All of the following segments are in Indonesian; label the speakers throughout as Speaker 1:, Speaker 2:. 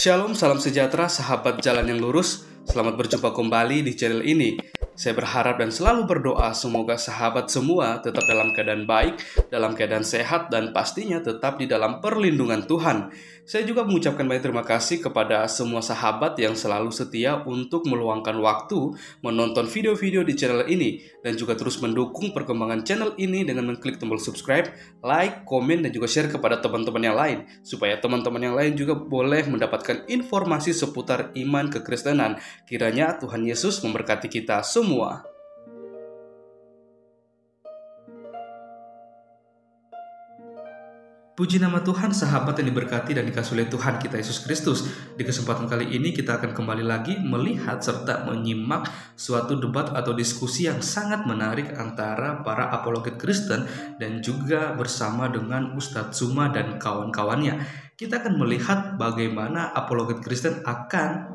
Speaker 1: Shalom, salam sejahtera, sahabat jalan yang lurus. Selamat berjumpa kembali di channel ini. Saya berharap dan selalu berdoa semoga sahabat semua tetap dalam keadaan baik, dalam keadaan sehat, dan pastinya tetap di dalam perlindungan Tuhan. Saya juga mengucapkan banyak terima kasih kepada semua sahabat yang selalu setia untuk meluangkan waktu menonton video-video di channel ini dan juga terus mendukung perkembangan channel ini dengan mengklik tombol subscribe, like, komen, dan juga share kepada teman-teman yang lain supaya teman-teman yang lain juga boleh mendapatkan informasi seputar iman kekristenan. Kiranya Tuhan Yesus memberkati kita semua. Puji nama Tuhan, sahabat yang diberkati dan dikasihi oleh Tuhan kita Yesus Kristus. Di kesempatan kali ini kita akan kembali lagi melihat serta menyimak suatu debat atau diskusi yang sangat menarik antara para apologet Kristen dan juga bersama dengan Ustadz Zuma dan kawan-kawannya. Kita akan melihat bagaimana apologet Kristen akan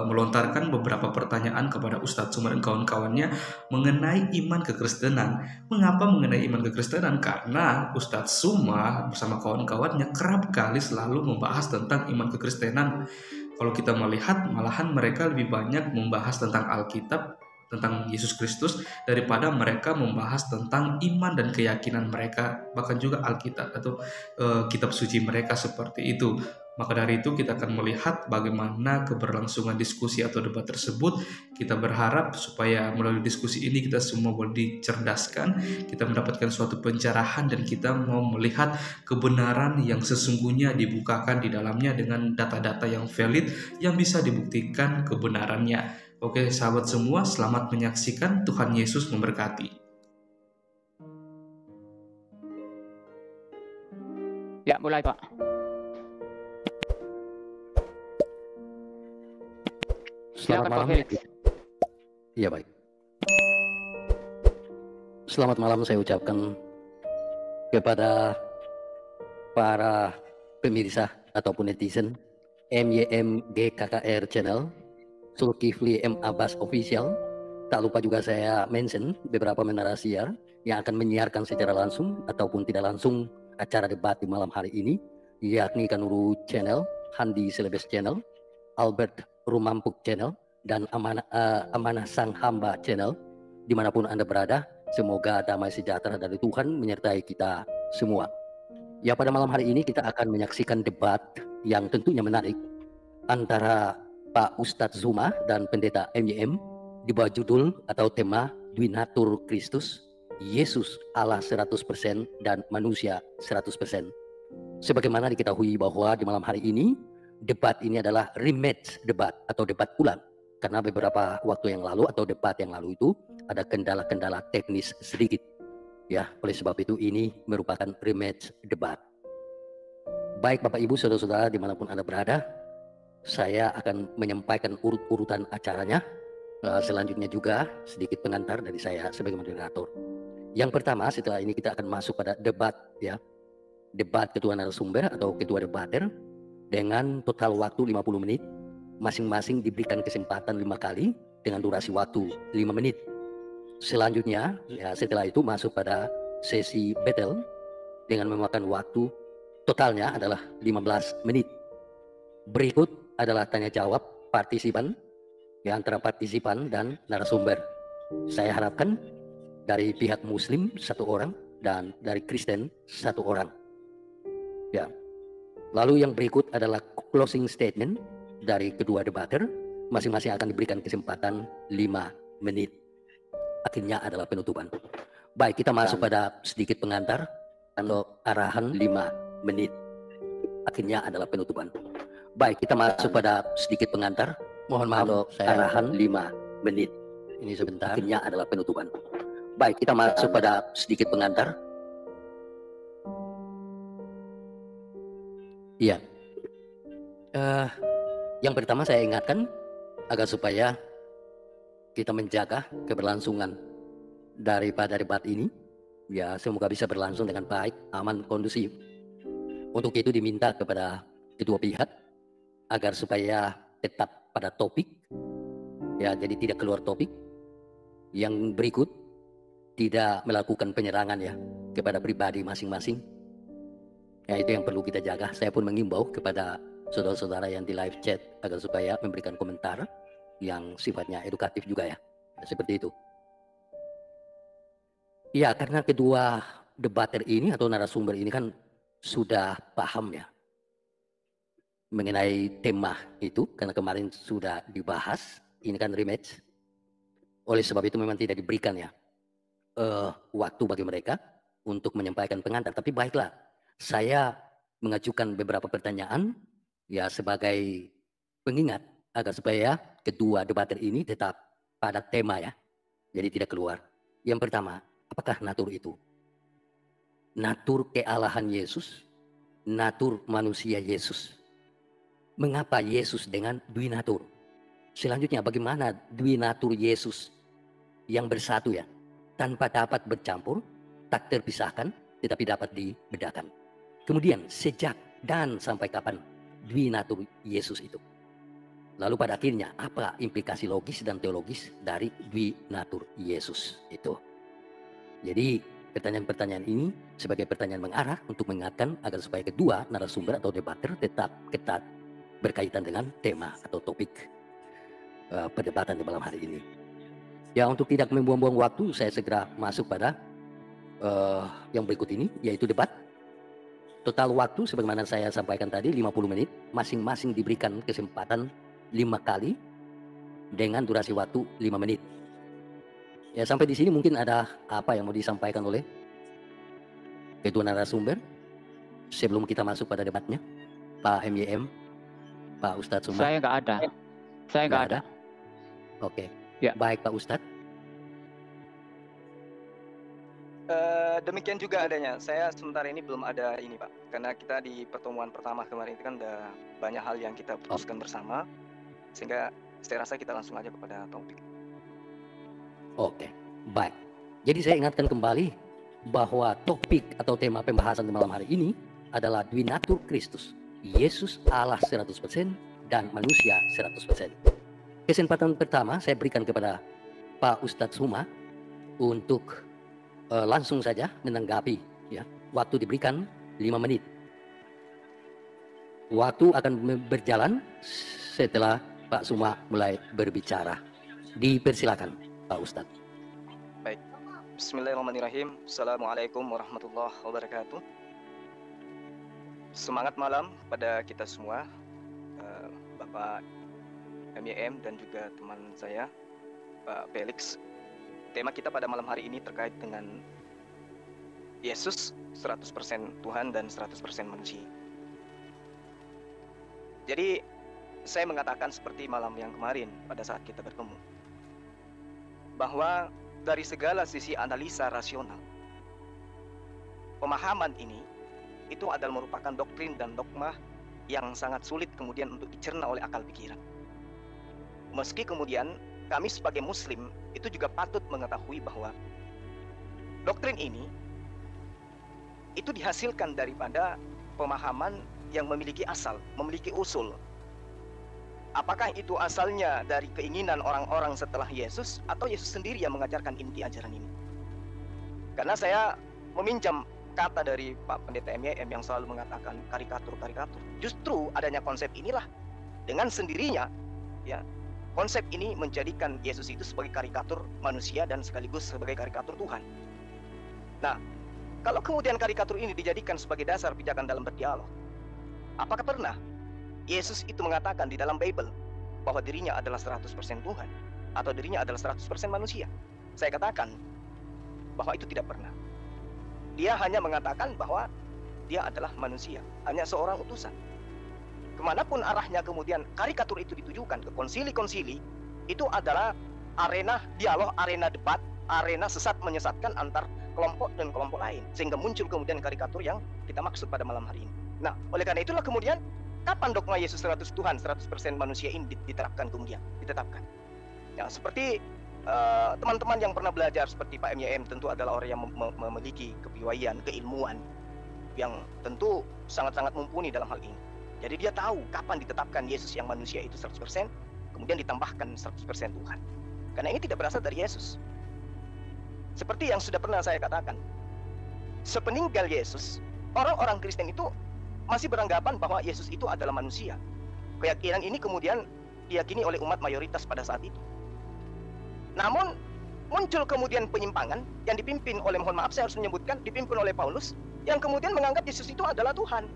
Speaker 1: melontarkan beberapa pertanyaan kepada Ustadz Zuma dan kawan-kawannya mengenai iman kekristenan. Mengapa mengenai iman kekristenan? Karena Ustadz Zuma bersama kawan-kawannya kerap kali selalu membahas tentang iman kekristenan. Kalau kita melihat, malahan mereka lebih banyak membahas tentang Alkitab, tentang Yesus Kristus, daripada mereka membahas tentang iman dan keyakinan mereka, bahkan juga Alkitab atau kitab suci mereka seperti itu. Maka dari itu kita akan melihat bagaimana keberlangsungan diskusi atau debat tersebut. Kita berharap supaya melalui diskusi ini kita semua boleh dicerdaskan, kita mendapatkan suatu pencerahan dan kita mau melihat kebenaran yang sesungguhnya dibukakan di dalamnya dengan data-data yang valid yang bisa dibuktikan kebenarannya. Oke sahabat semua, selamat menyaksikan. Tuhan Yesus memberkati.
Speaker 2: Ya, mulai Pak.
Speaker 3: Selamat
Speaker 2: Silakan,
Speaker 3: malam.
Speaker 2: Pak Felix.
Speaker 3: Iya baik. Selamat malam saya ucapkan kepada para pemirsa ataupun netizen MYM GKKR Channel, Zulkifli M. Abbas Official. Tak lupa juga saya mention beberapa menarasiar yang akan menyiarkan secara langsung ataupun tidak langsung acara debat di malam hari ini, yakni Kanuru Channel, Handi Selebes Channel, Albert Rumampuk Channel, dan Amanah Sang Hamba Channel. Dimanapun Anda berada, semoga damai sejahtera dari Tuhan menyertai kita semua. Ya, pada malam hari ini kita akan menyaksikan debat yang tentunya menarik antara Pak Ustadz Zuma dan Pendeta MYM di bawah judul atau tema Duinatur Kristus, Yesus Allah 100% dan manusia 100%. Sebagaimana diketahui bahwa di malam hari ini debat ini adalah rematch debat atau debat ulang, karena beberapa waktu yang lalu atau debat yang lalu itu ada kendala-kendala teknis sedikit. Ya, oleh sebab itu ini merupakan rematch debat. Baik Bapak Ibu saudara-saudara dimanapun Anda berada, saya akan menyampaikan urut-urutan acaranya. Selanjutnya juga sedikit pengantar dari saya sebagai moderator. Yang pertama, setelah ini kita akan masuk pada debat, ya, debat ketua narasumber atau ketua debater dengan total waktu 50 menit. Masing-masing diberikan kesempatan 5 kali dengan durasi waktu 5 menit. Selanjutnya, ya, setelah itu masuk pada sesi battle dengan memakan waktu totalnya adalah 15 menit. Berikut adalah tanya jawab partisipan, ya, antara partisipan dan narasumber. Saya harapkan dari pihak Muslim 1 orang dan dari Kristen 1 orang. Ya. Lalu yang berikut adalah closing statement dari kedua debater. Masing-masing akan diberikan kesempatan 5 menit. Akhirnya adalah penutupan. Baik, kita masuk pada sedikit pengantar atau arahan 5 menit. Akhirnya adalah penutupan. Baik, kita masuk pada sedikit pengantar. Mohon maaf, saya arahan 5 menit. Ini sebentar. Akhirnya adalah penutupan. Baik, kita masuk pada sedikit pengantar. Iya. Yang pertama saya ingatkan agar supaya kita menjaga keberlangsungan daripada debat ini. Ya, semoga bisa berlangsung dengan baik, aman, kondusif. Untuk itu diminta kepada kedua pihak agar supaya tetap pada topik, ya, jadi tidak keluar topik. Yang berikut, tidak melakukan penyerangan ya kepada pribadi masing-masing. Ya, itu yang perlu kita jaga. Saya pun mengimbau kepada saudara-saudara yang di live chat agar supaya memberikan komentar yang sifatnya edukatif juga ya. Seperti itu. Ya, karena kedua debater ini atau narasumber ini kan sudah paham ya mengenai tema itu, karena kemarin sudah dibahas. Ini kan rematch. Oleh sebab itu memang tidak diberikan ya waktu bagi mereka untuk menyampaikan pengantar. Tapi baiklah, saya mengajukan beberapa pertanyaan ya sebagai pengingat agar supaya kedua debater ini tetap pada tema ya, jadi tidak keluar. Yang pertama, apakah natur itu? Natur kealahan Yesus, natur manusia Yesus. Mengapa Yesus dengan duinatur? Selanjutnya, bagaimana duinatur Yesus yang bersatu ya, tanpa dapat bercampur, tak terpisahkan, tetapi dapat dibedakan. Kemudian, sejak dan sampai kapan duinatur Yesus itu? Lalu pada akhirnya, apa implikasi logis dan teologis dari duinatur Yesus itu? Jadi, pertanyaan-pertanyaan ini sebagai pertanyaan mengarah untuk mengingatkan agar supaya kedua narasumber atau debater tetap ketat berkaitan dengan tema atau topik perdebatan di malam hari ini. Ya, untuk tidak membuang-buang waktu, saya segera masuk pada yang berikut ini, yaitu debat. Total waktu sebagaimana saya sampaikan tadi 50 menit, masing-masing diberikan kesempatan 5 kali dengan durasi waktu 5 menit. Ya, sampai di sini mungkin ada apa yang mau disampaikan oleh kedua narasumber sebelum kita masuk pada debatnya, Pak MYM, Pak Ustadz Suma.
Speaker 2: Saya nggak ada. Saya nggak ada.
Speaker 3: Oke.
Speaker 2: Ya.
Speaker 3: Baik Pak Ustadz.
Speaker 4: Demikian juga adanya. Saya sementara ini belum ada ini Pak, karena kita di pertemuan pertama kemarin itu kan udah banyak hal yang kita putuskan bersama, sehingga saya rasa kita langsung aja kepada topik.
Speaker 3: Oke, baik. Jadi saya ingatkan kembali bahwa topik atau tema pembahasan di malam hari ini adalah duinatur Kristus, Yesus Allah 100% dan manusia 100%. Kesempatan pertama saya berikan kepada Pak Ustadz Suma untuk langsung saja menanggapi ya. Waktu diberikan 5 menit. Waktu akan berjalan setelah Pak Suma mulai berbicara. Dipersilakan Pak Ustadz.
Speaker 4: Baik. Bismillahirrahmanirrahim. Assalamualaikum warahmatullahi wabarakatuh. Semangat malam pada kita semua, Bapak MYM dan juga teman saya Pak Felix. Tema kita pada malam hari ini terkait dengan Yesus 100% Tuhan dan 100% manusia. Jadi saya mengatakan seperti malam yang kemarin pada saat kita bertemu, bahwa dari segala sisi analisa rasional, pemahaman ini itu adalah merupakan doktrin dan dogma yang sangat sulit kemudian untuk dicerna oleh akal pikiran. Meski kemudian kami sebagai muslim itu juga patut mengetahui bahwa doktrin ini itu dihasilkan daripada pemahaman yang memiliki asal, memiliki usul. Apakah itu asalnya dari keinginan orang-orang setelah Yesus, atau Yesus sendiri yang mengajarkan inti ajaran ini? Karena saya meminjam kata dari Pak Pendeta MYM yang selalu mengatakan karikatur-karikatur. Justru adanya konsep inilah dengan sendirinya ya, konsep ini menjadikan Yesus itu sebagai karikatur manusia dan sekaligus sebagai karikatur Tuhan. Nah, kalau kemudian karikatur ini dijadikan sebagai dasar pijakan dalam berdialog, apakah pernah Yesus itu mengatakan di dalam Bible bahwa dirinya adalah 100% Tuhan atau dirinya adalah 100% manusia? Saya katakan bahwa itu tidak pernah. Dia hanya mengatakan bahwa dia adalah manusia, hanya seorang utusan. Kemanapun arahnya kemudian karikatur itu ditujukan ke konsili-konsili, itu adalah arena dialog, arena debat, arena sesat menyesatkan antar kelompok dan kelompok lain, sehingga muncul kemudian karikatur yang kita maksud pada malam hari ini. Nah, oleh karena itulah kemudian kapan dogma Yesus 100 Tuhan, 100% manusia ini diterapkan kemudian, ditetapkan. Ya, seperti teman-teman yang pernah belajar seperti Pak MYM tentu adalah orang yang memiliki kepiawaian, keilmuan yang tentu sangat-sangat mumpuni dalam hal ini. Jadi dia tahu kapan ditetapkan Yesus yang manusia itu 100%, kemudian ditambahkan 100% Tuhan. Karena ini tidak berasal dari Yesus. Seperti yang sudah pernah saya katakan, sepeninggal Yesus, orang-orang Kristen itu masih beranggapan bahwa Yesus itu adalah manusia. Keyakinan ini kemudian diyakini oleh umat mayoritas pada saat itu. Namun muncul kemudian penyimpangan yang dipimpin oleh, mohon maaf saya harus menyebutkan, dipimpin oleh Paulus, yang kemudian menganggap Yesus itu adalah Tuhan.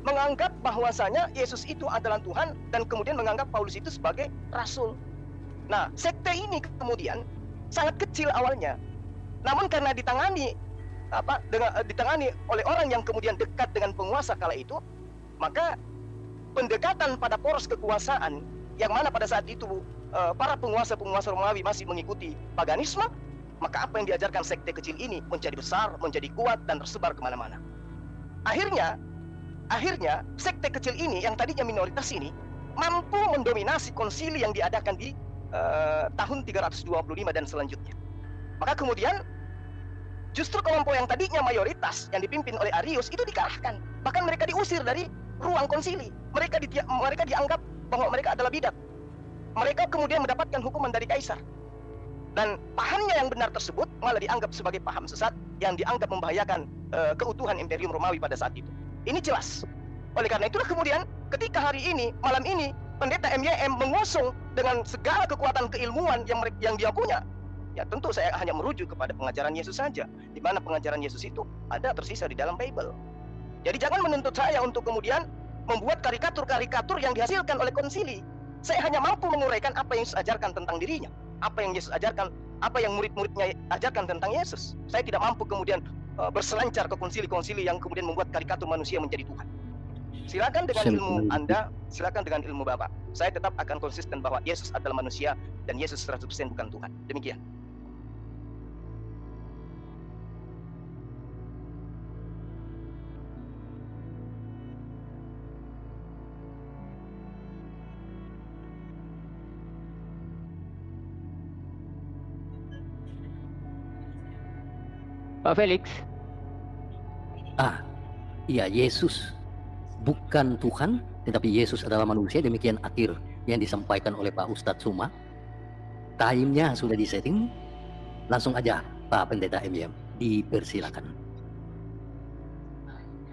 Speaker 4: Menganggap bahwasanya Yesus itu adalah Tuhan, dan kemudian menganggap Paulus itu sebagai rasul. Nah, sekte ini kemudian sangat kecil awalnya. Namun karena ditangani oleh orang yang kemudian dekat dengan penguasa kala itu, maka pendekatan pada poros kekuasaan yang mana pada saat itu para penguasa-penguasa Romawi masih mengikuti paganisme, maka apa yang diajarkan sekte kecil ini menjadi besar, menjadi kuat, dan tersebar kemana-mana. Akhirnya sekte kecil ini yang tadinya minoritas ini mampu mendominasi konsili yang diadakan di tahun 325 dan selanjutnya. Maka kemudian justru kelompok yang tadinya mayoritas yang dipimpin oleh Arius itu dikalahkan. Bahkan mereka diusir dari ruang konsili. Mereka dianggap bahwa mereka adalah bidat. Mereka kemudian mendapatkan hukuman dari kaisar. Dan pahamnya yang benar tersebut malah dianggap sebagai paham sesat yang dianggap membahayakan keutuhan Imperium Romawi pada saat itu. Ini jelas. Oleh karena itulah kemudian ketika hari ini, malam ini, pendeta MYM mengusung dengan segala kekuatan keilmuan yang dia punya, ya tentu saya hanya merujuk kepada pengajaran Yesus saja, di mana pengajaran Yesus itu ada tersisa di dalam Bible. Jadi jangan menuntut saya untuk kemudian membuat karikatur-karikatur yang dihasilkan oleh konsili. Saya hanya mampu menguraikan apa yang Yesus ajarkan tentang dirinya, apa yang Yesus ajarkan, apa yang murid-muridnya ajarkan tentang Yesus. Saya tidak mampu kemudian berselancar ke konsili-konsili yang kemudian membuat karikatur manusia menjadi Tuhan. Silakan dengan ilmu Anda, silakan dengan ilmu Bapak. Saya tetap akan konsisten bahwa Yesus adalah manusia dan Yesus 100% bukan Tuhan. Demikian.
Speaker 2: Pak Felix.
Speaker 3: Iya, Yesus bukan Tuhan, tetapi Yesus adalah manusia. Demikian akhir yang disampaikan oleh Pak Ustadz Suma. Time-nya sudah disetting. Langsung aja Pak Pendeta MYM, dipersilakan.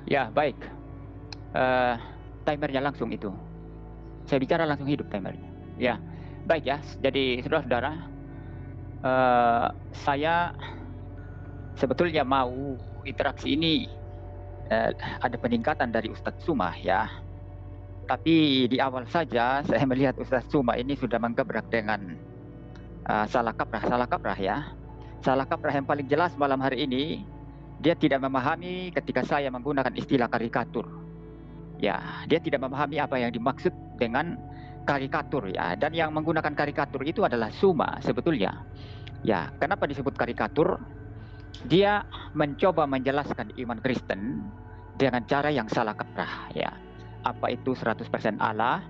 Speaker 2: Ya, baik. Timernya langsung itu. Saya bicara langsung hidup timernya. Ya, baik ya. Jadi saudara-saudara, saya sebetulnya mau interaksi ini ada peningkatan dari Ustadz Suma ya. Tapi di awal saja saya melihat Ustadz Suma ini sudah menggebrak dengan salah kaprah ya. Salah kaprah yang paling jelas malam hari ini, dia tidak memahami ketika saya menggunakan istilah karikatur. Ya, dia tidak memahami apa yang dimaksud dengan karikatur ya. Dan yang menggunakan karikatur itu adalah Suma sebetulnya. Ya, kenapa disebut karikatur? Dia mencoba menjelaskan iman Kristen dengan cara yang salah kaprah ya. Apa itu 100% Allah,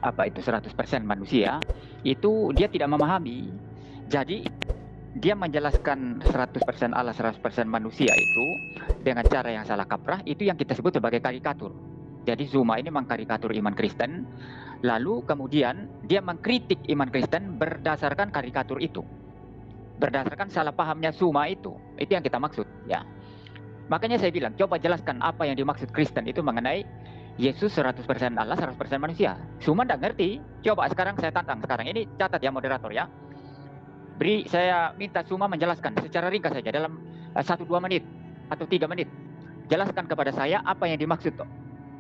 Speaker 2: apa itu 100% manusia, itu dia tidak memahami. Jadi dia menjelaskan 100% Allah, 100% manusia itu dengan cara yang salah kaprah, itu yang kita sebut sebagai karikatur. Jadi Suma ini mengkarikatur iman Kristen, lalu kemudian dia mengkritik iman Kristen berdasarkan karikatur itu. Berdasarkan salah pahamnya Suma itu yang kita maksud ya. Makanya saya bilang coba jelaskan apa yang dimaksud Kristen itu mengenai Yesus 100% Allah, 100% manusia. Suma tidak ngerti. Coba sekarang saya tantang sekarang ini, catat ya moderator ya. Saya minta Suma menjelaskan secara ringkas saja dalam 1-2 menit atau 3 menit. Jelaskan kepada saya apa yang dimaksud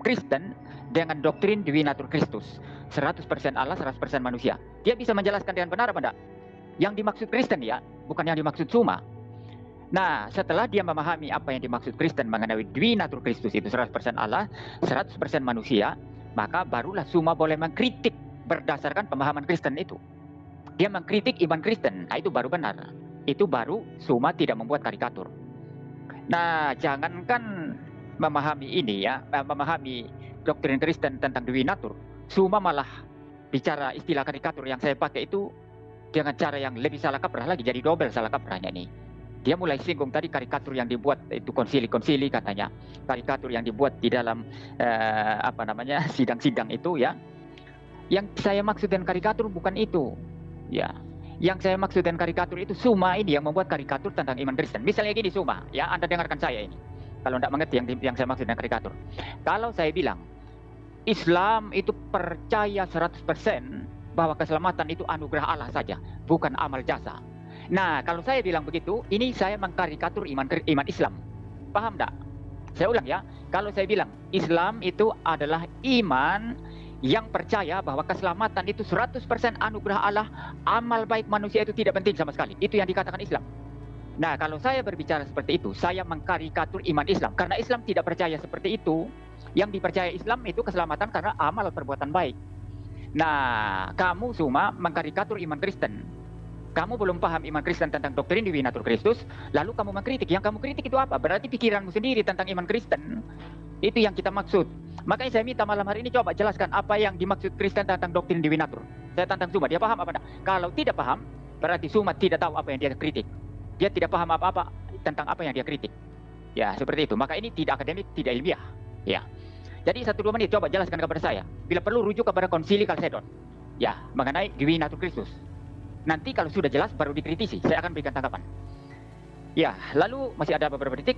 Speaker 2: Kristen dengan doktrin Divinatur Christus, 100% Allah, 100% manusia. Dia bisa menjelaskan dengan benar apa enggak? Yang dimaksud Kristen ya, bukan yang dimaksud Suma. Nah, setelah dia memahami apa yang dimaksud Kristen mengenai Divinatur Christus itu 100% Allah, 100% manusia, maka barulah Suma boleh mengkritik berdasarkan pemahaman Kristen itu. Dia mengkritik iman Kristen, nah itu baru benar. Itu baru Suma tidak membuat karikatur. Nah, jangankan memahami ini ya, memahami doktrin Kristen tentang Divinatur, Suma malah bicara istilah karikatur yang saya pakai itu dengan cara yang lebih salah kaprah lagi, jadi double salah kaprahnya nih. Dia mulai singgung tadi karikatur yang dibuat itu konsili-konsili katanya, karikatur yang dibuat di dalam sidang-sidang itu ya. Yang saya maksud dengan karikatur bukan itu, ya. Yang saya maksud dengan karikatur itu Suma ini yang membuat karikatur tentang iman Kristen. Misalnya gini Suma, ya Anda dengarkan saya ini. kalau tidak mengerti yang saya maksud dengan karikatur. Kalau saya bilang Islam itu percaya 100% bahwa keselamatan itu anugerah Allah saja, bukan amal jasa. Nah, kalau saya bilang begitu, ini saya mengkarikatur iman Islam. Paham tidak? Saya ulang ya, kalau saya bilang Islam itu adalah iman yang percaya bahwa keselamatan itu 100% anugerah Allah, amal baik manusia itu tidak penting sama sekali. Itu yang dikatakan Islam. Nah, kalau saya berbicara seperti itu, saya mengkarikatur iman Islam. Karena Islam tidak percaya seperti itu. Yang dipercaya Islam itu keselamatan karena amal perbuatan baik. Nah, kamu semua mengkarikatur iman Kristen. Kamu belum paham iman Kristen tentang doktrin Divinatur Christus, lalu kamu mengkritik. Yang kamu kritik itu apa? Berarti pikiranmu sendiri tentang iman Kristen. Itu yang kita maksud. Makanya saya minta malam hari ini coba jelaskan apa yang dimaksud Kristen tentang doktrin Divinatur. Saya tantang Suma, dia paham apa enggak? Kalau tidak paham, berarti Suma tidak tahu apa yang dia kritik. Dia tidak paham apa-apa tentang apa yang dia kritik. Ya, seperti itu. Maka ini tidak akademik, tidak ilmiah. Ya. Jadi 1-2 menit coba jelaskan kepada saya. Bila perlu rujuk kepada Konsili Chalcedon. Ya, mengenai Divinatur Christus. Nanti kalau sudah jelas baru dikritisi. Saya akan berikan tanggapan. Ya, lalu masih ada beberapa detik.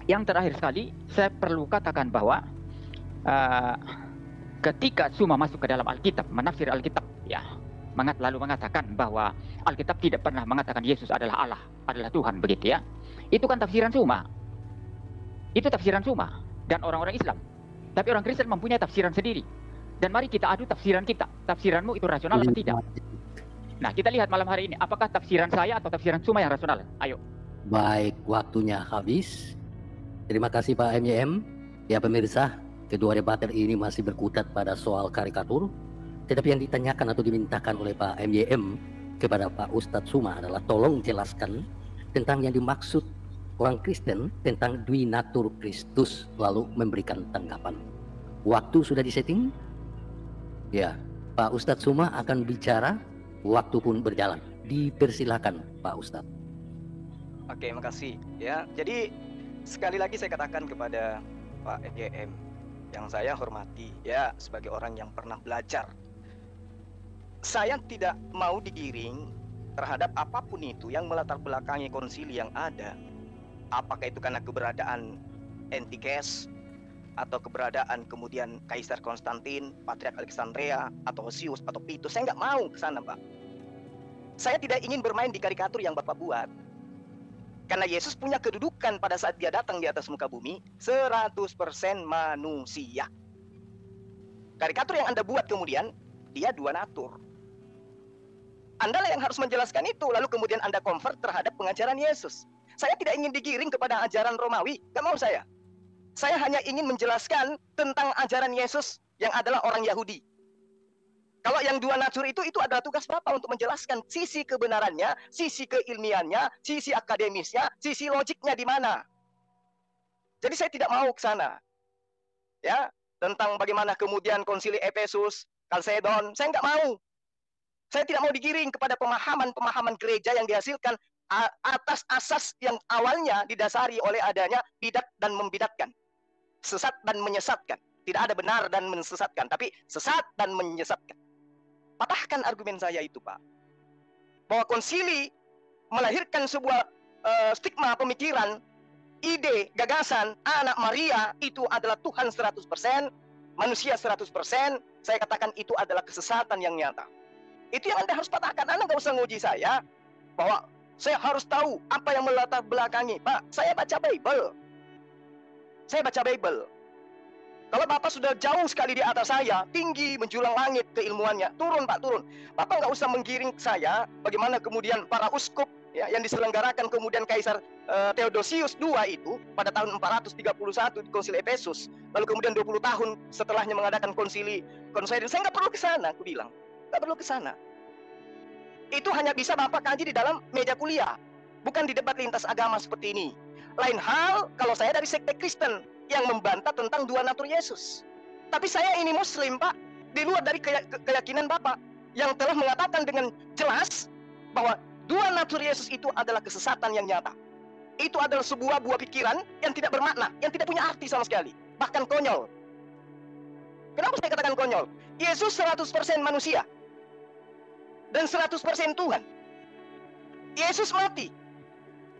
Speaker 2: Yang terakhir sekali, saya perlu katakan bahwa ketika Suma masuk ke dalam Alkitab, menafsir Alkitab, ya, lalu mengatakan bahwa Alkitab tidak pernah mengatakan Yesus adalah Allah, adalah Tuhan, begitu ya. Itu kan tafsiran Suma. Itu tafsiran Suma dan orang-orang Islam. Tapi orang Kristen mempunyai tafsiran sendiri. Dan mari kita adu tafsiran kita. Tafsiranmu itu rasional atau tidak? Nah, kita lihat malam hari ini, apakah tafsiran saya atau tafsiran Suma yang rasional? Ayo.
Speaker 3: Baik, waktunya habis. Terima kasih Pak MYM. Ya pemirsa, kedua debater ini masih berkutat pada soal karikatur. Tetapi yang ditanyakan atau dimintakan oleh Pak MYM kepada Pak Ustadz Suma adalah tolong jelaskan tentang yang dimaksud orang Kristen tentang Divinatur Christus, lalu memberikan tanggapan. Waktu sudah disetting? Ya, Pak Ustadz Suma akan bicara, waktu pun berjalan. Dipersilakan Pak Ustadz.
Speaker 4: Oke, makasih. Ya, jadi sekali lagi saya katakan kepada Pak MYM yang saya hormati, ya, sebagai orang yang pernah belajar. Saya tidak mau digiring terhadap apapun itu yang melatar belakangi konsili yang ada. Apakah itu karena keberadaan Antikes atau keberadaan kemudian Kaisar Konstantin, Patriark Alexandria, atau Hosius, atau Pitus. Saya nggak mau ke sana, Pak. Saya tidak ingin bermain di karikatur yang Bapak buat. Karena Yesus punya kedudukan pada saat dia datang di atas muka bumi 100% manusia. Karikatur yang Anda buat kemudian, dia dua natur. Anda lah yang harus menjelaskan itu, lalu kemudian Anda convert terhadap pengajaran Yesus. Saya tidak ingin digiring kepada ajaran Romawi, gak mau saya. Saya hanya ingin menjelaskan tentang ajaran Yesus yang adalah orang Yahudi. Kalau yang dua natur itu adalah tugas Bapak untuk menjelaskan sisi kebenarannya, sisi keilmiannya, sisi akademisnya, sisi logiknya di mana. Jadi saya tidak mau ke sana. Ya, tentang bagaimana kemudian konsili Efesus, Chalcedon, saya nggak mau. Saya tidak mau digiring kepada pemahaman-pemahaman gereja yang dihasilkan atas asas yang awalnya didasari oleh adanya bidat dan membidatkan. Sesat dan menyesatkan. Tidak ada benar dan mensesatkan, tapi sesat dan menyesatkan. Patahkan argumen saya itu, Pak. Bahwa konsili melahirkan sebuah stigma pemikiran, ide, gagasan, anak Maria itu adalah Tuhan 100%, manusia 100%, saya katakan itu adalah kesesatan yang nyata. Itu yang Anda harus patahkan. Anda nggak usah nguji saya, bahwa saya harus tahu apa yang melatar belakangi. Pak, saya baca Bible. Saya baca Bible. Kalau Bapak sudah jauh sekali di atas saya, tinggi menjulang langit keilmuannya, turun Pak, turun. Bapak nggak usah menggiring saya bagaimana kemudian para uskup ya, yang diselenggarakan kemudian Kaisar Theodosius II itu pada tahun 431 di konsili Efesus. Lalu kemudian 20 tahun setelahnya mengadakan konsili Konseil. Saya nggak perlu ke sana, aku bilang. Nggak perlu ke sana. Itu hanya bisa Bapak kaji di dalam meja kuliah, bukan di debat lintas agama seperti ini. Lain hal kalau saya dari sekte Kristen yang membantah tentang dua natur Yesus. Tapi saya ini Muslim, Pak, di luar dari keyakinan Bapak yang telah mengatakan dengan jelas bahwa dua natur Yesus itu adalah kesesatan yang nyata. Itu adalah sebuah buah pikiran yang tidak bermakna, yang tidak punya arti sama sekali, bahkan konyol. Kenapa saya katakan konyol? Yesus 100% manusia dan 100% Tuhan. Yesus mati.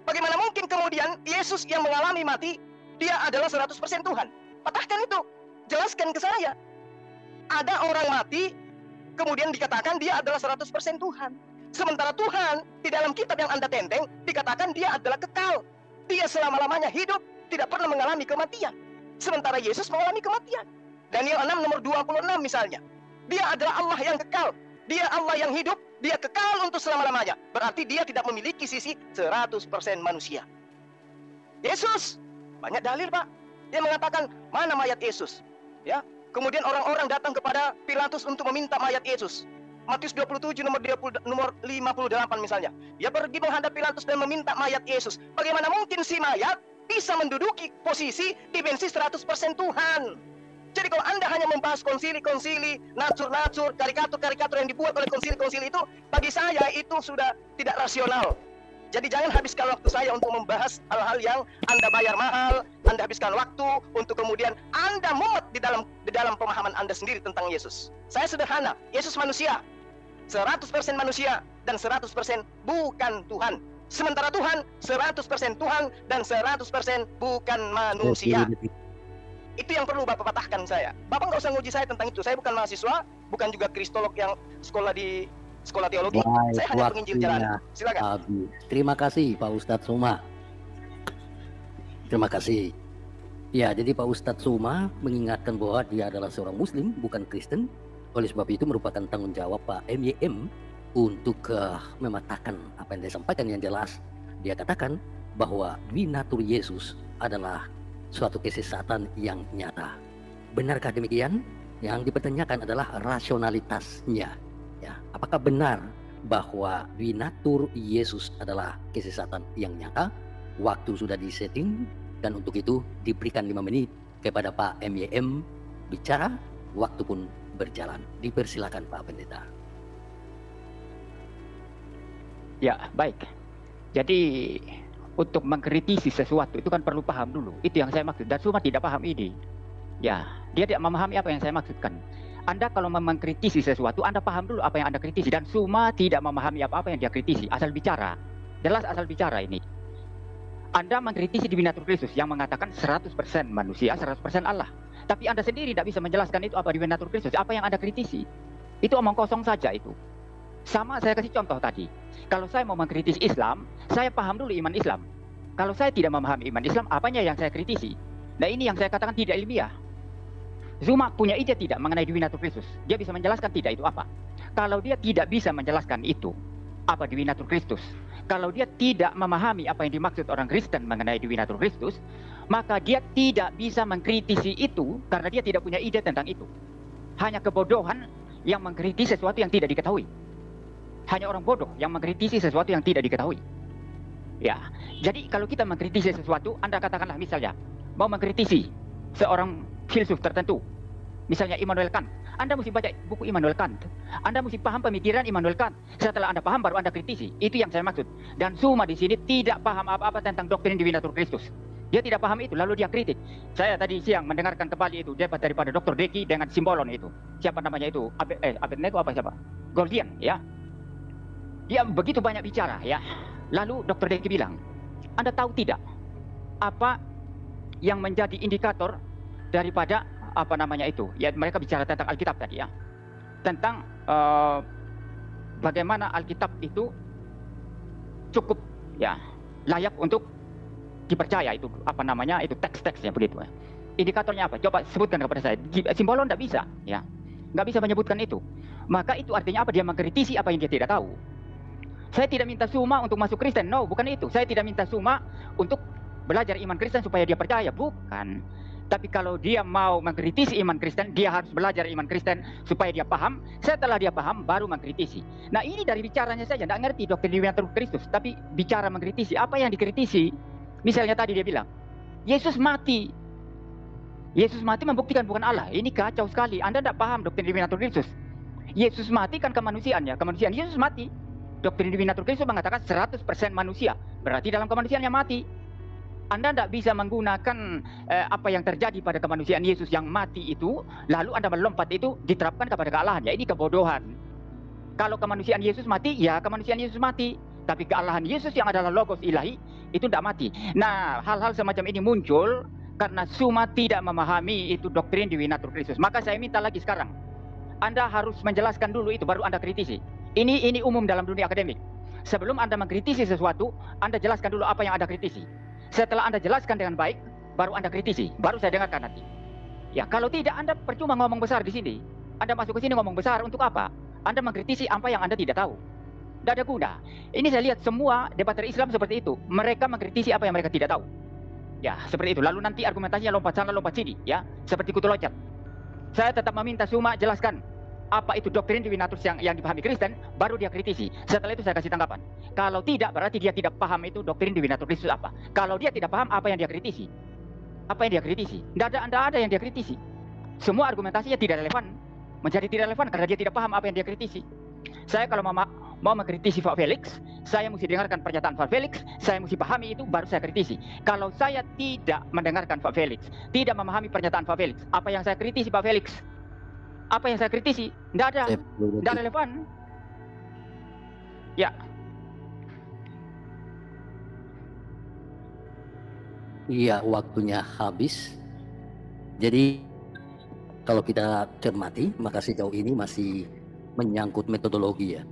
Speaker 4: Bagaimana mungkin kemudian Yesus yang mengalami mati dia adalah 100% Tuhan. Patahkan itu, jelaskan ke saya. Ada orang mati, kemudian dikatakan dia adalah 100% Tuhan. Sementara Tuhan di dalam kitab yang Anda tenteng dikatakan dia adalah kekal. Dia selama-lamanya hidup, tidak pernah mengalami kematian. Sementara Yesus mengalami kematian. Daniel 6 nomor 26 misalnya. Dia adalah Allah yang kekal. Dia Allah yang hidup, dia kekal untuk selama-lamanya. Berarti dia tidak memiliki sisi 100% manusia. Yesus, banyak dalil Pak. Dia mengatakan, mana mayat Yesus? Ya. Kemudian orang-orang datang kepada Pilatus untuk meminta mayat Yesus. Matius 27 nomor 58 misalnya. Dia pergi menghadap Pilatus dan meminta mayat Yesus. Bagaimana mungkin si mayat bisa menduduki posisi dimensi 100% Tuhan? Jadi kalau Anda hanya membahas konsili-konsili, natsur-natsur, karikatur-karikatur yang dibuat oleh konsili-konsili itu, bagi saya itu sudah tidak rasional. Jadi jangan habiskan waktu saya untuk membahas hal-hal yang Anda bayar mahal, Anda habiskan waktu untuk kemudian Anda mumet di dalam pemahaman Anda sendiri tentang Yesus. Saya sederhana, Yesus manusia, 100% manusia dan 100% bukan Tuhan. Sementara Tuhan 100% Tuhan dan 100% bukan manusia. Itu yang perlu Bapak patahkan saya. Bapak nggak usah nguji saya tentang itu. Saya bukan mahasiswa, bukan juga kristolog yang sekolah di sekolah teologi. Saya hanya penginjil jalanan. Silakan.
Speaker 3: Habis. Terima kasih Pak Ustadz Suma. Terima kasih. Ya, jadi Pak Ustadz Suma mengingatkan bahwa dia adalah seorang Muslim, bukan Kristen. Oleh sebab itu merupakan tanggung jawab Pak MYM untuk mematahkan apa yang dia sampaikan yang jelas. Dia katakan bahwa binatur Yesus adalah suatu kesesatan yang nyata. Benarkah demikian? Yang dipertanyakan adalah rasionalitasnya. Ya, apakah benar bahwa binatur Yesus adalah kesesatan yang nyata? Waktu sudah disetting dan untuk itu diberikan 5 menit kepada Pak MYM bicara, waktu pun berjalan. Dipersilakan Pak Pendeta.
Speaker 2: Ya, baik. Jadi untuk mengkritisi sesuatu itu kan perlu paham dulu. Itu yang saya maksud. Dan Suma tidak paham ini. Ya, dia tidak memahami apa yang saya maksudkan. Anda kalau mengkritisi sesuatu, Anda paham dulu apa yang Anda kritisi. Dan Suma tidak memahami apa-apa yang dia kritisi. Asal bicara. Jelas asal bicara ini. Anda mengkritisi di binatur Kristus yang mengatakan 100% manusia, 100% Allah. Tapi Anda sendiri tidak bisa menjelaskan itu apa di binatur Kristus. Apa yang Anda kritisi. Itu omong kosong saja itu. Sama saya kasih contoh tadi. Kalau saya mau mengkritisi Islam, saya paham dulu iman Islam. Kalau saya tidak memahami iman Islam, apanya yang saya kritisi? Nah ini yang saya katakan tidak ilmiah. Zuma punya ide tidak mengenai Divinatur Kristus. Dia bisa menjelaskan tidak itu apa. Kalau dia tidak bisa menjelaskan itu, apa Divinatur Kristus? Kalau dia tidak memahami apa yang dimaksud orang Kristen mengenai Divinatur Kristus, maka dia tidak bisa mengkritisi itu karena dia tidak punya ide tentang itu. Hanya kebodohan yang mengkritisi sesuatu yang tidak diketahui. Hanya orang bodoh yang mengkritisi sesuatu yang tidak diketahui. Ya, jadi kalau kita mengkritisi sesuatu, Anda katakanlah misalnya mau mengkritisi seorang filsuf tertentu, misalnya Immanuel Kant. Anda mesti baca buku Immanuel Kant. Anda mesti paham pemikiran Immanuel Kant. Setelah Anda paham, baru Anda kritisi. Itu yang saya maksud. Dan Suma di sini tidak paham apa-apa tentang doktrin Divinatur Kristus. Dia tidak paham itu, lalu dia kritik. Saya tadi siang mendengarkan kembali itu debat daripada Dr. Deki dengan Simbolon itu. Siapa namanya itu? Abednego apa siapa? Gordian, ya. Dia begitu banyak bicara, ya. Lalu Dr. Deki bilang, Anda tahu tidak apa yang menjadi indikator daripada apa namanya itu? Ya, mereka bicara tentang Alkitab tadi, ya. Tentang bagaimana Alkitab itu cukup, ya, layak untuk dipercaya itu apa namanya itu teks-teksnya begitu. Ya. Indikatornya apa? Coba sebutkan kepada saya. Simbolon tidak bisa, ya, nggak bisa menyebutkan itu. Maka itu artinya apa? Dia mengkritisi apa yang dia tidak tahu. Saya tidak minta Suma untuk masuk Kristen, no, bukan itu. Saya tidak minta Suma untuk belajar iman Kristen supaya dia percaya, bukan. Tapi kalau dia mau mengkritisi iman Kristen, dia harus belajar iman Kristen supaya dia paham. Setelah dia paham, baru mengkritisi. Nah ini dari bicaranya saja, tidak ngerti doktrin Divinatur Kristus, tapi bicara mengkritisi, apa yang dikritisi? Misalnya tadi dia bilang, Yesus mati. Yesus mati membuktikan bukan Allah. Ini kacau sekali. Anda tidak paham doktrin Divinatur Kristus. Yesus mati kan kemanusiaannya, kemanusiaan Yesus mati. Doktrin Divinatur Kristus mengatakan 100% manusia. Berarti dalam kemanusiaannya mati. Anda tidak bisa menggunakan apa yang terjadi pada kemanusiaan Yesus yang mati itu, lalu Anda melompat itu diterapkan kepada kealahan. Ya ini kebodohan. Kalau kemanusiaan Yesus mati, ya kemanusiaan Yesus mati. Tapi kealahan Yesus yang adalah logos ilahi, itu tidak mati. Nah hal-hal semacam ini muncul Karena Suma tidak memahami itu doktrin Dewi Natur Kristus. Maka saya minta lagi sekarang, Anda harus menjelaskan dulu itu, baru Anda kritisi. Ini umum dalam dunia akademik. Sebelum Anda mengkritisi sesuatu, Anda jelaskan dulu apa yang Anda kritisi. Setelah Anda jelaskan dengan baik, baru Anda kritisi, baru saya dengarkan nanti. Ya, kalau tidak, Anda percuma ngomong besar di sini. Anda masuk ke sini ngomong besar untuk apa? Anda mengkritisi apa yang Anda tidak tahu. Tidak ada guna. Ini saya lihat semua debater Islam seperti itu. Mereka mengkritisi apa yang mereka tidak tahu. Ya, seperti itu. Lalu nanti argumentasinya lompat sana, lompat sini. Ya, seperti kutu loncat. Saya tetap meminta Suma jelaskan apa itu doktrin Dewi Natur yang dipahami Kristen, baru dia kritisi. Setelah itu saya kasih tanggapan. Kalau tidak, berarti dia tidak paham itu doktrin Dewi Natur Kristus apa. Kalau dia tidak paham, apa yang dia kritisi? Apa yang dia kritisi? Tidak ada yang dia kritisi. Semua argumentasinya tidak relevan. Menjadi tidak relevan karena dia tidak paham apa yang dia kritisi. Saya kalau mau mengkritisi Pak Felix, saya mesti dengarkan pernyataan Pak Felix, saya mesti pahami itu, baru saya kritisi. Kalau saya tidak mendengarkan Pak Felix, tidak memahami pernyataan Pak Felix, apa yang saya kritisi Pak Felix? Apa yang saya kritisi? Tidak ada, tidak relevan. Ya.
Speaker 3: Iya, waktunya habis. Jadi kalau kita cermati, maka sejauh ini masih menyangkut metodologi ya.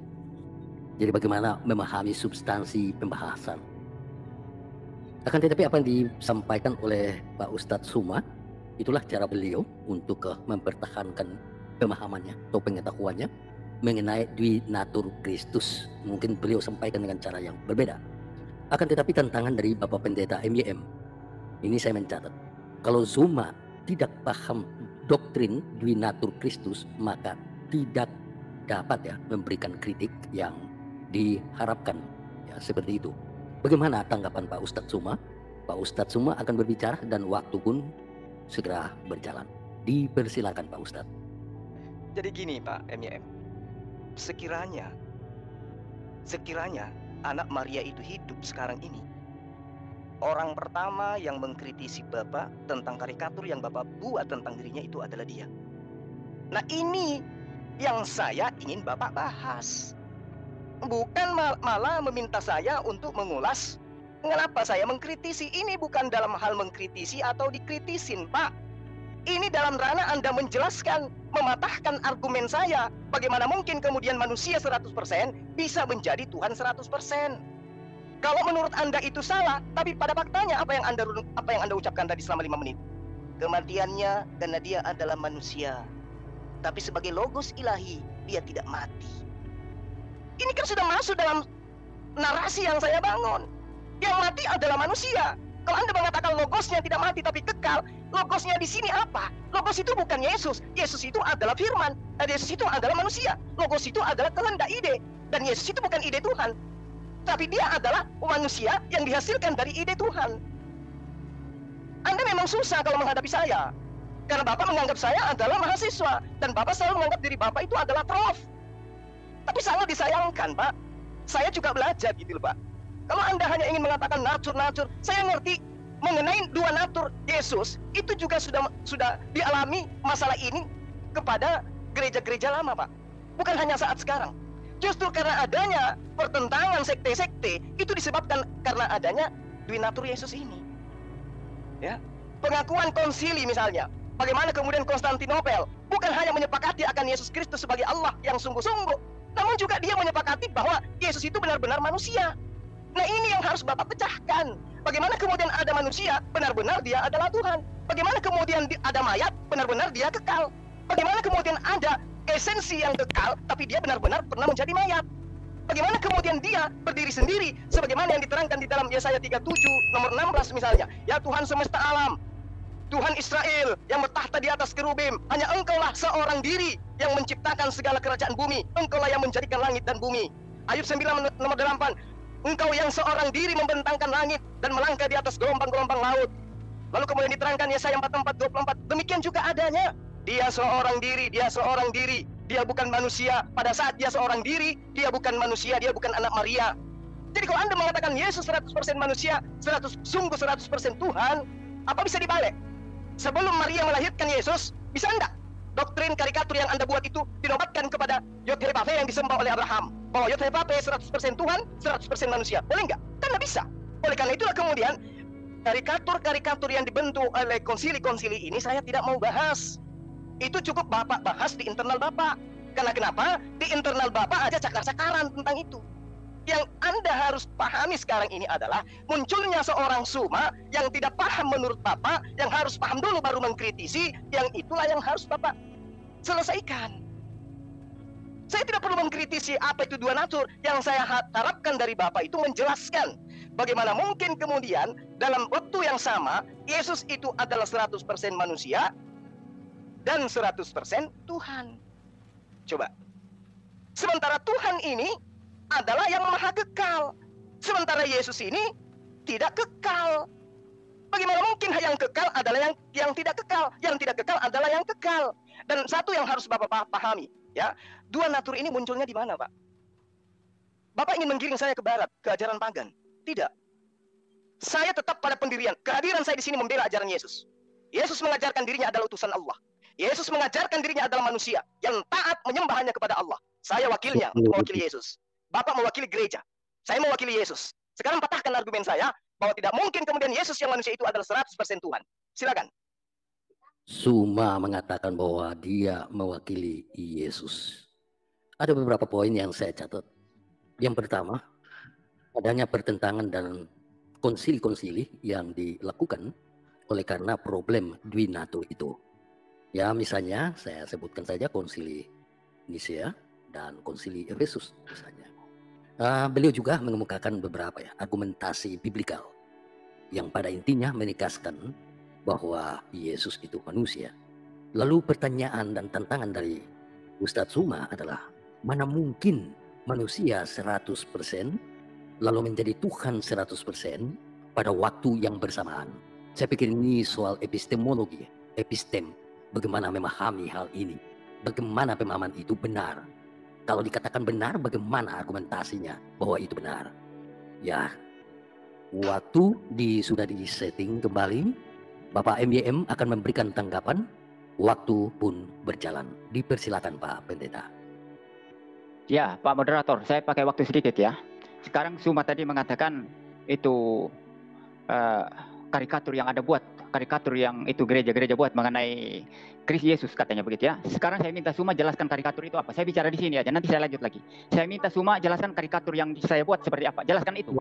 Speaker 3: Jadi bagaimana memahami substansi pembahasan. Akan tetapi apa yang disampaikan oleh Pak Ustadz Suma, itulah cara beliau untuk mempertahankan pemahamannya atau pengetahuannya mengenai Dwi Natur Kristus. Mungkin beliau sampaikan dengan cara yang berbeda. Akan tetapi tantangan dari Bapak Pendeta MYM, ini saya mencatat, kalau Suma tidak paham doktrin Dwi Natur Kristus, maka tidak dapat ya memberikan kritik yang diharapkan ya, seperti itu. Bagaimana tanggapan Pak Ustadz Suma? Pak Ustadz Suma akan berbicara dan waktu pun segera berjalan. Dipersilakan Pak Ustadz.
Speaker 4: Jadi gini Pak MYM, sekiranya anak Maria itu hidup sekarang ini, orang pertama yang mengkritisi Bapak tentang karikatur yang Bapak buat tentang dirinya itu adalah dia. Nah ini yang saya ingin Bapak bahas. Bukan malah meminta saya untuk mengulas mengapa saya mengkritisi. Ini bukan dalam hal mengkritisi atau dikritisin Pak. Ini dalam ranah Anda menjelaskan, mematahkan argumen saya. Bagaimana mungkin kemudian manusia 100% bisa menjadi Tuhan 100%. Kalau menurut Anda itu salah, tapi pada faktanya apa yang Anda ucapkan tadi selama 5 menit? Kematiannya karena dia adalah manusia. Tapi sebagai logos ilahi, dia tidak mati. Ini kan sudah masuk dalam narasi yang saya bangun. Yang mati adalah manusia. Kalau Anda mengatakan logosnya tidak mati tapi kekal, logosnya di sini apa? Logos itu bukan Yesus. Yesus itu adalah firman. Yesus itu adalah manusia. Logos itu adalah kehendak ide. Dan Yesus itu bukan ide Tuhan. Tapi dia adalah manusia yang dihasilkan dari ide Tuhan. Anda memang susah kalau menghadapi saya. Karena Bapak menganggap saya adalah mahasiswa. Dan Bapak selalu menganggap diri Bapak itu adalah prof. Tapi sangat disayangkan Pak. Saya juga belajar gitu loh Pak. Kalau Anda hanya ingin mengatakan natur, saya ngerti mengenai dua natur Yesus itu juga sudah dialami masalah ini kepada gereja-gereja lama Pak. Bukan hanya saat sekarang. Justru karena adanya pertentangan sekte-sekte itu disebabkan karena adanya Dwi Natur Yesus ini. Ya, pengakuan konsili misalnya. Bagaimana kemudian Konstantinopel bukan hanya menyepakati akan Yesus Kristus sebagai Allah yang sungguh-sungguh, namun juga dia menyepakati bahwa Yesus itu benar-benar manusia. Nah ini yang harus Bapak pecahkan. Bagaimana kemudian ada manusia, benar-benar dia adalah Tuhan. Bagaimana kemudian ada mayat, benar-benar dia kekal. Bagaimana kemudian ada esensi yang kekal, tapi dia benar-benar pernah menjadi mayat. Bagaimana kemudian dia berdiri sendiri, sebagaimana yang diterangkan di dalam Yesaya 37, nomor 16 misalnya. Ya Tuhan semesta alam, Tuhan Israel yang bertahta di atas kerubim, hanya Engkaulah seorang diri yang menciptakan segala kerajaan bumi. Engkaulah yang menjadikan langit dan bumi. Ayub 9 nomor 8, Engkau yang seorang diri membentangkan langit dan melangkah di atas gelombang-gelombang laut. Lalu kemudian diterangkan Yesaya 44, 24, demikian juga adanya. Dia seorang diri, dia bukan manusia. Pada saat dia seorang diri, dia bukan manusia, dia bukan anak Maria. Jadi kalau Anda mengatakan Yesus 100% manusia, 100% Tuhan, apa bisa dibalik? Sebelum Maria melahirkan Yesus, bisa enggak doktrin karikatur yang Anda buat itu dinobatkan kepada Yod-Heh-Vaveh yang disembah oleh Abraham, bahwa Yod-Heh-Vaveh 100% Tuhan, 100% manusia? Boleh enggak? Kan enggak bisa. Oleh karena itulah kemudian Karikatur-karikatur yang dibentuk oleh konsili-konsili ini saya tidak mau bahas. Itu cukup Bapak bahas di internal Bapak. Karena kenapa? Di internal Bapak aja cakar-cakaran tentang itu. Yang Anda harus pahami sekarang ini adalah munculnya seorang Suma yang tidak paham menurut Bapak, yang harus paham dulu baru mengkritisi, yang itulah yang harus Bapak selesaikan. Saya tidak perlu mengkritisi apa itu dua natur. Yang saya harapkan dari Bapak itu menjelaskan bagaimana mungkin kemudian dalam waktu yang sama Yesus itu adalah 100% manusia dan 100% Tuhan. Coba. Sementara Tuhan ini adalah yang maha kekal. Sementara Yesus ini tidak kekal. Bagaimana mungkin yang kekal adalah yang tidak kekal, yang tidak kekal adalah yang kekal. Dan satu yang harus Bapak pahami, ya, dua natur ini munculnya di mana, Pak? Bapak ingin menggiring saya ke barat, ke ajaran pagan? Tidak. Saya tetap pada pendirian. Kehadiran saya di sini membela ajaran Yesus. Yesus mengajarkan dirinya adalah utusan Allah. Yesus mengajarkan dirinya adalah manusia yang taat menyembah hanya kepada Allah. Saya wakilnya untuk mewakili Yesus. Bapak mewakili gereja. Saya mewakili Yesus. Sekarang patahkan argumen saya bahwa tidak mungkin kemudian Yesus yang manusia itu adalah 100% Tuhan. Silakan.
Speaker 3: Suma mengatakan bahwa dia mewakili Yesus. Ada beberapa poin yang saya catat. Yang pertama, adanya pertentangan dan konsili-konsili yang dilakukan oleh karena problem Dwinatur itu. Ya, misalnya saya sebutkan saja konsili Nisea dan konsili Efesus misalnya. Beliau juga mengemukakan beberapa argumentasi biblikal yang pada intinya menegaskan bahwa Yesus itu manusia. Lalu pertanyaan dan tantangan dari Ustadz Suma adalah, mana mungkin manusia 100% lalu menjadi Tuhan 100% pada waktu yang bersamaan? Saya pikir ini soal epistemologi, epistem, bagaimana memahami hal ini, bagaimana pemahaman itu benar. Kalau dikatakan benar, bagaimana argumentasinya bahwa itu benar? Ya, waktu sudah disetting kembali, Bapak MYM akan memberikan tanggapan, waktu pun berjalan. Dipersilakan Pak Pendeta.
Speaker 2: Ya, Pak Moderator, saya pakai waktu sedikit ya. Sekarang Suma tadi mengatakan itu karikatur yang Anda buat, karikatur yang itu gereja-gereja buat mengenai Kristus Yesus katanya begitu ya. Sekarang saya minta Suma jelaskan karikatur itu apa. Saya bicara di sini aja, nanti saya lanjut lagi. Saya minta Suma jelaskan karikatur yang saya buat seperti apa. Jelaskan itu.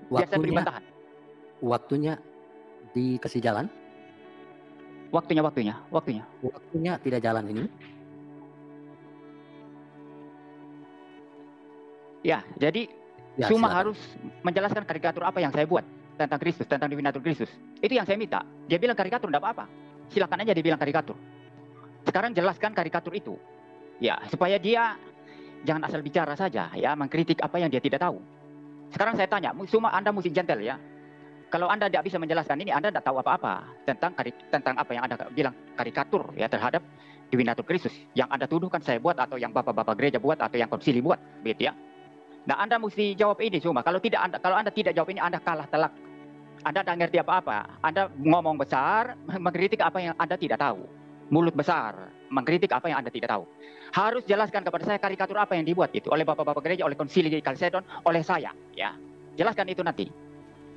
Speaker 2: Biar saya beri bantahan.
Speaker 3: Waktunya dikasih jalan?
Speaker 2: Waktunya
Speaker 3: tidak jalan ini.
Speaker 2: Ya, jadi
Speaker 3: ya,
Speaker 2: Suma
Speaker 3: silakan.
Speaker 2: harus menjelaskan karikatur apa yang saya buat tentang Kristus, tentang Divinatur Kristus. Itu yang saya minta. Dia bilang karikatur tidak apa-apa. Silakan aja dia bilang karikatur. Sekarang jelaskan karikatur itu. Ya, supaya dia jangan asal bicara saja, ya, mengkritik apa yang dia tidak tahu. Sekarang saya tanya, Suma, Anda mesti gentle ya. Kalau Anda tidak bisa menjelaskan ini, Anda tidak tahu apa-apa tentang apa yang Anda bilang karikatur ya terhadap Divinatur Kristus. Yang Anda tuduhkan saya buat, atau yang bapak-bapak gereja buat, atau yang konsili buat, begitu ya. Nah, Anda mesti jawab ini Suma. Kalau Anda tidak jawab ini, Anda kalah telak. Anda tidak ngerti apa-apa. Anda ngomong besar, mengkritik apa yang Anda tidak tahu. Mulut besar, mengkritik apa yang Anda tidak tahu. Harus jelaskan kepada saya karikatur apa yang dibuat itu oleh bapak-bapak gereja, oleh konsili di Kalsedon, oleh saya. Ya, jelaskan itu nanti.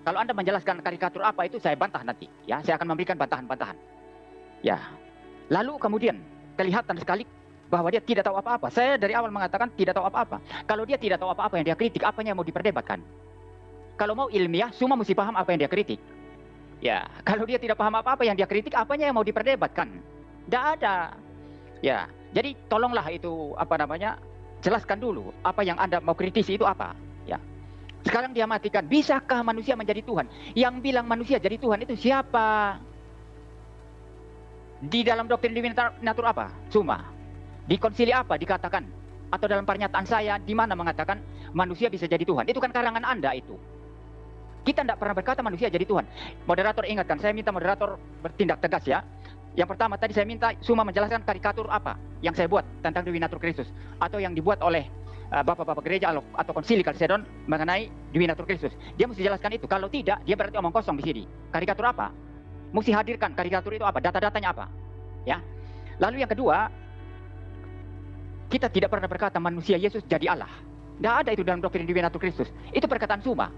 Speaker 2: Kalau Anda menjelaskan karikatur apa itu, saya bantah nanti. Ya, saya akan memberikan bantahan-bantahan. Ya. Lalu kemudian kelihatan sekali bahwa dia tidak tahu apa-apa. Saya dari awal mengatakan tidak tahu apa-apa. Kalau dia tidak tahu apa-apa yang dia kritik, apanya yang mau diperdebatkan? Kalau mau ilmiah, semua mesti paham apa yang dia kritik. Ya, kalau dia tidak paham apa-apa yang dia kritik, apanya yang mau diperdebatkan? Tidak ada. Ya, jadi tolonglah itu jelaskan dulu apa yang Anda mau kritisi itu apa. Ya. Sekarang dia matikan, bisakah manusia menjadi Tuhan? Yang bilang manusia jadi Tuhan itu siapa? Di dalam doktrin Divinatur apa? Suma. Di konsili apa dikatakan? Atau dalam pernyataan saya di mana mengatakan manusia bisa jadi Tuhan? Itu kan karangan Anda itu. Kita tidak pernah berkata manusia jadi Tuhan. Moderator ingatkan, saya minta moderator bertindak tegas ya. Yang pertama tadi saya minta Suma menjelaskan karikatur apa yang saya buat tentang Divinatur Kristus, atau yang dibuat oleh bapak-bapak gereja atau konsili Kalsedon mengenai Divinatur Kristus. Dia mesti jelaskan itu. Kalau tidak, dia berarti omong kosong di sini. Karikatur apa? Mesti hadirkan karikatur itu apa? Data-datanya apa? Ya. Lalu yang kedua, kita tidak pernah berkata manusia Yesus jadi Allah. Tidak ada itu dalam doktrin Divinatur Kristus. Itu perkataan Suma.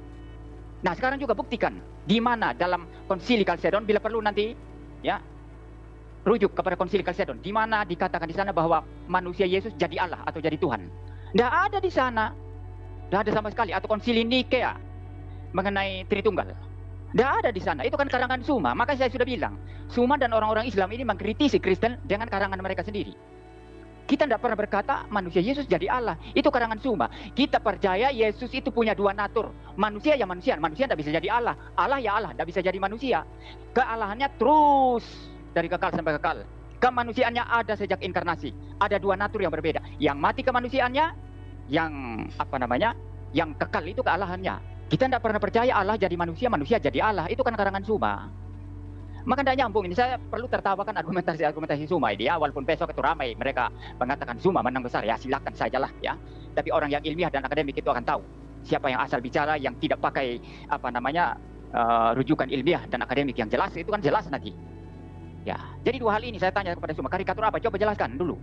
Speaker 2: Nah, sekarang juga buktikan di mana dalam Konsili Kalsedon, bila perlu nanti ya rujuk kepada Konsili Kalsedon, di mana dikatakan di sana bahwa manusia Yesus jadi Allah atau jadi Tuhan. Tidak ada di sana, tidak ada sama sekali. Atau Konsili Nikea mengenai Tritunggal, tidak ada di sana. Itu kan karangan Suma. Maka saya sudah bilang, Suma dan orang-orang Islam ini mengkritisi Kristen dengan karangan mereka sendiri. Kita tidak pernah berkata manusia Yesus jadi Allah. Itu karangan Suma. Kita percaya Yesus itu punya dua natur. Manusia ya manusia. Manusia tidak bisa jadi Allah. Allah ya Allah, tidak bisa jadi manusia. Kealahannya terus dari kekal sampai kekal. Kemanusiaannya ada sejak inkarnasi. Ada dua natur yang berbeda. Yang mati kemanusiaannya, yang yang kekal itu kealahannya. Kita tidak pernah percaya Allah jadi manusia, manusia jadi Allah. Itu kan karangan Suma. Maka tidak nyambung ini. Saya perlu tertawakan argumentasi Suma ini ya. Walaupun besok itu ramai mereka mengatakan Suma menang besar, ya silakan sajalah ya. Tapi orang yang ilmiah dan akademik itu akan tahu siapa yang asal bicara, yang tidak pakai rujukan ilmiah dan akademik yang jelas. Itu kan jelas nanti ya. Jadi dua hal ini saya tanya kepada Suma, karikatur apa? Coba jelaskan dulu.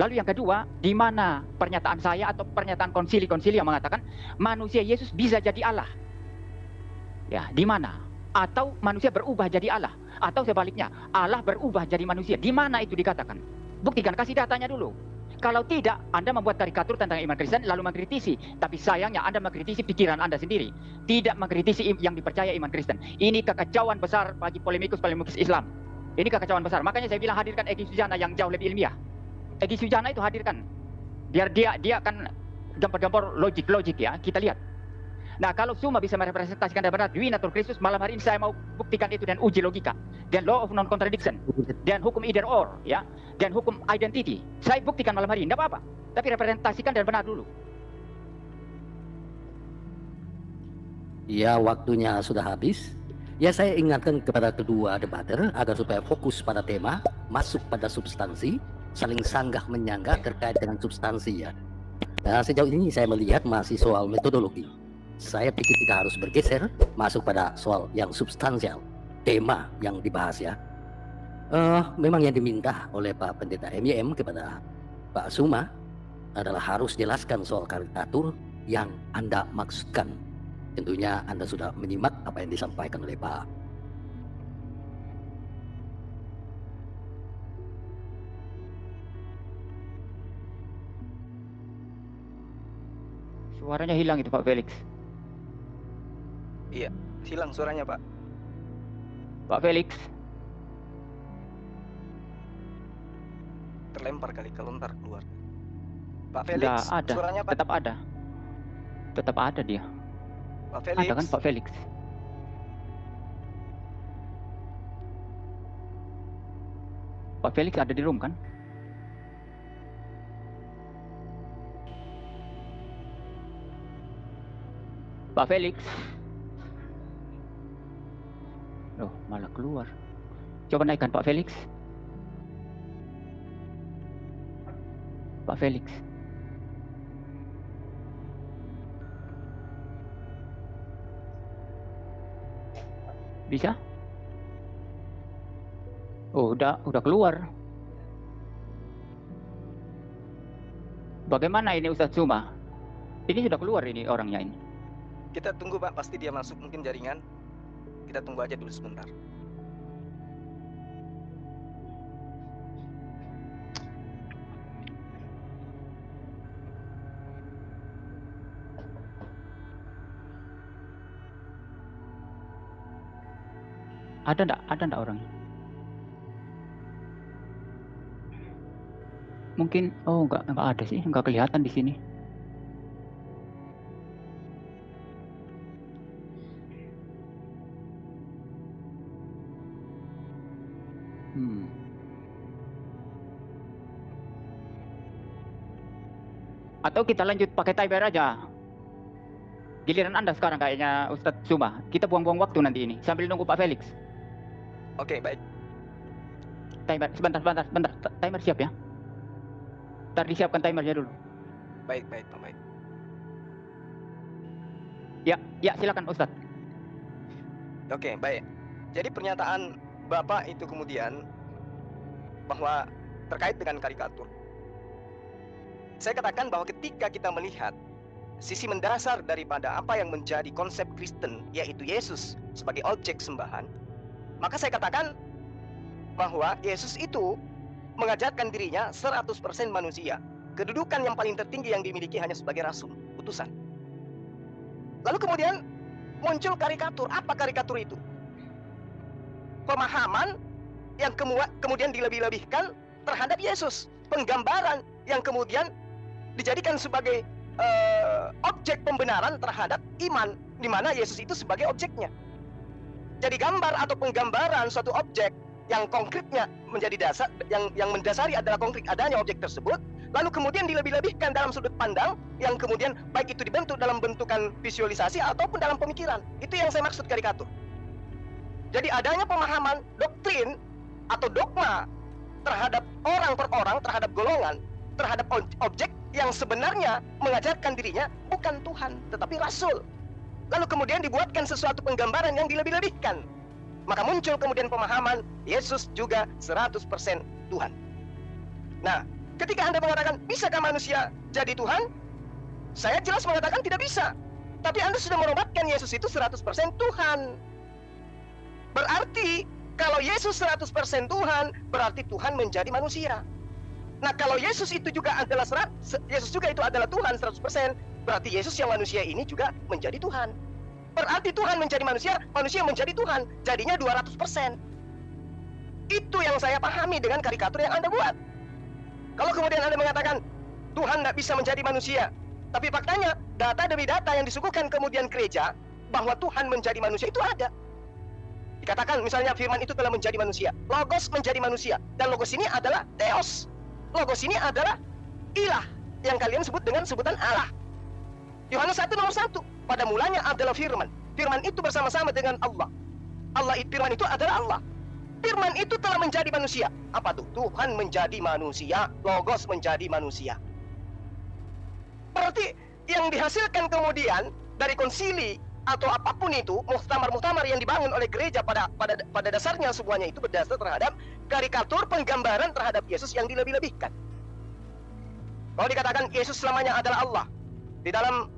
Speaker 2: Lalu yang kedua, di mana pernyataan saya atau pernyataan konsili-konsili yang mengatakan manusia Yesus bisa jadi Allah? Ya, di mana? Atau manusia berubah jadi Allah? Atau sebaliknya, Allah berubah jadi manusia? Di mana itu dikatakan? Buktikan, kasih datanya dulu. Kalau tidak, Anda membuat karikatur tentang iman Kristen lalu mengkritisi. Tapi sayangnya Anda mengkritisi pikiran Anda sendiri. Tidak mengkritisi yang dipercaya iman Kristen. Ini kekacauan besar bagi polemikus Islam. Ini kekacauan besar. Makanya saya bilang hadirkan Egy Sujana yang jauh lebih ilmiah. Egy Sujana itu hadirkan. Biar dia akan gambar-gambar logik ya. Kita lihat. Nah, kalau Suma bisa merepresentasikan dengan benar dwi natur Kristus, malam hari ini saya mau buktikan itu dan uji logika, dan law of non contradiction, dan hukum either or, ya, dan hukum identity. Saya buktikan malam hari ini, tidak apa-apa. Tapi representasikan dan benar dulu.
Speaker 3: Ya, waktunya sudah habis. Ya, saya ingatkan kepada kedua debater agar supaya fokus pada tema, masuk pada substansi, saling sanggah menyanggah terkait dengan substansi ya. Nah, sejauh ini saya melihat masih soal metodologi. Saya pikir kita harus bergeser masuk pada soal yang substansial, tema yang dibahas ya. Memang yang diminta oleh Pak Pendeta MYM kepada Pak Suma adalah harus jelaskan soal karikatur yang Anda maksudkan. Tentunya Anda sudah menyimak apa yang disampaikan oleh Pak.
Speaker 2: Suaranya hilang itu Pak Felix.
Speaker 4: Iya, hilang suaranya Pak.
Speaker 2: Pak Felix.
Speaker 4: Terlempar kali, kelontar keluar. Pak Felix,
Speaker 2: Nggak ada.
Speaker 4: suaranya Pak.
Speaker 2: Tetap ada. Tetap ada dia.
Speaker 4: Pak Felix.
Speaker 2: Ada kan Pak Felix? Pak Felix ada di room kan? Pak Felix. Loh, malah keluar. Coba naikkan Pak Felix. Pak Felix. Bisa? Oh, udah keluar. Bagaimana ini Ustadz Suma? Ini sudah keluar ini orangnya ini.
Speaker 4: Kita tunggu Pak, pasti dia masuk mungkin jaringan. Kita tunggu aja dulu sebentar.
Speaker 2: Ada ndak orangnya? Mungkin enggak ada sih, enggak kelihatan di sini. Atau kita lanjut pakai timer aja. Giliran Anda sekarang kayaknya Ustadz Suma. Kita buang-buang waktu nanti ini sambil nunggu Pak Felix.
Speaker 4: Oke, baik.
Speaker 2: Timer, sebentar. Timer siap ya? Ntar disiapkan timernya dulu.
Speaker 4: Baik, Pak, baik.
Speaker 2: Ya, silakan Ustadz.
Speaker 4: Oke, baik. Jadi pernyataan Bapak itu kemudian bahwa terkait dengan karikatur. Saya katakan bahwa ketika kita melihat sisi mendasar daripada apa yang menjadi konsep Kristen, yaitu Yesus sebagai objek sembahan, maka saya katakan bahwa Yesus itu mengajarkan dirinya 100% manusia. Kedudukan yang paling tertinggi yang dimiliki hanya sebagai rasul, utusan. Lalu kemudian muncul karikatur. Apa karikatur itu? Pemahaman yang kemudian dilebih-lebihkan terhadap Yesus. Penggambaran yang kemudian dijadikan sebagai objek pembenaran terhadap iman, di mana Yesus itu sebagai objeknya. Jadi gambar atau penggambaran suatu objek yang konkretnya menjadi dasar, yang mendasari adalah konkret adanya objek tersebut, lalu kemudian dilebih-lebihkan dalam sudut pandang yang kemudian baik itu dibentuk dalam bentukan visualisasi ataupun dalam pemikiran. Itu yang saya maksud karikatur. Jadi adanya pemahaman doktrin atau dogma terhadap orang per orang, terhadap golongan, terhadap objek yang sebenarnya mengajarkan dirinya bukan Tuhan, tetapi Rasul. Lalu kemudian dibuatkan sesuatu penggambaran yang dilebih-lebihkan. Maka muncul kemudian pemahaman Yesus juga 100% Tuhan. Nah, ketika Anda mengatakan, bisakah manusia jadi Tuhan? Saya jelas mengatakan tidak bisa. Tapi Anda sudah menobatkan Yesus itu 100% Tuhan. Berarti, kalau Yesus 100% Tuhan, berarti Tuhan menjadi manusia. Nah, kalau Yesus itu juga adalah Tuhan 100%, berarti Yesus yang manusia ini juga menjadi Tuhan. Berarti Tuhan menjadi manusia, manusia menjadi Tuhan. Jadinya 200%. Itu yang saya pahami dengan karikatur yang Anda buat. Kalau kemudian Anda mengatakan Tuhan tidak bisa menjadi manusia, tapi faktanya data demi data yang disuguhkan kemudian gereja bahwa Tuhan menjadi manusia itu ada. Dikatakan misalnya firman itu telah menjadi manusia, Logos menjadi manusia, dan Logos ini adalah Theos. Logos ini adalah ilah yang kalian sebut dengan sebutan Allah. Yohanes 1 nomor 1, pada mulanya adalah firman. Firman itu bersama-sama dengan Allah. Firman itu adalah Allah. Firman itu telah menjadi manusia. Apa tuh? Tuhan menjadi manusia, Logos menjadi manusia. Berarti yang dihasilkan kemudian dari konsili atau apapun itu, muktamar-muktamar yang dibangun oleh gereja pada dasarnya semuanya itu berdasar terhadap karikatur penggambaran terhadap Yesus yang dilebih-lebihkan. Kalau dikatakan Yesus selamanya adalah Allah, di dalam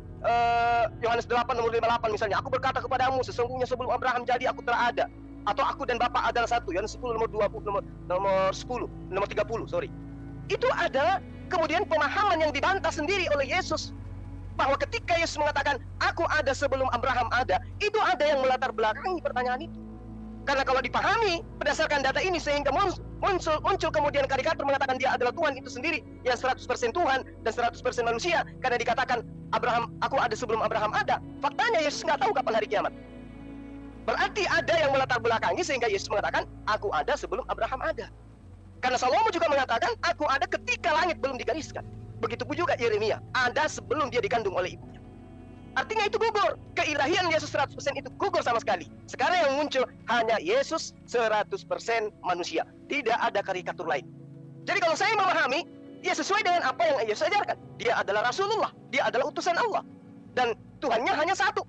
Speaker 4: Yohanes 8 nomor 58 misalnya, aku berkata kepadamu sesungguhnya sebelum Abraham jadi aku telah ada, atau aku dan Bapa adalah satu. Yohanes 10 nomor 20 nomor 30, sorry. Itu adalah kemudian pemahaman yang dibantah sendiri oleh Yesus, bahwa ketika Yesus mengatakan aku ada sebelum Abraham ada, itu ada yang melatar belakangi pertanyaan itu. Karena kalau dipahami berdasarkan data ini, sehingga muncul kemudian karikatur mengatakan dia adalah Tuhan itu sendiri yang 100% Tuhan dan 100% manusia, karena dikatakan aku ada sebelum Abraham ada. Faktanya Yesus nggak tahu kapan hari kiamat. Berarti ada yang melatar belakangi sehingga Yesus mengatakan aku ada sebelum Abraham ada. Karena Salomo juga mengatakan aku ada ketika langit belum digariskan. Begitupun juga Yeremia, ada sebelum dia dikandung oleh ibunya. Artinya itu gugur. Keilahian Yesus 100% itu gugur sama sekali. Sekarang yang muncul hanya Yesus 100% manusia. Tidak ada karikatur lain. Jadi kalau saya memahami, ya sesuai dengan apa yang Yesus ajarkan. Dia adalah Rasulullah, dia adalah utusan Allah. Dan Tuhannya hanya satu.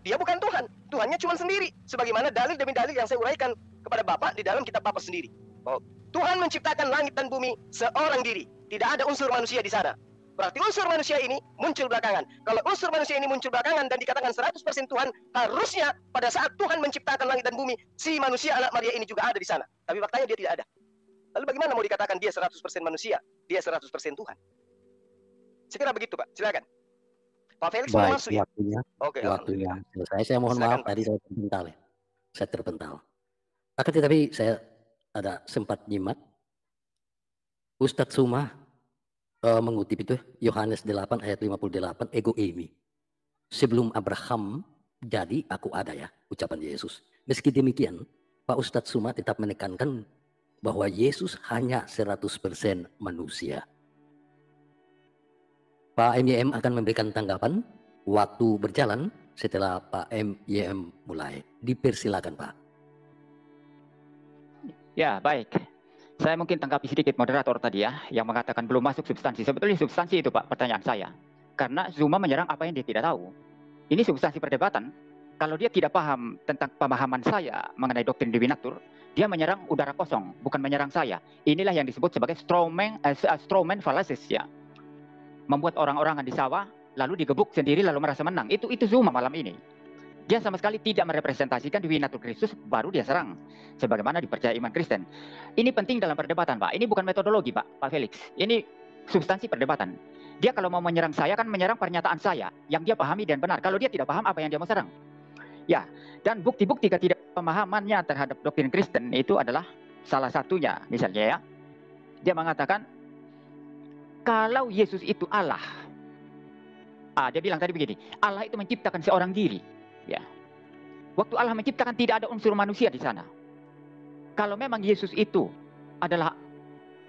Speaker 4: Dia bukan Tuhan, Tuhannya cuma sendiri. Sebagaimana dalil demi dalil yang saya uraikan kepada Bapak di dalam kitab Bapak sendiri. Oh, Tuhan menciptakan langit dan bumi seorang diri. Tidak ada unsur manusia di sana. Berarti unsur manusia ini muncul belakangan. Kalau unsur manusia ini muncul belakangan dan dikatakan 100% Tuhan, harusnya pada saat Tuhan menciptakan langit dan bumi, si manusia anak Maria ini juga ada di sana. Tapi faktanya dia tidak ada. Lalu bagaimana mau dikatakan dia 100% manusia, dia 100% Tuhan? Saya kira begitu, Pak. Silakan. Pak Felix mau masuk ya?
Speaker 3: Oke, waktunya selesai. Saya mohon maaf tadi saya terpental ya. Saya terpental. Akan tetapi saya ada sempat nyimak Ustadz Suma mengutip itu Yohanes 8 ayat 58, ego eimi. Sebelum Abraham jadi aku ada ya, ucapan Yesus. Meski demikian, Pak Ustadz Suma tetap menekankan bahwa Yesus hanya 100% manusia. Pak MYM akan memberikan tanggapan waktu berjalan setelah Pak MYM mulai. Dipersilakan Pak.
Speaker 2: Ya, baik. Saya mungkin tanggapi sedikit moderator tadi ya, yang mengatakan belum masuk substansi. Sebetulnya substansi itu Pak, pertanyaan saya. Karena Zuma menyerang apa yang dia tidak tahu. Ini substansi perdebatan. Kalau dia tidak paham tentang pemahaman saya mengenai doktrin Divinatur, dia menyerang udara kosong, bukan menyerang saya. Inilah yang disebut sebagai strawman fallacies ya. Membuat orang-orang di sawah lalu digebuk sendiri lalu merasa menang. Itu Zuma malam ini. Dia sama sekali tidak merepresentasikan Dewi Natur Kristus, baru dia serang sebagaimana dipercaya iman Kristen. Ini penting dalam perdebatan, Pak. Ini bukan metodologi, Pak Felix. Ini substansi perdebatan. Dia kalau mau menyerang saya kan menyerang pernyataan saya yang dia pahami dan benar. Kalau dia tidak paham, apa yang dia mau serang? Ya, dan bukti-bukti ketidakpemahamannya terhadap doktrin Kristen itu adalah salah satunya, misalnya ya. Dia mengatakan kalau Yesus itu Allah. Dia bilang tadi begini, Allah itu menciptakan seorang diri. Ya. Waktu Allah menciptakan tidak ada unsur manusia di sana. Kalau memang Yesus itu adalah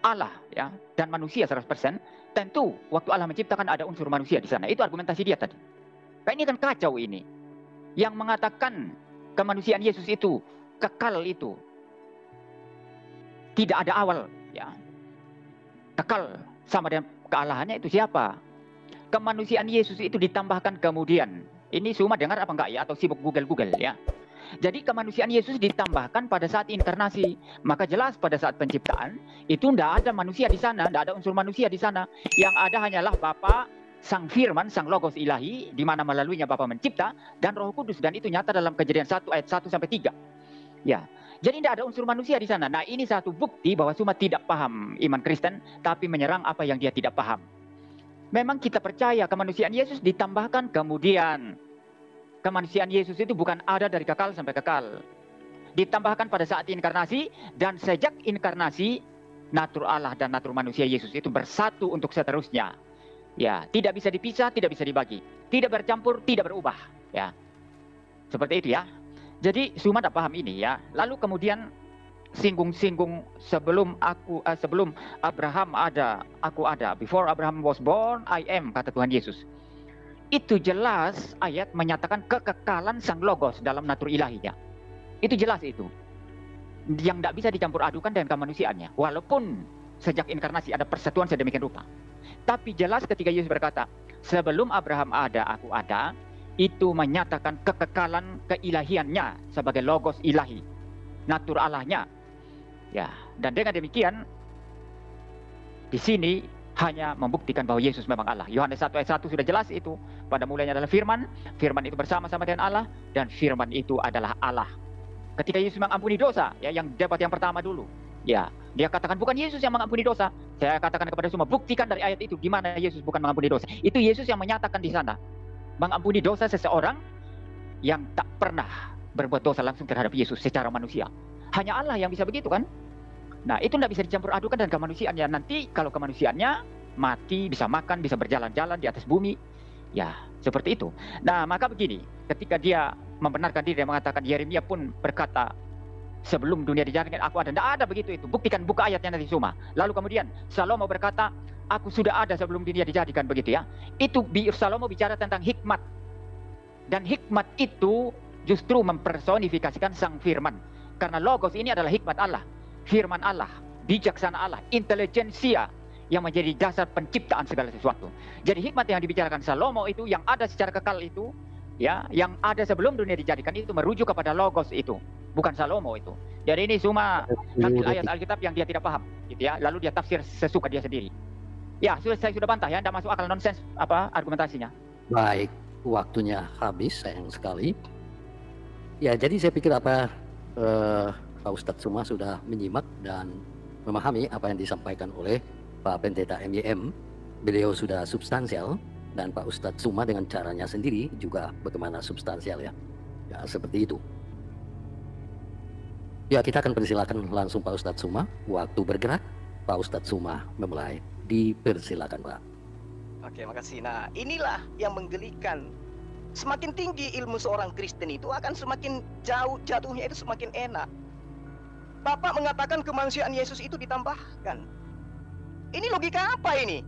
Speaker 2: Allah ya dan manusia 100%, tentu waktu Allah menciptakan ada unsur manusia di sana. Itu argumentasi dia tadi. Ini kan kacau ini. Yang mengatakan kemanusiaan Yesus itu kekal itu tidak ada awal ya. Kekal sama dengan kealahannya itu siapa? Kemanusiaan Yesus itu ditambahkan kemudian. Ini semua dengar apa enggak ya? Atau sibuk Google ya? Jadi kemanusiaan Yesus ditambahkan pada saat inkarnasi. Maka jelas pada saat penciptaan itu tidak ada manusia di sana, tidak ada unsur manusia di sana. Yang ada hanyalah Bapa, Sang Firman, Sang Logos Ilahi, di mana melaluinya Bapa mencipta dan Roh Kudus, dan itu nyata dalam Kejadian 1 ayat 1 sampai 3. Ya. Jadi tidak ada unsur manusia di sana. Nah, ini satu bukti bahwa Suma tidak paham iman Kristen, tapi menyerang apa yang dia tidak paham. Memang kita percaya kemanusiaan Yesus ditambahkan kemudian. Kemanusiaan Yesus itu bukan ada dari kekal sampai kekal. Ditambahkan pada saat inkarnasi, dan sejak inkarnasi, natur Allah dan natur manusia Yesus itu bersatu untuk seterusnya. Ya, tidak bisa dipisah, tidak bisa dibagi. Tidak bercampur, tidak berubah. Ya, seperti itu ya. Jadi Suma tidak paham ini ya. Lalu kemudian singgung-singgung sebelum Abraham ada, aku ada. Before Abraham was born, I am, kata Tuhan Yesus. Itu jelas ayat menyatakan kekekalan Sang Logos dalam natur ilahinya. Itu jelas itu. Yang tidak bisa dicampur adukan dengan kemanusiaannya. Walaupun sejak inkarnasi ada persatuan sedemikian rupa. Tapi jelas ketika Yesus berkata, sebelum Abraham ada, aku ada. Itu menyatakan kekekalan keilahiannya sebagai Logos ilahi. Natur Allahnya. Ya, dan dengan demikian di sini hanya membuktikan bahwa Yesus memang Allah. Yohanes 1 ayat 1 sudah jelas itu. Pada mulanya adalah firman. Firman itu bersama-sama dengan Allah. Dan firman itu adalah Allah. Ketika Yesus mengampuni dosa, ya, yang debat yang pertama dulu. Ya, dia katakan bukan Yesus yang mengampuni dosa. Saya katakan kepada semua, buktikan dari ayat itu di mana Yesus bukan mengampuni dosa. Itu Yesus yang menyatakan di sana. Mengampuni dosa seseorang yang tak pernah berbuat dosa langsung terhadap Yesus secara manusia. Hanya Allah yang bisa begitu kan? Nah, itu tidak bisa dicampur adukan dengan kemanusiaannya. Nanti kalau kemanusiaannya mati, bisa makan, bisa berjalan-jalan di atas bumi. Ya, seperti itu. Nah, maka begini, ketika dia membenarkan diri, dia mengatakan, Yeremia pun berkata, sebelum dunia dijadikan aku ada. Tidak ada begitu itu. Buktikan, buka ayatnya nanti semua. Lalu kemudian Salomo berkata, aku sudah ada sebelum dunia dijadikan, begitu ya. Itu Salomo bicara tentang hikmat. Dan hikmat itu justru mempersonifikasikan Sang Firman. Karena Logos ini adalah hikmat Allah. Firman Allah, bijaksana Allah, intelijensia yang menjadi dasar penciptaan segala sesuatu. Jadi hikmat yang dibicarakan Salomo itu, yang ada secara kekal itu, ya, yang ada sebelum dunia dijadikan itu merujuk kepada Logos itu, bukan Salomo itu. Jadi ini cuma ngambil ayat Alkitab yang dia tidak paham, gitu ya. Lalu dia tafsir sesuka dia sendiri. Ya, saya sudah bantah ya, tidak masuk akal, nonsens apa argumentasinya.
Speaker 3: Baik, waktunya habis, sayang sekali. Ya, jadi saya pikir Pak Ustadz Suma sudah menyimak dan memahami apa yang disampaikan oleh Pak Pendeta MYM. Beliau sudah substansial, dan Pak Ustadz Suma dengan caranya sendiri juga bagaimana substansial ya. Ya, seperti itu. Ya, kita akan persilakan langsung Pak Ustadz Suma. Waktu bergerak, Pak Ustadz Suma memulai. Dipersilakan, Pak.
Speaker 4: Oke, makasih. Nah, inilah yang menggelikan. Semakin tinggi ilmu seorang Kristen itu akan semakin jauh jatuhnya itu semakin enak. Bapak mengatakan kemanusiaan Yesus itu ditambahkan. Ini logika apa ini?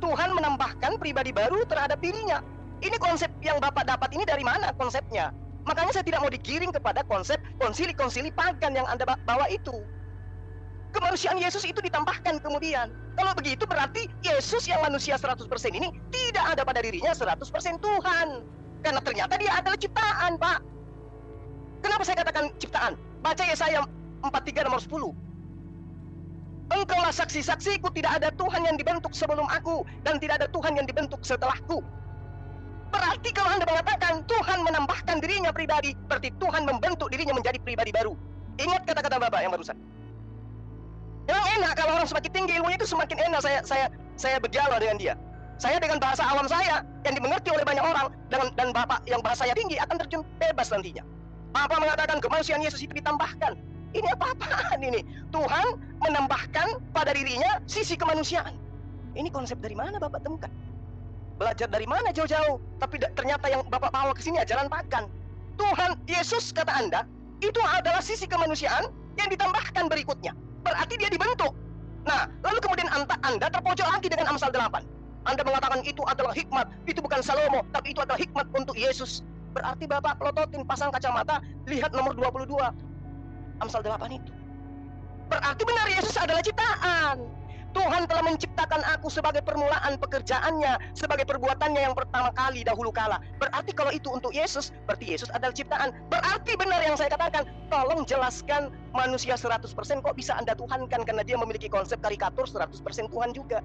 Speaker 4: Tuhan menambahkan pribadi baru terhadap dirinya. Ini konsep yang Bapak dapat ini dari mana konsepnya? Makanya saya tidak mau digiring kepada konsep konsili-konsili pagan yang Anda bawa itu. Kemanusiaan Yesus itu ditambahkan kemudian. Kalau begitu berarti Yesus yang manusia 100% ini tidak ada pada dirinya 100% Tuhan. Karena ternyata dia adalah ciptaan, Pak. Kenapa saya katakan ciptaan? Baca Yesaya 43 nomor 10. Engkaulah saksi-saksiku, tidak ada Tuhan yang dibentuk sebelum aku, dan tidak ada Tuhan yang dibentuk setelahku. Berarti kalau Anda mengatakan Tuhan menambahkan dirinya pribadi, berarti Tuhan membentuk dirinya menjadi pribadi baru. Ingat kata-kata Bapak yang barusan. Yang enak kalau orang semakin tinggi ilmunya itu semakin enak saya berdialog dengan dia. Saya dengan bahasa awam saya yang dimengerti oleh banyak orang, dan Bapak yang bahasanya tinggi akan terjun bebas nantinya. Bapak mengatakan kemanusiaan Yesus itu ditambahkan. Ini apa-apaan ini? Tuhan menambahkan pada dirinya sisi kemanusiaan. Ini konsep dari mana Bapak temukan? Belajar dari mana jauh-jauh? Tapi ternyata yang Bapak bawa ke sini ajaran pagan. Tuhan Yesus kata Anda itu adalah sisi kemanusiaan yang ditambahkan berikutnya. Berarti dia dibentuk. Nah, lalu kemudian Anda terpojok lagi dengan Amsal 8. Anda mengatakan itu adalah hikmat, itu bukan Salomo, tapi itu adalah hikmat untuk Yesus. Berarti Bapak pelototin, pasang kacamata, lihat nomor 22. Amsal 8 itu. Berarti benar Yesus adalah ciptaan. Tuhan telah menciptakan aku sebagai permulaan pekerjaannya, sebagai perbuatannya yang pertama kali dahulu kala. Berarti kalau itu untuk Yesus, berarti Yesus adalah ciptaan. Berarti benar yang saya katakan. Tolong jelaskan manusia 100% kok bisa Anda tuhankan, karena dia memiliki konsep karikatur 100% Tuhan juga.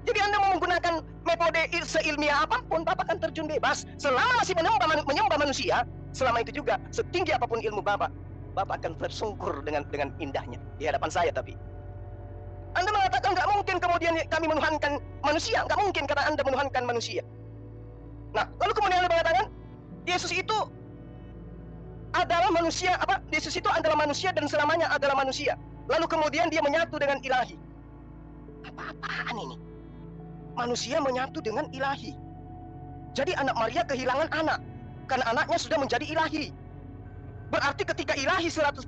Speaker 4: Jadi Anda mau menggunakan metode seilmiah apapun, Bapak akan terjun bebas. Selama masih menyembah manusia, selama itu juga setinggi apapun ilmu Bapak akan tersungkur dengan indahnya di hadapan saya. Tapi Anda mengatakan nggak mungkin kemudian kami menuhankan manusia, nggak mungkin karena Anda menuhankan manusia. Nah, lalu kemudian Anda mengatakan Yesus itu adalah manusia, Yesus itu adalah manusia dan selamanya adalah manusia. Lalu kemudian dia menyatu dengan ilahi. Apa-apaan ini? Manusia menyatu dengan ilahi. Jadi anak Maria kehilangan anak karena anaknya sudah menjadi ilahi. Berarti ketika ilahi 100%,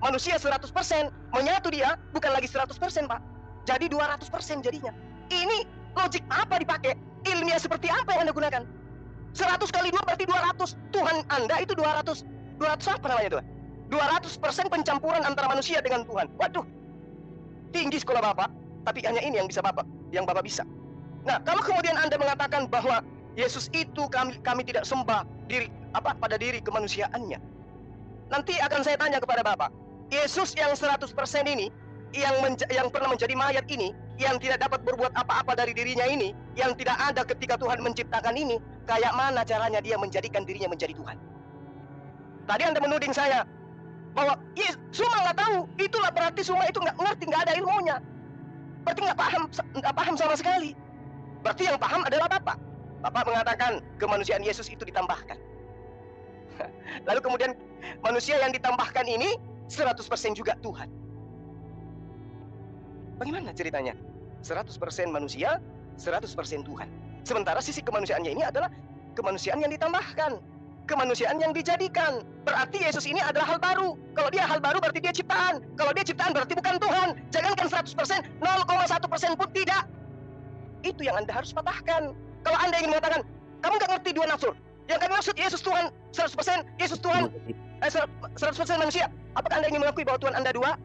Speaker 4: manusia 100%, menyatu dia bukan lagi 100%, Pak. Jadi 200% jadinya. Ini logik apa dipakai? Ilmiah seperti apa yang Anda gunakan? 100 kali 2 berarti 200. Tuhan Anda itu 200. 200 apa namanya Tuhan? 200% pencampuran antara manusia dengan Tuhan. Waduh. Tinggi sekolah Bapak, tapi hanya ini yang Bapak bisa. Nah, kalau kemudian Anda mengatakan bahwa Yesus itu kami tidak sembah pada diri kemanusiaannya. Nanti akan saya tanya kepada Bapak, Yesus yang 100% ini, yang pernah menjadi mayat ini, yang tidak dapat berbuat apa-apa dari dirinya ini, yang tidak ada ketika Tuhan menciptakan ini, kayak mana caranya dia menjadikan dirinya menjadi Tuhan? Tadi Anda menuding saya bahwa Suma nggak tahu, itulah berarti Suma itu nggak ngerti, nggak ada ilmunya. Berarti nggak paham sama sekali. Berarti yang paham adalah Bapak. Bapak mengatakan kemanusiaan Yesus itu ditambahkan. Lalu kemudian manusia yang ditambahkan ini 100% juga Tuhan. Bagaimana ceritanya? 100% manusia, 100% Tuhan. Sementara sisi kemanusiaannya ini adalah kemanusiaan yang ditambahkan, kemanusiaan yang dijadikan. Berarti Yesus ini adalah hal baru. Kalau dia hal baru berarti dia ciptaan. Kalau dia ciptaan berarti bukan Tuhan. Jangankan 100%, 0,1% pun tidak. Itu yang Anda harus patahkan. Kalau Anda ingin mengatakan, kamu nggak ngerti dua nafsu. Yang kami maksud Yesus Tuhan 100%, Yesus Tuhan 100% manusia. Apakah Anda ingin mengakui bahwa Tuhan Anda dua?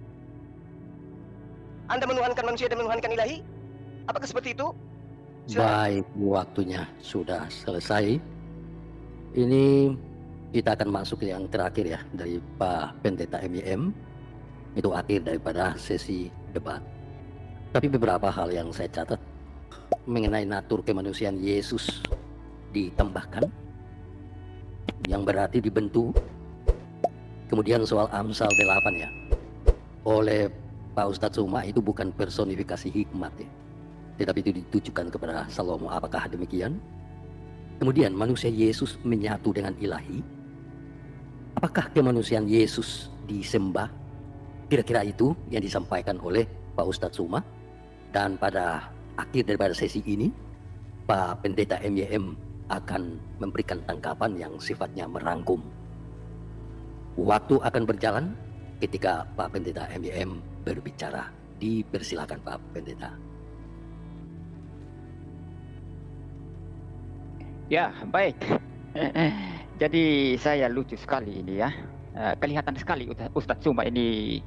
Speaker 4: Anda menuhankan manusia dan menuhankan ilahi? Apakah seperti itu?
Speaker 3: Baik, waktunya sudah selesai. Ini kita akan masuk ke yang terakhir ya, dari Pak Pendeta MYM. Itu akhir daripada sesi debat. Tapi beberapa hal yang saya catat mengenai natur kemanusiaan Yesus ditambahkan, yang berarti dibentuk. Kemudian soal Amsal 8 ya, oleh Pak Ustadz Suma itu bukan personifikasi hikmat ya, tetapi itu ditujukan kepada Salomo. Apakah demikian? Kemudian manusia Yesus menyatu dengan ilahi. Apakah kemanusiaan Yesus disembah? Kira-kira itu yang disampaikan oleh Pak Ustadz Suma. Dan pada akhir daripada sesi ini, Pak Pendeta MYM akan memberikan tanggapan yang sifatnya merangkum. Waktu akan berjalan ketika Pak Pendeta MYM berbicara. Dipersilakan Pak Pendeta.
Speaker 2: Ya, baik. Jadi saya lucu sekali ini ya. Kelihatan sekali Ustadz Suma ini.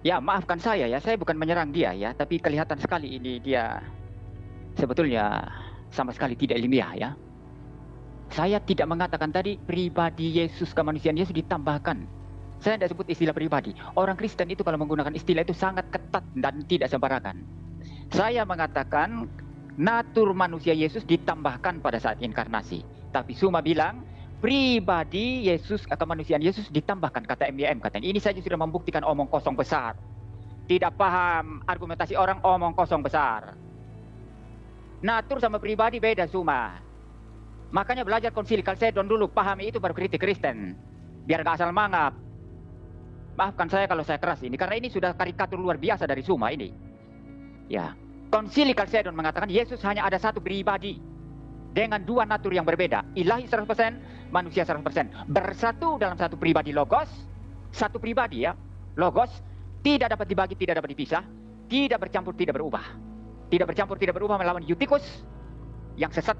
Speaker 2: Ya, maafkan saya ya, saya bukan menyerang dia ya, tapi kelihatan sekali ini dia sebetulnya sama sekali tidak ilmiah ya. Saya tidak mengatakan tadi pribadi Yesus, kemanusiaan Yesus ditambahkan. Saya tidak sebut istilah pribadi. Orang Kristen itu kalau menggunakan istilah itu sangat ketat dan tidak sembarangan. Saya mengatakan natur manusia Yesus ditambahkan pada saat inkarnasi. Tapi Suma bilang pribadi Yesus, kemanusiaan Yesus ditambahkan, kata MYM katanya. Ini saja sudah membuktikan omong kosong besar. Tidak paham argumentasi orang, omong kosong besar. Natur sama pribadi beda, Suma. Makanya belajar konsili Kalsedon dulu, pahami itu baru kritik Kristen. Biar gak asal mangap. Maafkan saya kalau saya keras ini, karena ini sudah karikatur luar biasa dari Suma ini. Ya, konsili Kalsedon mengatakan Yesus hanya ada satu pribadi dengan dua natur yang berbeda, ilahi 100%, manusia 100%, bersatu dalam satu pribadi logos, satu pribadi ya, logos, tidak dapat dibagi, tidak dapat dipisah, tidak bercampur, tidak berubah. Tidak bercampur, tidak berubah melawan Eutychus yang sesat,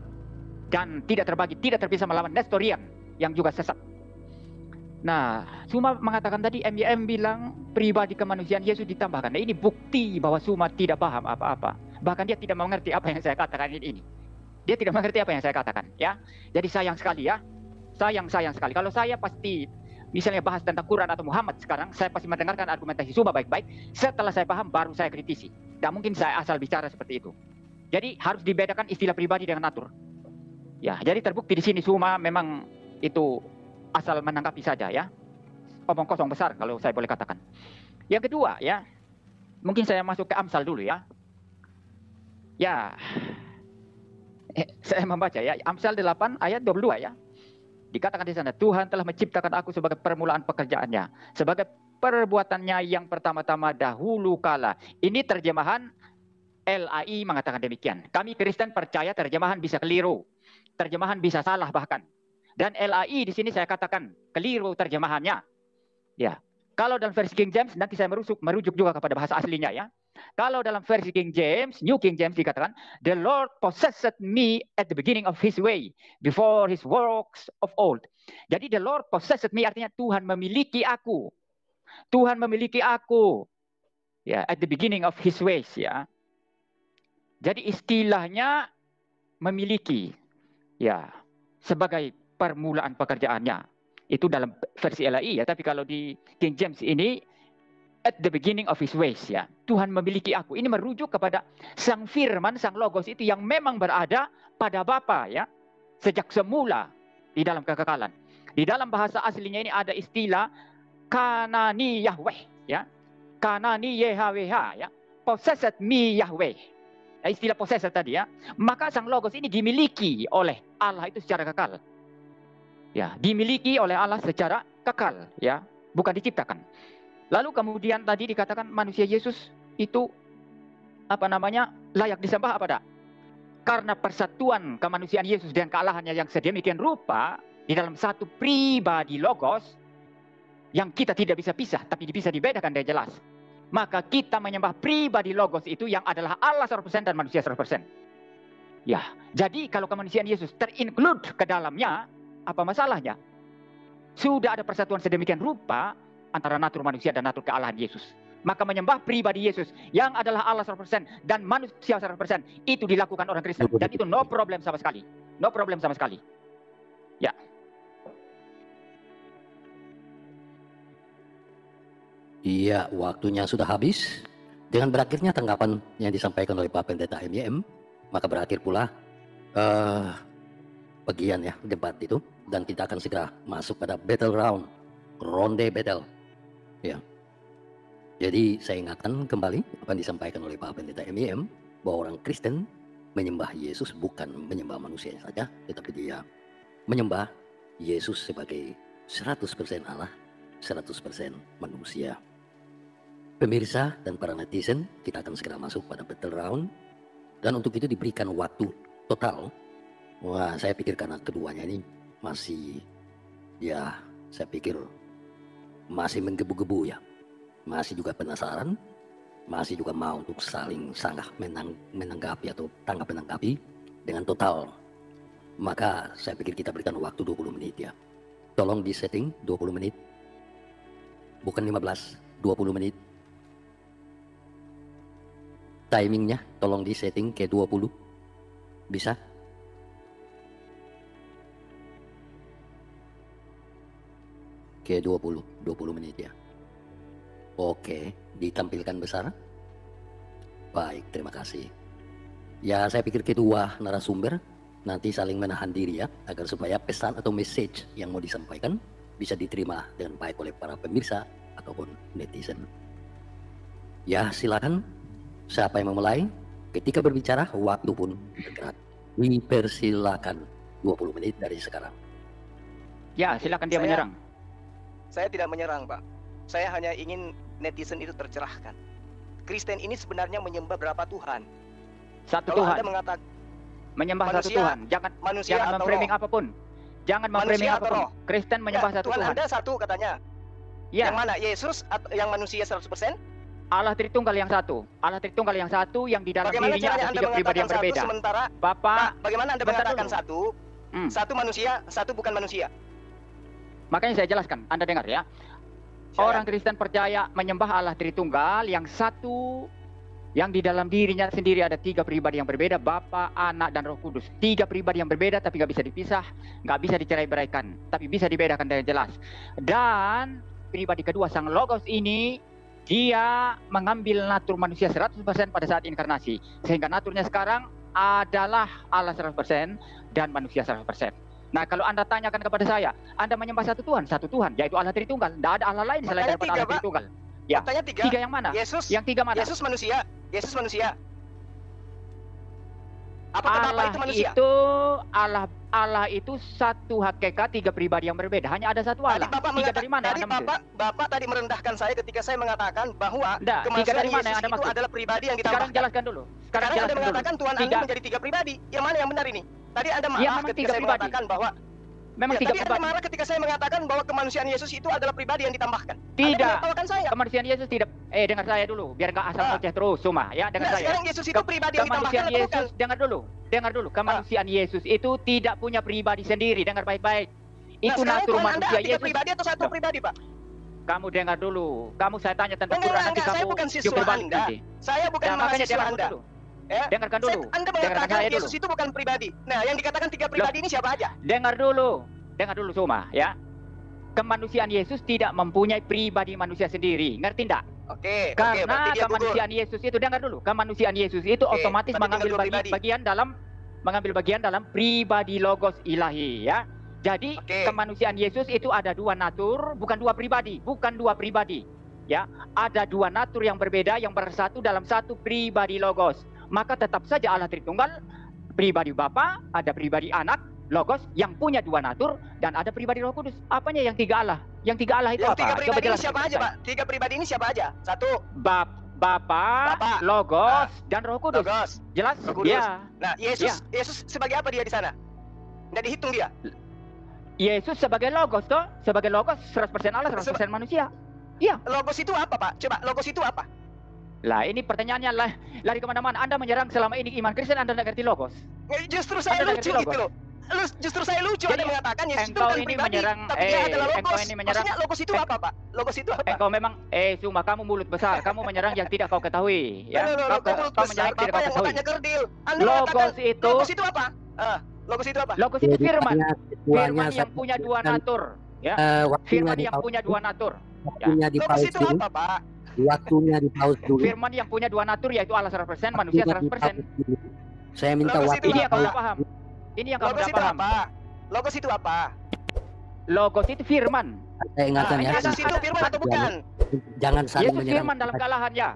Speaker 2: dan tidak terbagi, tidak terpisah melawan Nestorian yang juga sesat. Nah, Suma mengatakan tadi, MYM bilang pribadi kemanusiaan Yesus ditambahkan. Nah, ini bukti bahwa Suma tidak paham apa-apa. Bahkan dia tidak mengerti apa yang saya katakan ini. Dia tidak mengerti apa yang saya katakan, ya. Jadi sayang sekali ya. Sayang sekali. Kalau saya pasti misalnya bahas tentang Quran atau Muhammad sekarang, saya pasti mendengarkan argumentasi Suma baik-baik. Setelah saya paham baru saya kritisi. Tidak mungkin saya asal bicara seperti itu. Jadi harus dibedakan istilah pribadi dengan natur. Ya, jadi terbukti di sini Suma memang itu asal menanggapi saja ya. Omong kosong besar kalau saya boleh katakan. Yang kedua ya, mungkin saya masuk ke Amsal dulu ya. Ya, saya membaca ya, Amsal 8 ayat 22 ya. Dikatakan di sana, Tuhan telah menciptakan aku sebagai permulaan pekerjaannya, sebagai perbuatannya yang pertama-tama dahulu kala. Ini terjemahan LAI mengatakan demikian. Kami Kristen percaya terjemahan bisa keliru, terjemahan bisa salah bahkan. Dan LAI di sini saya katakan keliru terjemahannya. Ya, kalau dalam versi King James nanti saya merujuk juga kepada bahasa aslinya ya. Kalau dalam versi King James, New King James dikatakan, The Lord possessed me at the beginning of his way, before his works of old. Jadi the Lord possessed me artinya Tuhan memiliki aku. Tuhan memiliki aku. Ya, at the beginning of his ways ya. Jadi istilahnya memiliki ya sebagai permulaan pekerjaannya. Itu dalam versi LAI ya, tapi kalau di King James ini at the beginning of his ways ya. Tuhan memiliki aku. Ini merujuk kepada sang firman, sang logos itu yang memang berada pada Bapa ya. Sejak semula di dalam kekekalan. Di dalam bahasa aslinya ini ada istilah Kanani Yahweh ya. Kanani YHWH ya. Possessed me Yahweh. Nah, istilah possessed tadi ya. Maka sang logos ini dimiliki oleh Allah itu secara kekal. Ya, dimiliki oleh Allah secara kekal ya, bukan diciptakan. Lalu kemudian tadi dikatakan manusia Yesus itu layak disembah apa tak? Karena persatuan kemanusiaan Yesus dengan kealahannya yang sedemikian rupa di dalam satu pribadi logos yang kita tidak bisa pisah tapi bisa dibedakan dengan jelas. Maka kita menyembah pribadi logos itu yang adalah Allah 100% dan manusia 100%. Ya, jadi kalau kemanusiaan Yesus terinclude ke dalamnya, apa masalahnya? Sudah ada persatuan sedemikian rupa antara natur manusia dan natur kealahan Yesus. Maka menyembah pribadi Yesus yang adalah Allah 100% dan manusia 100% itu dilakukan orang Kristen. Dan itu no problem sama sekali. No problem sama sekali. Ya.
Speaker 3: Iya, waktunya sudah habis. Dengan berakhirnya tanggapan yang disampaikan oleh Pak Pendeta MYM, maka berakhir pula bagian ya debat itu, dan kita akan segera masuk pada battle round, ronde battle. Ya. Jadi saya ingatkan kembali apa yang disampaikan oleh Pak Pendeta MYM, bahwa orang Kristen menyembah Yesus bukan menyembah manusia saja, tetapi dia menyembah Yesus sebagai 100% Allah, 100% manusia. Pemirsa dan para netizen, kita akan segera masuk pada battle round, dan untuk itu diberikan waktu total. Wah, saya pikir karena keduanya ini masih, ya saya pikir masih menggebu-gebu ya. Masih juga penasaran, masih juga mau untuk saling sanggah menanggapi atau tanggap menanggapi dengan total. Maka saya pikir kita berikan waktu 20 menit ya. Tolong di setting 20 menit. Bukan 15, 20 menit. Timingnya tolong di setting ke 20. Bisa? Ke 20 menit ya. Oke, ditampilkan besar. Baik, terima kasih. Ya, saya pikir kedua narasumber nanti saling menahan diri ya, agar supaya pesan atau message yang mau disampaikan bisa diterima dengan baik oleh para pemirsa ataupun netizen. Ya, silakan. Siapa yang memulai? Ketika berbicara, waktu pun bergerak. Dipersilakan 20 menit dari sekarang.
Speaker 2: Ya, silakan dia menyerang.
Speaker 4: Saya tidak menyerang, Pak. Saya hanya ingin netizen itu tercerahkan. Kristen ini sebenarnya menyembah berapa Tuhan?
Speaker 2: Satu
Speaker 4: Kalau
Speaker 2: Tuhan.
Speaker 4: Anda mengatakan
Speaker 2: Menyembah satu
Speaker 4: manusia-
Speaker 2: Tuhan. Jangan
Speaker 4: manusia atau
Speaker 2: memframing
Speaker 4: roh?
Speaker 2: apapun. Jangan
Speaker 4: Manusia
Speaker 2: memframing
Speaker 4: atau
Speaker 2: apapun.
Speaker 4: roh?
Speaker 2: Kristen menyembah satu
Speaker 4: Tuhan
Speaker 2: Tuhan.
Speaker 4: Anda satu katanya.
Speaker 2: Ya,
Speaker 4: Yang mana? Yesus atau yang manusia 100%?
Speaker 2: Allah Tritunggal yang satu. Allah Tritunggal yang satu yang di dalam
Speaker 4: Bagaimana
Speaker 2: dirinya
Speaker 4: caranya
Speaker 2: ada
Speaker 4: Anda
Speaker 2: tiga pribadi
Speaker 4: mengatakan
Speaker 2: yang
Speaker 4: satu
Speaker 2: berbeda.
Speaker 4: sementara
Speaker 2: Bapak,
Speaker 4: Pak, bagaimana Anda
Speaker 2: bentar
Speaker 4: mengatakan
Speaker 2: dulu.
Speaker 4: satu?
Speaker 2: Hmm.
Speaker 4: Satu manusia, satu bukan manusia.
Speaker 2: Makanya saya jelaskan, Anda dengar ya.
Speaker 4: Silakan.
Speaker 2: Orang Kristen percaya menyembah Allah Tritunggal yang satu, yang di dalam dirinya sendiri ada tiga pribadi yang berbeda, Bapa, Anak, dan Roh Kudus. Tiga pribadi yang berbeda tapi nggak bisa dipisah, nggak bisa dicerai-beraikan, tapi bisa dibedakan dengan jelas. Dan pribadi kedua, Sang Logos ini, dia mengambil natur manusia 100% pada saat inkarnasi. Sehingga naturnya sekarang adalah Allah 100% dan manusia 100%. Nah, kalau Anda tanyakan kepada saya, Anda menyembah satu Tuhan, yaitu Allah Tritunggal. Tidak ada Allah lain selain
Speaker 4: Makanya
Speaker 2: daripada
Speaker 4: tiga,
Speaker 2: Allah
Speaker 4: Pak.
Speaker 2: Tritunggal. Ya.
Speaker 4: Faktanya tiga.
Speaker 2: Tiga yang mana?
Speaker 4: Yesus,
Speaker 2: Yang tiga mana?
Speaker 4: Yesus manusia. Yesus manusia. Apakah Bapa itu manusia?
Speaker 2: Allah itu satu hakikat, tiga pribadi yang berbeda. Hanya ada satu Allah.
Speaker 4: Tadi Bapak
Speaker 2: Tiga dari mana?
Speaker 4: tadi Bapak tadi merendahkan saya ketika saya mengatakan bahwa
Speaker 2: Nggak, tiga
Speaker 4: kemanusiaan
Speaker 2: dari mana yang
Speaker 4: Yesus
Speaker 2: Anda
Speaker 4: itu
Speaker 2: maksud?
Speaker 4: adalah pribadi yang
Speaker 2: Sekarang
Speaker 4: ditambahkan.
Speaker 2: jelaskan dulu.
Speaker 4: Sekarang Anda
Speaker 2: jelaskan
Speaker 4: mengatakan
Speaker 2: dulu.
Speaker 4: Tuhan
Speaker 2: Tiga.
Speaker 4: Anda menjadi tiga pribadi. Yang mana yang benar ini? Tadi Anda
Speaker 2: Ya,
Speaker 4: marah
Speaker 2: memang
Speaker 4: ketika
Speaker 2: tiga
Speaker 4: saya
Speaker 2: pribadi.
Speaker 4: mengatakan bahwa
Speaker 2: Memang tiga
Speaker 4: tadi Anda
Speaker 2: pribadi.
Speaker 4: marah ketika saya mengatakan bahwa kemanusiaan Yesus itu adalah pribadi yang ditambahkan. Anda
Speaker 2: Tidak.
Speaker 4: menertawakan saya.
Speaker 2: Kemanusiaan Yesus tidak. Dengar saya dulu, biar nggak asal ngoceh terus, Suma. Ya, dengar
Speaker 4: Nah,
Speaker 2: saya.
Speaker 4: sekarang Yesus itu pribadi yang ditambahkan
Speaker 2: Kemanusiaan
Speaker 4: atau bukan?
Speaker 2: Yesus, dengar dulu. Kemanusiaan Yesus itu tidak punya pribadi sendiri. Dengar baik-baik. Itu
Speaker 4: Nah, sekarang
Speaker 2: natur
Speaker 4: Tuhan Anda
Speaker 2: manusia
Speaker 4: tiga
Speaker 2: Yesus.
Speaker 4: pribadi atau satu
Speaker 2: Loh.
Speaker 4: pribadi, Pak?
Speaker 2: Kamu dengar dulu. Kamu saya tanya tentang
Speaker 4: Enggak,
Speaker 2: Quran nanti
Speaker 4: enggak, saya
Speaker 2: kamu
Speaker 4: bukan siswa
Speaker 2: jungkir balik
Speaker 4: Anda.
Speaker 2: nanti.
Speaker 4: Saya bukan
Speaker 2: Nah, makanya
Speaker 4: mahasiswa
Speaker 2: dengarkan
Speaker 4: Anda.
Speaker 2: dulu.
Speaker 4: Ya?
Speaker 2: Dengarkan dulu.
Speaker 4: Anda
Speaker 2: Dengarkan
Speaker 4: mengatakan
Speaker 2: saya dulu.
Speaker 4: Yesus itu bukan pribadi. Nah, yang dikatakan tiga pribadi ini siapa aja?
Speaker 2: Dengar dulu Suma, ya. Kemanusiaan Yesus tidak mempunyai pribadi manusia sendiri, ngerti enggak?
Speaker 4: Oke,
Speaker 2: Karena
Speaker 4: berarti dia gugur.
Speaker 2: kemanusiaan Yesus itu, dengar dulu, kemanusiaan Yesus itu
Speaker 4: Oke,
Speaker 2: otomatis
Speaker 4: berarti
Speaker 2: mengambil
Speaker 4: tinggal dua pribadi.
Speaker 2: bagian dalam pribadi logos ilahi, ya. Jadi
Speaker 4: Oke.
Speaker 2: kemanusiaan Yesus itu ada dua natur, bukan dua pribadi, ya. Ada dua natur yang berbeda yang bersatu dalam satu pribadi logos. Maka tetap saja Allah Tritunggal, pribadi Bapa, ada pribadi Anak, Logos yang punya dua natur, dan ada pribadi Roh Kudus. Apanya yang tiga Allah? Yang tiga Allah itu
Speaker 4: Yang
Speaker 2: apa?
Speaker 4: tiga pribadi ini
Speaker 2: jelaskan
Speaker 4: siapa
Speaker 2: kepada
Speaker 4: aja,
Speaker 2: saya.
Speaker 4: Pak? Tiga pribadi ini siapa aja? Satu,
Speaker 2: Bapa,
Speaker 4: Bapa.
Speaker 2: Logos, dan Roh Kudus.
Speaker 4: Logos.
Speaker 2: Jelas?
Speaker 4: Roh Kudus.
Speaker 2: Ya.
Speaker 4: Nah, Yesus sebagai apa dia di sana? Nggak dihitung dia.
Speaker 2: Yesus sebagai Logos toh, sebagai Logos 100% Allah, 100% manusia. Iya.
Speaker 4: Logos itu apa, Pak? Coba, logos itu apa?
Speaker 2: Lah ini pertanyaannya lah, lari kemana-mana. Anda menyerang selama ini iman Kristen, Anda tidak ngerti Logos.
Speaker 4: Justru saya
Speaker 2: Anda
Speaker 4: lucu
Speaker 2: ngerti
Speaker 4: gitu loh. Justru saya lucu
Speaker 2: Jadi,
Speaker 4: Anda mengatakan Yesus itu
Speaker 2: engkau
Speaker 4: bukan
Speaker 2: ini
Speaker 4: pribadi,
Speaker 2: menyerang-
Speaker 4: tapi dia adalah
Speaker 2: engkau
Speaker 4: logos.
Speaker 2: ini menyerang-
Speaker 4: Maksudnya logos itu apa, Pak? Logos itu apa?
Speaker 2: Engkau memang, Suma, kamu mulut besar. Kamu menyerang yang tidak kau ketahui. Ya,
Speaker 4: Loh,
Speaker 2: kau
Speaker 4: mulut
Speaker 2: menyerang
Speaker 4: besar,
Speaker 2: yang tidak
Speaker 4: Bapak
Speaker 2: kau
Speaker 4: yang
Speaker 2: ketahui.
Speaker 4: otaknya kerdil. Anda
Speaker 2: Logos
Speaker 4: mengatakan
Speaker 2: itu,
Speaker 4: logos itu apa? Logos itu apa?
Speaker 2: Logos itu firman.
Speaker 3: Ketuanya
Speaker 2: Firman yang
Speaker 3: saya
Speaker 2: punya dua
Speaker 3: sebutkan,
Speaker 2: natur. Ya,
Speaker 3: waktunya
Speaker 2: firman
Speaker 3: di
Speaker 2: yang
Speaker 3: pause
Speaker 2: punya
Speaker 3: dulu,
Speaker 2: dua natur.
Speaker 3: waktunya di
Speaker 4: Logos
Speaker 3: pause
Speaker 4: itu
Speaker 3: dulu,
Speaker 4: apa, Pak?
Speaker 3: waktunya di pause dulu.
Speaker 2: Firman yang punya dua natur yaitu Allah 100%, manusia
Speaker 3: Waktunya di
Speaker 2: 100%.
Speaker 3: pause dulu. Saya minta
Speaker 4: Logos
Speaker 3: waktu.
Speaker 4: itu
Speaker 2: Ini yang kau
Speaker 4: apa?
Speaker 2: tidak paham. Ini yang kamu
Speaker 4: Logos
Speaker 2: tidak
Speaker 4: itu
Speaker 2: paham.
Speaker 4: apa? Logos itu apa?
Speaker 2: Logos itu firman.
Speaker 3: Saya ingatkan
Speaker 2: Nah,
Speaker 3: ya.
Speaker 4: Yesus itu firman atau bukan?
Speaker 3: Jangan saling
Speaker 2: Yesus
Speaker 3: menyerang.
Speaker 2: firman dalam kealahannya.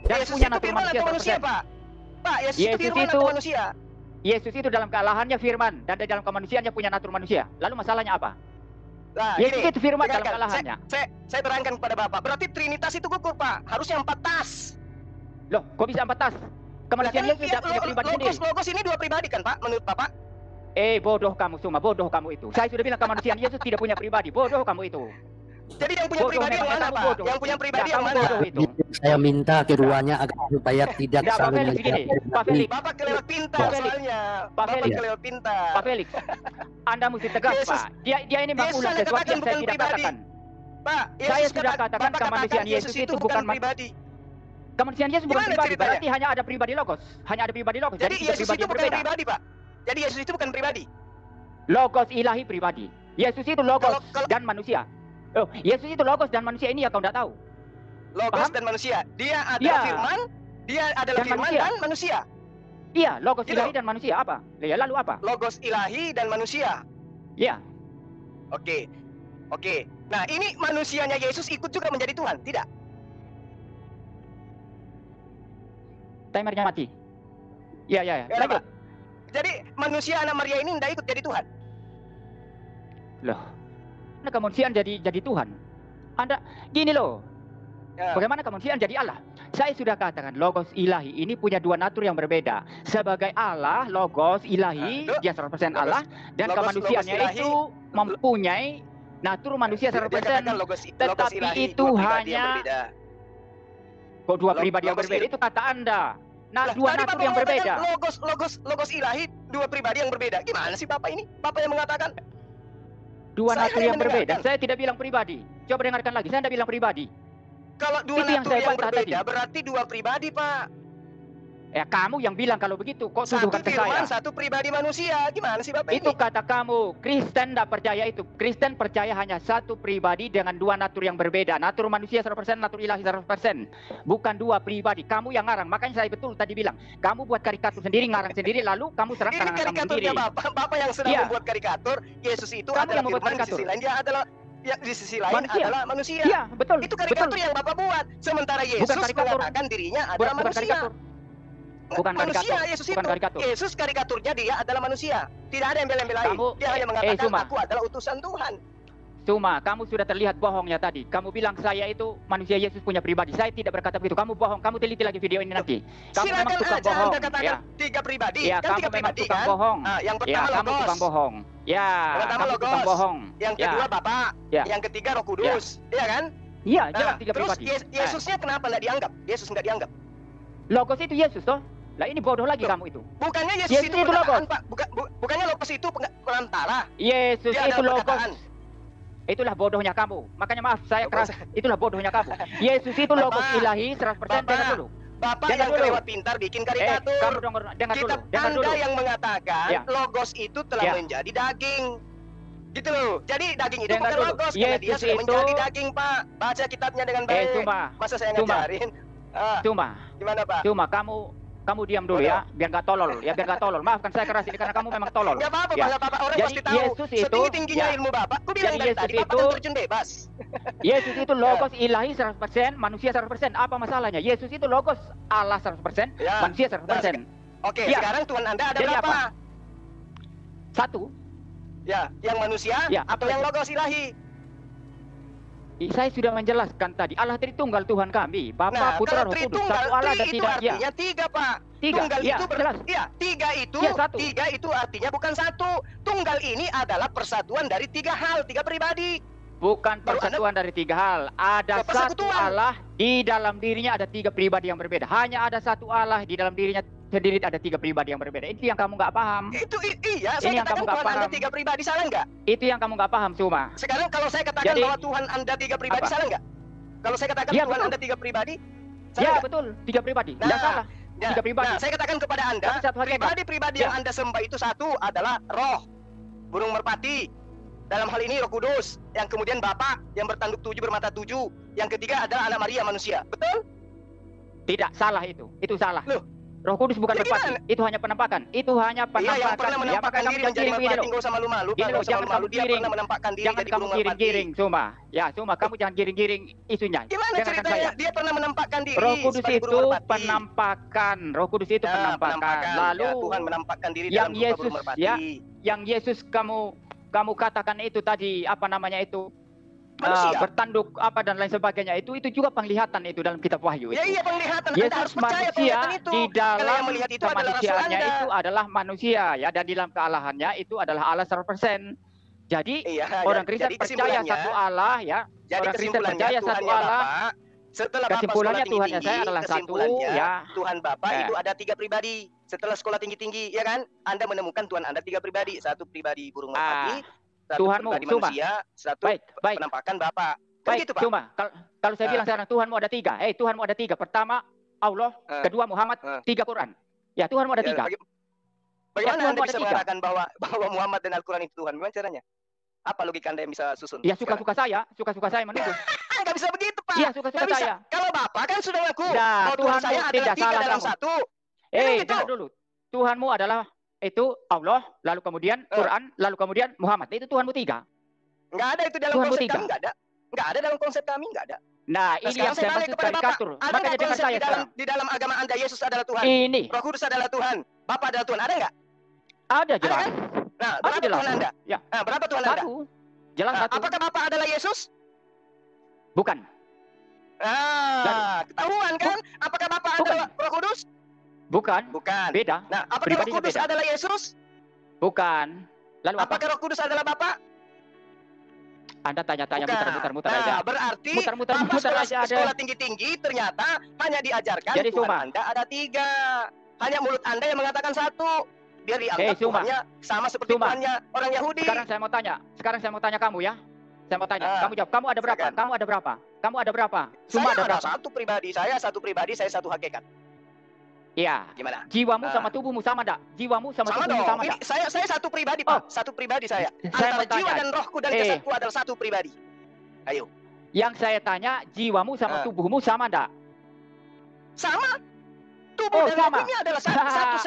Speaker 2: Dan
Speaker 4: Yesus
Speaker 2: punya
Speaker 4: itu
Speaker 2: natur
Speaker 4: firman
Speaker 2: manusia
Speaker 4: atau manusia,
Speaker 2: 100%.
Speaker 4: Pak? Pak, Yesus itu
Speaker 2: Yesus
Speaker 4: firman
Speaker 2: itu-
Speaker 4: atau manusia?
Speaker 2: Yesus itu dalam kealahannya firman dan di dalam kemanusiaannya punya natur manusia. Lalu masalahnya apa?
Speaker 4: Nah,
Speaker 2: Yesus
Speaker 4: gini,
Speaker 2: itu firman dalam
Speaker 4: dengarkan.
Speaker 2: kealahannya.
Speaker 4: Saya terangkan kepada Bapak. Berarti Trinitas itu gugur, Pak. Harusnya 4 tas.
Speaker 2: Loh, kok bisa 4 tas? Kemanusiaan
Speaker 4: Lah,
Speaker 2: Yesus tidak punya pribadi sendiri.
Speaker 4: Logos ini 2 pribadi kan, Pak? Menurut Bapak?
Speaker 2: Bodoh kamu semua, bodoh kamu itu. Saya sudah bilang kemanusiaan Yesus tidak punya pribadi. Bodoh kamu itu.
Speaker 4: Jadi yang punya
Speaker 2: Bodoh
Speaker 4: pribadi yang
Speaker 2: memang,
Speaker 4: mana,
Speaker 2: kamu
Speaker 4: Pak?
Speaker 2: bodoh.
Speaker 4: Yang punya pribadi
Speaker 2: Ya,
Speaker 4: yang
Speaker 2: kamu
Speaker 4: mana?
Speaker 2: bodoh itu.
Speaker 3: Saya minta keduanya agar supaya tidak
Speaker 2: Nggak, Pak
Speaker 3: saling
Speaker 2: Felix gini,
Speaker 3: menyerang.
Speaker 2: Pak Felix.
Speaker 4: Bapak kelewat pintar
Speaker 2: Pak Felix.
Speaker 4: soalnya.
Speaker 2: Pak
Speaker 4: Bapak
Speaker 2: Felix.
Speaker 4: kelewat pintar.
Speaker 2: Pak Felix, Anda mesti tegas,
Speaker 4: Yesus-
Speaker 2: Pak. Dia ini mengulas
Speaker 4: Yesus Anda
Speaker 2: sesuatu
Speaker 4: katakan
Speaker 2: yang saya
Speaker 4: bukan
Speaker 2: tidak
Speaker 4: pribadi.
Speaker 2: katakan.
Speaker 4: Pak,
Speaker 2: Saya sudah katakan
Speaker 4: Bapak
Speaker 2: kemanusiaan Yesus itu bukan
Speaker 4: pribadi.
Speaker 2: Kemanusiaan Yesus bukan
Speaker 4: Gimana
Speaker 2: pribadi,
Speaker 4: ceritanya?
Speaker 2: berarti hanya ada pribadi logos. Hanya ada pribadi logos.
Speaker 4: Jadi
Speaker 2: tiga
Speaker 4: Yesus
Speaker 2: pribadi
Speaker 4: itu
Speaker 2: yang
Speaker 4: bukan
Speaker 2: berbeda.
Speaker 4: pribadi, Pak. Jadi Yesus itu bukan pribadi.
Speaker 2: Logos ilahi pribadi. Yesus itu logos
Speaker 4: Kalau-
Speaker 2: dan manusia. Oh, Yesus itu logos dan manusia ini yang kau tidak tahu.
Speaker 4: Logos
Speaker 2: Paham?
Speaker 4: dan manusia. Dia adalah
Speaker 2: Ya.
Speaker 4: firman, dia adalah
Speaker 2: Dan
Speaker 4: firman
Speaker 2: manusia.
Speaker 4: dan manusia.
Speaker 2: Iya, logos
Speaker 4: Gitu.
Speaker 2: ilahi dan manusia apa? Ya, lalu apa?
Speaker 4: Logos ilahi dan manusia.
Speaker 2: Iya.
Speaker 4: Oke. Oke. Nah, ini manusianya Yesus ikut juga menjadi Tuhan, tidak?
Speaker 2: Timernya mati. Iya, iya,
Speaker 4: Ya,
Speaker 2: lanjut.
Speaker 4: Pak. Jadi manusia anak Maria ini tidak ikut jadi Tuhan.
Speaker 2: Loh, mana kemanusiaan jadi Tuhan? Anda gini loh,
Speaker 4: Ya.
Speaker 2: bagaimana kemanusiaan jadi Allah? Saya sudah katakan logos ilahi ini punya dua natur yang berbeda. Sebagai Allah, logos ilahi,
Speaker 4: Nah,
Speaker 2: dia 100% Allah, dan
Speaker 4: logos
Speaker 2: kemanusiaannya
Speaker 4: ilahi,
Speaker 2: itu mempunyai natur manusia
Speaker 4: Dia
Speaker 2: 100%.
Speaker 4: katakan logos
Speaker 2: Tetapi
Speaker 4: ilahi,
Speaker 2: itu
Speaker 4: dua pribadi yang
Speaker 2: hanya
Speaker 4: berbeda.
Speaker 2: kok dua
Speaker 4: Logos
Speaker 2: pribadi yang berbeda,
Speaker 4: ilahi.
Speaker 2: itu kata Anda. Nah,
Speaker 4: Lah,
Speaker 2: dua
Speaker 4: tadi
Speaker 2: natur
Speaker 4: Bapak
Speaker 2: yang
Speaker 4: mengatakan
Speaker 2: berbeda.
Speaker 4: logos ilahi dua pribadi yang berbeda. Gimana sih Bapak ini? Bapak yang mengatakan
Speaker 2: Dua
Speaker 4: Saya
Speaker 2: natur
Speaker 4: hanya
Speaker 2: yang berbeda.
Speaker 4: mendengarkan.
Speaker 2: Saya tidak bilang pribadi. Coba dengarkan lagi, saya tidak bilang pribadi.
Speaker 4: kalau dua
Speaker 2: Itu yang
Speaker 4: natur
Speaker 2: saya
Speaker 4: yang
Speaker 2: bantah
Speaker 4: berbeda
Speaker 2: tadi.
Speaker 4: berarti dua pribadi, Pak.
Speaker 2: Ya, kamu yang bilang kalau begitu, kok
Speaker 4: Satu
Speaker 2: tuduhkan ke
Speaker 4: firman,
Speaker 2: saya?
Speaker 4: satu pribadi manusia. Gimana sih Bapak
Speaker 2: Itu
Speaker 4: ini?
Speaker 2: kata kamu, Kristen tidak percaya itu. Kristen percaya hanya satu pribadi dengan dua natur yang berbeda. Natur manusia 100%, natur ilahi 100%. Bukan dua pribadi. Kamu yang ngarang. Makanya saya betul tadi bilang, kamu buat karikatur sendiri, ngarang sendiri, lalu kamu serang
Speaker 4: Ini
Speaker 2: karangan kamu sendiri.
Speaker 4: karikaturnya Bapak. Bapak yang sedang
Speaker 2: Iya.
Speaker 4: membuat karikatur. Yesus itu
Speaker 2: Kamu
Speaker 4: adalah
Speaker 2: yang membuat
Speaker 4: firman, di
Speaker 2: karikatur.
Speaker 4: sisi lain dia adalah di sisi lain
Speaker 2: Manusia.
Speaker 4: adalah manusia.
Speaker 2: Iya, betul.
Speaker 4: Itu karikatur
Speaker 2: betul.
Speaker 4: yang Bapak buat. Sementara Yesus
Speaker 2: karikatur.
Speaker 4: mengatakan dirinya adalah
Speaker 2: Bukan
Speaker 4: manusia.
Speaker 2: karikatur. Bukan
Speaker 4: manusia
Speaker 2: karikatur.
Speaker 4: Yesus
Speaker 2: Bukan
Speaker 4: itu.
Speaker 2: karikatur.
Speaker 4: Yesus karikaturnya dia adalah manusia. Tidak ada embel-embel lain.
Speaker 2: Kamu-
Speaker 4: Dia hanya mengatakan
Speaker 2: Suma.
Speaker 4: aku adalah utusan Tuhan.
Speaker 2: Cuma kamu sudah terlihat bohongnya tadi. Kamu bilang saya itu manusia, Yesus punya pribadi. Saya tidak berkata begitu. Kamu bohong. Kamu teliti lagi video ini nanti. Kamu memang
Speaker 4: Silakan
Speaker 2: tukang
Speaker 4: aja
Speaker 2: bohong.
Speaker 4: Anda katakan
Speaker 2: Ya,
Speaker 4: tiga pribadi.
Speaker 2: ya
Speaker 4: Kan
Speaker 2: kamu
Speaker 4: tiga
Speaker 2: memang
Speaker 4: pribadi
Speaker 2: tukang
Speaker 4: kan?
Speaker 2: bohong.
Speaker 4: Nah, yang
Speaker 2: Ya,
Speaker 4: pertama
Speaker 2: kamu tukang
Speaker 4: logos.
Speaker 2: bohong. Ya,
Speaker 4: Yang pertama
Speaker 2: kamu tukang
Speaker 4: logos.
Speaker 2: bohong.
Speaker 4: Yang
Speaker 2: Ya.
Speaker 4: kedua Bapak.
Speaker 2: Ya.
Speaker 4: Yang ketiga Roh Kudus. Iya kan?
Speaker 2: Iya, jelas
Speaker 4: Nah,
Speaker 2: tiga
Speaker 4: terus
Speaker 2: pribadi.
Speaker 4: Yesusnya kenapa nggak dianggap? Yesus nggak dianggap.
Speaker 2: Logos itu Yesus toh? Lah ini bodoh lagi
Speaker 4: Loh.
Speaker 2: kamu itu.
Speaker 4: Bukannya Yesus
Speaker 2: Yesus
Speaker 4: itu
Speaker 2: itu
Speaker 4: perkataan,
Speaker 2: logos.
Speaker 4: Pak. Bukannya logos itu perantara.
Speaker 2: Yesus
Speaker 4: Dia
Speaker 2: itu
Speaker 4: adalah
Speaker 2: logos.
Speaker 4: perkataan.
Speaker 2: Itulah bodohnya kamu. Makanya maaf saya
Speaker 4: Logos.
Speaker 2: keras. Itulah bodohnya kamu. Yesus itu
Speaker 4: Bapak.
Speaker 2: logos ilahi 100%.
Speaker 4: Bapak.
Speaker 2: Dengar dulu.
Speaker 4: Bapak
Speaker 2: Dengar
Speaker 4: yang
Speaker 2: dulu.
Speaker 4: kelewat pintar bikin karikatur.
Speaker 2: Kamu dengar
Speaker 4: Kitab
Speaker 2: dulu. Dengar dulu.
Speaker 4: Anda yang mengatakan
Speaker 2: Ya.
Speaker 4: logos itu telah
Speaker 2: Ya.
Speaker 4: menjadi daging. Gitu loh. Jadi daging itu
Speaker 2: Dengar
Speaker 4: bukan
Speaker 2: dulu.
Speaker 4: logos karena dia
Speaker 2: Yesus
Speaker 4: sudah
Speaker 2: itu-
Speaker 4: menjadi daging, Pak. Baca kitabnya dengan baik.
Speaker 2: Cuma,
Speaker 4: Masa saya
Speaker 2: Cuma.
Speaker 4: ngajarin? Ah, gimana, Pak?
Speaker 2: Cuma kamu diam dulu ya, biar nggak tolol, ya biar nggak tolol. Maafkan saya keras ini karena kamu memang tolol.
Speaker 4: Nggak apa-apa,
Speaker 2: Ya.
Speaker 4: Pak. Nggak apa-apa. Orang
Speaker 2: Jadi
Speaker 4: pasti tahu.
Speaker 2: Yesus itu-
Speaker 4: Setinggi-tingginya
Speaker 2: ya.
Speaker 4: ilmu Bapak. Aku bilang
Speaker 2: Jadi
Speaker 4: dari
Speaker 2: Yesus
Speaker 4: tadi, Bapak
Speaker 2: itu-
Speaker 4: kan terjun bebas.
Speaker 2: Yesus itu logos ilahi 100%, manusia 100%. Apa masalahnya? Yesus itu logos Allah 100%,
Speaker 4: Ya.
Speaker 2: manusia 100%.
Speaker 4: Oke,
Speaker 2: Ya.
Speaker 4: sekarang Tuhan Anda ada
Speaker 2: Jadi
Speaker 4: berapa?
Speaker 2: apa? Satu,
Speaker 4: Ya, yang manusia
Speaker 2: Ya,
Speaker 4: atau
Speaker 2: apa
Speaker 4: yang
Speaker 2: itu?
Speaker 4: logos ilahi?
Speaker 2: saya sudah menjelaskan tadi. Allah Tritunggal Tuhan kami, Bapa,
Speaker 4: Nah,
Speaker 2: Putra,
Speaker 4: kalau
Speaker 2: Roh Kudus.
Speaker 4: Tritunggal,
Speaker 2: Satu Allah dan
Speaker 4: itu
Speaker 2: tidak. Ya,
Speaker 4: artinya tiga, Pak.
Speaker 2: tiga.
Speaker 4: Tunggal
Speaker 2: Ya,
Speaker 4: itu
Speaker 2: jelas.
Speaker 4: tiga
Speaker 2: Ya, satu.
Speaker 4: tiga itu artinya bukan satu. Tunggal ini adalah persatuan dari tiga hal, tiga pribadi.
Speaker 2: Bukan
Speaker 4: Baru
Speaker 2: persatuan dari tiga hal. Ada
Speaker 4: Ya, persekutuan.
Speaker 2: satu Allah, di dalam dirinya ada tiga pribadi yang berbeda. Hanya ada satu Allah, di dalam dirinya sendiri ada tiga pribadi yang berbeda. Itu yang kamu nggak paham.
Speaker 4: Itu iya,
Speaker 2: Ini
Speaker 4: saya
Speaker 2: yang
Speaker 4: katakan
Speaker 2: kamu nggak
Speaker 4: Tuhan Anda
Speaker 2: paham.
Speaker 4: tiga pribadi, salah nggak?
Speaker 2: Itu yang kamu nggak paham, Cuma.
Speaker 4: Sekarang kalau saya katakan
Speaker 2: Jadi-
Speaker 4: bahwa Tuhan Anda tiga pribadi,
Speaker 2: Apa?
Speaker 4: salah nggak? Kalau saya katakan
Speaker 2: Ya,
Speaker 4: Tuhan
Speaker 2: betul.
Speaker 4: Anda tiga pribadi, salah
Speaker 2: Ya
Speaker 4: nggak?
Speaker 2: betul, tiga pribadi.
Speaker 4: Nah,
Speaker 2: Nggak salah.
Speaker 4: Ya,
Speaker 2: Tiga pribadi.
Speaker 4: Nah, saya katakan kepada Anda,
Speaker 2: Tapi satu hakikat.
Speaker 4: pribadi-pribadi yang
Speaker 2: Ya.
Speaker 4: Anda sembah itu satu adalah roh, burung merpati. Dalam hal ini Roh Kudus, yang kemudian Bapa yang bertanduk 7 bermata 7, yang ketiga adalah Anak Maria manusia. Betul?
Speaker 2: Tidak, salah itu. Itu salah.
Speaker 4: Loh.
Speaker 2: Roh Kudus bukan
Speaker 4: Ya,
Speaker 2: merpati.
Speaker 4: gimana?
Speaker 2: Itu hanya penampakan. Itu hanya
Speaker 4: Iya,
Speaker 2: penampakan.
Speaker 4: yang pernah menampakkan diri menjadi
Speaker 2: begini
Speaker 4: merpati,
Speaker 2: loh.
Speaker 4: nggak usah malu-malu, Pak,
Speaker 2: Gini
Speaker 4: nggak
Speaker 2: loh,
Speaker 4: usah
Speaker 2: jangan
Speaker 4: malu-malu.
Speaker 2: kamu
Speaker 4: Dia
Speaker 2: giring.
Speaker 4: pernah menampakkan diri
Speaker 2: Jangan
Speaker 4: jadi
Speaker 2: kamu
Speaker 4: burung merpati.
Speaker 2: giring-giring, Cuma. Ya, Cuma kamu jangan giring-giring isunya.
Speaker 4: Gimana
Speaker 2: Dengarkan
Speaker 4: ceritanya?
Speaker 2: saya.
Speaker 4: Dia pernah menampakkan diri
Speaker 2: Roh Kudus
Speaker 4: sebagai
Speaker 2: itu
Speaker 4: burung merpati.
Speaker 2: penampakan. Roh Kudus itu
Speaker 4: Ya,
Speaker 2: penampakan. Lalu
Speaker 4: Ya, Tuhan menampakkan diri
Speaker 2: yang
Speaker 4: dalam rupa burung
Speaker 2: Yesus,
Speaker 4: merpati.
Speaker 2: ya, yang Yesus kamu katakan itu tadi apa namanya itu?
Speaker 4: Manusia.
Speaker 2: Bertanduk apa dan lain sebagainya itu juga penglihatan itu dalam kitab Wahyu
Speaker 4: Ya
Speaker 2: itu.
Speaker 4: iya penglihatan. Anda harus
Speaker 2: Yesus
Speaker 4: percaya
Speaker 2: manusia
Speaker 4: penglihatan itu.
Speaker 2: di
Speaker 4: Karena yang
Speaker 2: dalam
Speaker 4: melihat itu adalah Rasul
Speaker 2: kemanusiaannya
Speaker 4: Anda.
Speaker 2: itu adalah manusia ya, dan di dalam kealahannya itu adalah Allah 100%. Jadi
Speaker 4: Iya,
Speaker 2: orang
Speaker 4: jadi
Speaker 2: Kristen percaya
Speaker 4: kesimpulannya-
Speaker 2: satu Allah ya.
Speaker 4: Jadi
Speaker 2: Orang Kristen
Speaker 4: kesimpulannya
Speaker 2: percaya satu
Speaker 4: Tuhannya
Speaker 2: Allah.
Speaker 4: Bapak, setelah Bapak
Speaker 2: Kesimpulannya
Speaker 4: sekolah
Speaker 2: Tuhannya
Speaker 4: tinggi-tinggi,
Speaker 2: saya adalah satu
Speaker 4: kesimpulannya
Speaker 2: ya.
Speaker 4: Tuhan Bapak
Speaker 2: Eh.
Speaker 4: itu ada tiga pribadi. Setelah sekolah tinggi-tinggi, ya kan? Anda menemukan Tuhan Anda tiga pribadi. Satu pribadi burung merpati, satu
Speaker 2: Tuhanmu,
Speaker 4: pribadi
Speaker 2: coba.
Speaker 4: manusia, satu
Speaker 2: Baik, baik.
Speaker 4: penampakan Bapak. Kan
Speaker 2: Baik,
Speaker 4: gitu, Pak?
Speaker 2: cuma kalau saya
Speaker 4: Ah.
Speaker 2: bilang sekarang Tuhanmu ada tiga. Tuhanmu ada tiga. Pertama Allah,
Speaker 4: Ah.
Speaker 2: kedua Muhammad,
Speaker 4: Ah.
Speaker 2: tiga Quran. Ya, Tuhanmu ada
Speaker 4: Ya,
Speaker 2: tiga.
Speaker 4: Bagaimana
Speaker 2: Tuhan
Speaker 4: Anda
Speaker 2: ada
Speaker 4: bisa
Speaker 2: tiga.
Speaker 4: mengatakan bahwa Muhammad dan Al-Quran itu Tuhan? Gimana caranya? Apa logika Anda yang bisa susun?
Speaker 2: Ya suka-suka saya menuduh.
Speaker 4: Nggak bisa begitu, Pak.
Speaker 2: Iya, suka-suka
Speaker 4: Nggak bisa.
Speaker 2: saya.
Speaker 4: Kalau Bapak kan sudah ngaku
Speaker 2: Nah,
Speaker 4: bahwa Tuhan
Speaker 2: Tuhanmu
Speaker 4: saya adalah
Speaker 2: tidak
Speaker 4: tiga
Speaker 2: salah
Speaker 4: dalam
Speaker 2: kamu.
Speaker 4: satu. Ya kan gitu?
Speaker 2: Dengar dulu. Tuhanmu adalah itu Allah, lalu kemudian Quran, lalu kemudian Muhammad. Itu Tuhanmu 3.
Speaker 4: Nggak ada itu dalam
Speaker 2: Tuhanmu
Speaker 4: konsep
Speaker 2: 3.
Speaker 4: kami, nggak ada. Nggak ada dalam konsep kami, nggak ada.
Speaker 2: Nah, ini yang saya maksud karikatur.
Speaker 4: Ada
Speaker 2: Makanya
Speaker 4: nggak
Speaker 2: dengar
Speaker 4: konsep
Speaker 2: saya sekarang.
Speaker 4: di dalam agama Anda Yesus adalah Tuhan?
Speaker 2: Ini
Speaker 4: Roh Kudus adalah Tuhan. Bapa adalah Tuhan. Ada nggak?
Speaker 2: ada
Speaker 4: Ada
Speaker 2: jelas.
Speaker 4: kan? Nah,
Speaker 2: Ada
Speaker 4: berapa
Speaker 2: jelas.
Speaker 4: Tuhan Anda?
Speaker 2: Ya.
Speaker 4: Nah, berapa Tuhan Anda?
Speaker 2: Satu. Jelas
Speaker 4: Nah,
Speaker 2: satu.
Speaker 4: apakah Bapa adalah Yesus?
Speaker 2: Bukan.
Speaker 4: Ketahuan kan? Apakah Bapa adalah Roh Kudus?
Speaker 2: Bukan.
Speaker 4: Bukan.
Speaker 2: Beda.
Speaker 4: Nah, apakah Roh
Speaker 2: Pribadinya
Speaker 4: Kudus
Speaker 2: beda.
Speaker 4: adalah Yesus?
Speaker 2: Bukan. Lalu apa?
Speaker 4: Apakah Roh Kudus adalah Bapa?
Speaker 2: Anda tanya-tanya
Speaker 4: Bukan.
Speaker 2: muter-muter aja.
Speaker 4: Berarti
Speaker 2: Muter-muter
Speaker 4: Bapak
Speaker 2: aja ada.
Speaker 4: sekolah tinggi-tinggi ternyata hanya diajarkan
Speaker 2: Jadi
Speaker 4: Tuhan
Speaker 2: Suma.
Speaker 4: Anda ada 3. Hanya mulut Anda yang mengatakan 1. Dia dianggap
Speaker 2: Suma.
Speaker 4: Tuhannya sama seperti
Speaker 2: Suma.
Speaker 4: Tuhannya orang Yahudi.
Speaker 2: Sekarang saya mau tanya kamu ya. Saya mau tanya. Kamu jawab. Kamu ada berapa?
Speaker 4: silakan.
Speaker 2: Kamu ada berapa? Kamu ada berapa? Suma
Speaker 4: Saya
Speaker 2: ada
Speaker 4: ada
Speaker 2: berapa?
Speaker 4: satu pribadi, saya satu hakikat.
Speaker 2: Iya.
Speaker 4: Gimana?
Speaker 2: Jiwamu sama tubuhmu sama enggak? Jiwamu sama
Speaker 4: Sama
Speaker 2: tubuhmu
Speaker 4: dong.
Speaker 2: sama
Speaker 4: Ini
Speaker 2: enggak?
Speaker 4: saya satu pribadi, Pak. Satu pribadi saya.
Speaker 2: Saya mau
Speaker 4: Antara jiwa
Speaker 2: tanya.
Speaker 4: dan rohku dan jasadku adalah satu pribadi. Ayo.
Speaker 2: Yang saya tanya, jiwamu sama tubuhmu sama enggak?
Speaker 4: Sama. Tubuh dan
Speaker 2: sama.
Speaker 4: roh ini adalah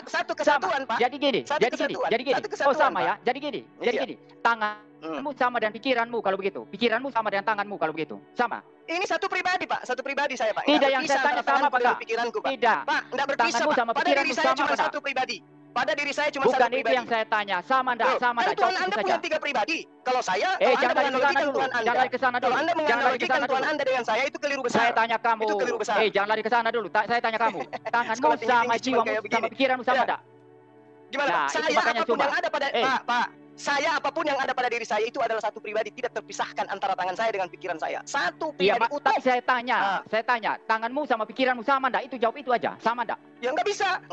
Speaker 4: satu kesatuan, Pak.
Speaker 2: Jadi gini.
Speaker 4: Satu kesatuan,
Speaker 2: sama
Speaker 4: Pak.
Speaker 2: ya. Jadi gini. Jadi
Speaker 4: Iya.
Speaker 2: gini. Tanganmu sama dan pikiranmu kalau begitu. Pikiranmu sama dengan tanganmu kalau begitu. Sama.
Speaker 4: Ini satu pribadi, Pak. Satu pribadi saya, Pak.
Speaker 2: Tidak,
Speaker 4: Nggak
Speaker 2: yang saya
Speaker 4: berpisah
Speaker 2: tanya
Speaker 4: antara
Speaker 2: sama
Speaker 4: tanganku
Speaker 2: apa
Speaker 4: dengan
Speaker 2: enggak?
Speaker 4: pikiranku, Pak.
Speaker 2: Tidak.
Speaker 4: Pak, enggak berpisah,
Speaker 2: Tanganmu
Speaker 4: Pak.
Speaker 2: sama
Speaker 4: Pada
Speaker 2: pikiranmu
Speaker 4: diri saya
Speaker 2: sama
Speaker 4: cuma
Speaker 2: enggak?
Speaker 4: satu pribadi. Pada diri saya cuma
Speaker 2: Bukan
Speaker 4: satu
Speaker 2: itu
Speaker 4: pribadi.
Speaker 2: yang saya tanya. Sama enggak?
Speaker 4: Loh,
Speaker 2: Sama
Speaker 4: kan
Speaker 2: enggak?
Speaker 4: Tuhan
Speaker 2: Jawab
Speaker 4: Anda
Speaker 2: itu
Speaker 4: punya
Speaker 2: saja.
Speaker 4: 3 pribadi. Kalau saya,
Speaker 2: Jangan
Speaker 4: kalau Anda
Speaker 2: lari ke sana
Speaker 4: menganalogikan
Speaker 2: dulu.
Speaker 4: Tuhan Anda.
Speaker 2: Jangan lari ke sana dulu.
Speaker 4: Kalau Anda
Speaker 2: Jangan lari ke
Speaker 4: menganalogikan
Speaker 2: sana
Speaker 4: Tuhan
Speaker 2: dulu.
Speaker 4: Anda dengan saya, itu keliru besar.
Speaker 2: Saya tanya kamu.
Speaker 4: Itu keliru besar.
Speaker 2: Jangan lari ke sana dulu. Saya tanya kamu. Tanganmu
Speaker 4: Sekolah tinggi-tinggi
Speaker 2: sama
Speaker 4: cuma
Speaker 2: jiwamu
Speaker 4: kayak
Speaker 2: sama
Speaker 4: begini.
Speaker 2: pikiranmu sama
Speaker 4: Ya.
Speaker 2: enggak?
Speaker 4: Gimana,
Speaker 2: Nah,
Speaker 4: Pak?
Speaker 2: itu
Speaker 4: Saya
Speaker 2: makanya
Speaker 4: apapun
Speaker 2: cuma.
Speaker 4: yang ada pada Pak, saya apapun yang ada pada diri saya itu adalah satu pribadi, tidak terpisahkan antara tangan saya dengan pikiran saya. Satu
Speaker 2: Iya,
Speaker 4: pribadi utuh.
Speaker 2: tapi saya tanya, tanganmu sama pikiranmu sama enggak? Itu jawab itu aja. Sama enggak?
Speaker 4: Ya nggak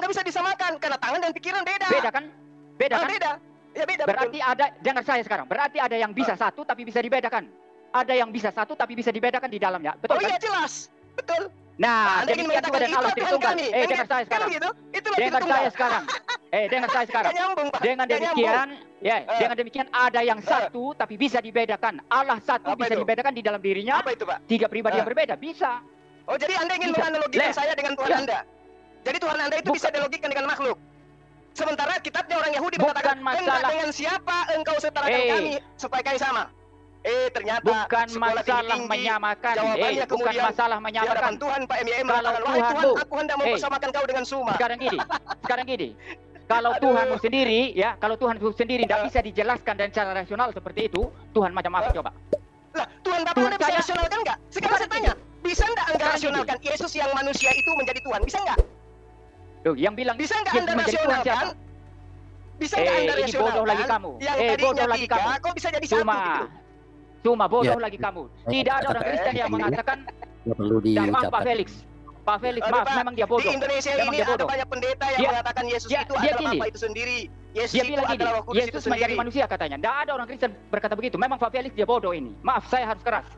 Speaker 4: bisa disamakan karena tangan dan pikiran beda.
Speaker 2: Beda kan? Beda kan?
Speaker 4: Beda. Ya beda.
Speaker 2: Berarti ada, dengar saya sekarang. Berarti ada yang bisa satu tapi bisa dibedakan. Ada yang bisa satu tapi bisa dibedakan di dalamnya. Betul
Speaker 4: Oh
Speaker 2: kan?
Speaker 4: iya jelas. Betul.
Speaker 2: Nah,
Speaker 4: Anda ingin
Speaker 2: demikian juga
Speaker 4: mengatakan
Speaker 2: dengan Allah
Speaker 4: itu Tuhan
Speaker 2: Tritunggal.
Speaker 4: kami.
Speaker 2: Dengar saya sekarang.
Speaker 4: Kan gitu? Itulah
Speaker 2: Dengar
Speaker 4: Tritunggal.
Speaker 2: saya sekarang. Dengar saya sekarang.
Speaker 4: Nggak nyambung, Pak.
Speaker 2: Dengan
Speaker 4: Nggak
Speaker 2: demikian, dengan demikian ada yang satu tapi bisa dibedakan. Allah satu
Speaker 4: Apa
Speaker 2: bisa
Speaker 4: itu?
Speaker 2: dibedakan di dalam dirinya.
Speaker 4: Apa itu, Pak?
Speaker 2: 3 pribadi yang berbeda. Bisa.
Speaker 4: Oh, jadi Anda ingin
Speaker 2: Bisa.
Speaker 4: menganalogikan saya dengan Tuhan
Speaker 2: Ya.
Speaker 4: Anda. Jadi Tuhan Anda itu
Speaker 2: Bukan.
Speaker 4: bisa dilogikan dengan makhluk. Sementara kitabnya orang Yahudi
Speaker 2: Bukan
Speaker 4: mengatakan,
Speaker 2: masalah.
Speaker 4: dengan siapa engkau setarakan kami supaya kami sama. Ternyata
Speaker 2: Bukan
Speaker 4: sekolah
Speaker 2: masalah
Speaker 4: tinggi-tinggi,
Speaker 2: menyamakan.
Speaker 4: jawabannya
Speaker 2: bukan
Speaker 4: kemudian
Speaker 2: masalah
Speaker 4: di
Speaker 2: menyamakan.
Speaker 4: hadapan Tuhan Pak MYM
Speaker 2: Kalau
Speaker 4: mengatakan, wahai Tuhan,
Speaker 2: Tuhanmu,
Speaker 4: aku hendak mempersamakan kau dengan Suma.
Speaker 2: Sekarang gini. Kalau
Speaker 4: Aduh.
Speaker 2: Tuhanmu sendiri, ya, kalau Tuhanmu sendiri tidak bisa dijelaskan dan secara rasional seperti itu, Tuhan macam apa coba?
Speaker 4: Lah, Tuhan Bapak
Speaker 2: Tuhan
Speaker 4: Anda bisa
Speaker 2: saya-
Speaker 4: rasionalkan nggak? Sekarang saya
Speaker 2: Sekarang
Speaker 4: tanya, bisa nggak Anda
Speaker 2: Sekarang
Speaker 4: rasionalkan Yesus yang manusia itu menjadi Tuhan? Bisa nggak?
Speaker 2: Tuh, yang bilang
Speaker 4: Bisa nggak
Speaker 2: Yesus
Speaker 4: Anda
Speaker 2: menjadi Tuhan
Speaker 4: rasionalkan?
Speaker 2: siapa?
Speaker 4: Bisa nggak Anda
Speaker 2: ini
Speaker 4: rasionalkan?
Speaker 2: bodoh lagi kamu.
Speaker 4: Yang
Speaker 2: Bodoh
Speaker 4: tadinya
Speaker 2: lagi
Speaker 4: 3,
Speaker 2: kamu.
Speaker 4: kok bisa jadi 1 gitu?
Speaker 2: Cuma bodoh
Speaker 3: Ya.
Speaker 2: lagi kamu. Tidak ada orang Kristen yang mengatakan,
Speaker 3: Nggak perlu
Speaker 2: "Ya, maaf Pak
Speaker 3: diucapkan.
Speaker 2: Felix. Pak Felix,
Speaker 4: Aduh,
Speaker 2: maaf,
Speaker 4: Pak,
Speaker 2: memang dia
Speaker 4: Di
Speaker 2: bodoh.
Speaker 4: Indonesia
Speaker 2: Memang
Speaker 4: ini
Speaker 2: dia
Speaker 4: ada
Speaker 2: bodoh.
Speaker 4: banyak pendeta yang
Speaker 2: Dia-
Speaker 4: mengatakan Yesus
Speaker 2: dia-
Speaker 4: itu
Speaker 2: dia
Speaker 4: adalah
Speaker 2: gini.
Speaker 4: Bapa itu sendiri. Yesus
Speaker 2: Dia
Speaker 4: itu
Speaker 2: bilang gini,
Speaker 4: adalah Roh Kudus itu
Speaker 2: Yesus menjadi
Speaker 4: sendiri.
Speaker 2: manusia katanya. Tidak ada orang Kristen berkata begitu. Memang Pak Felix dia bodoh ini. Maaf, saya harus keras.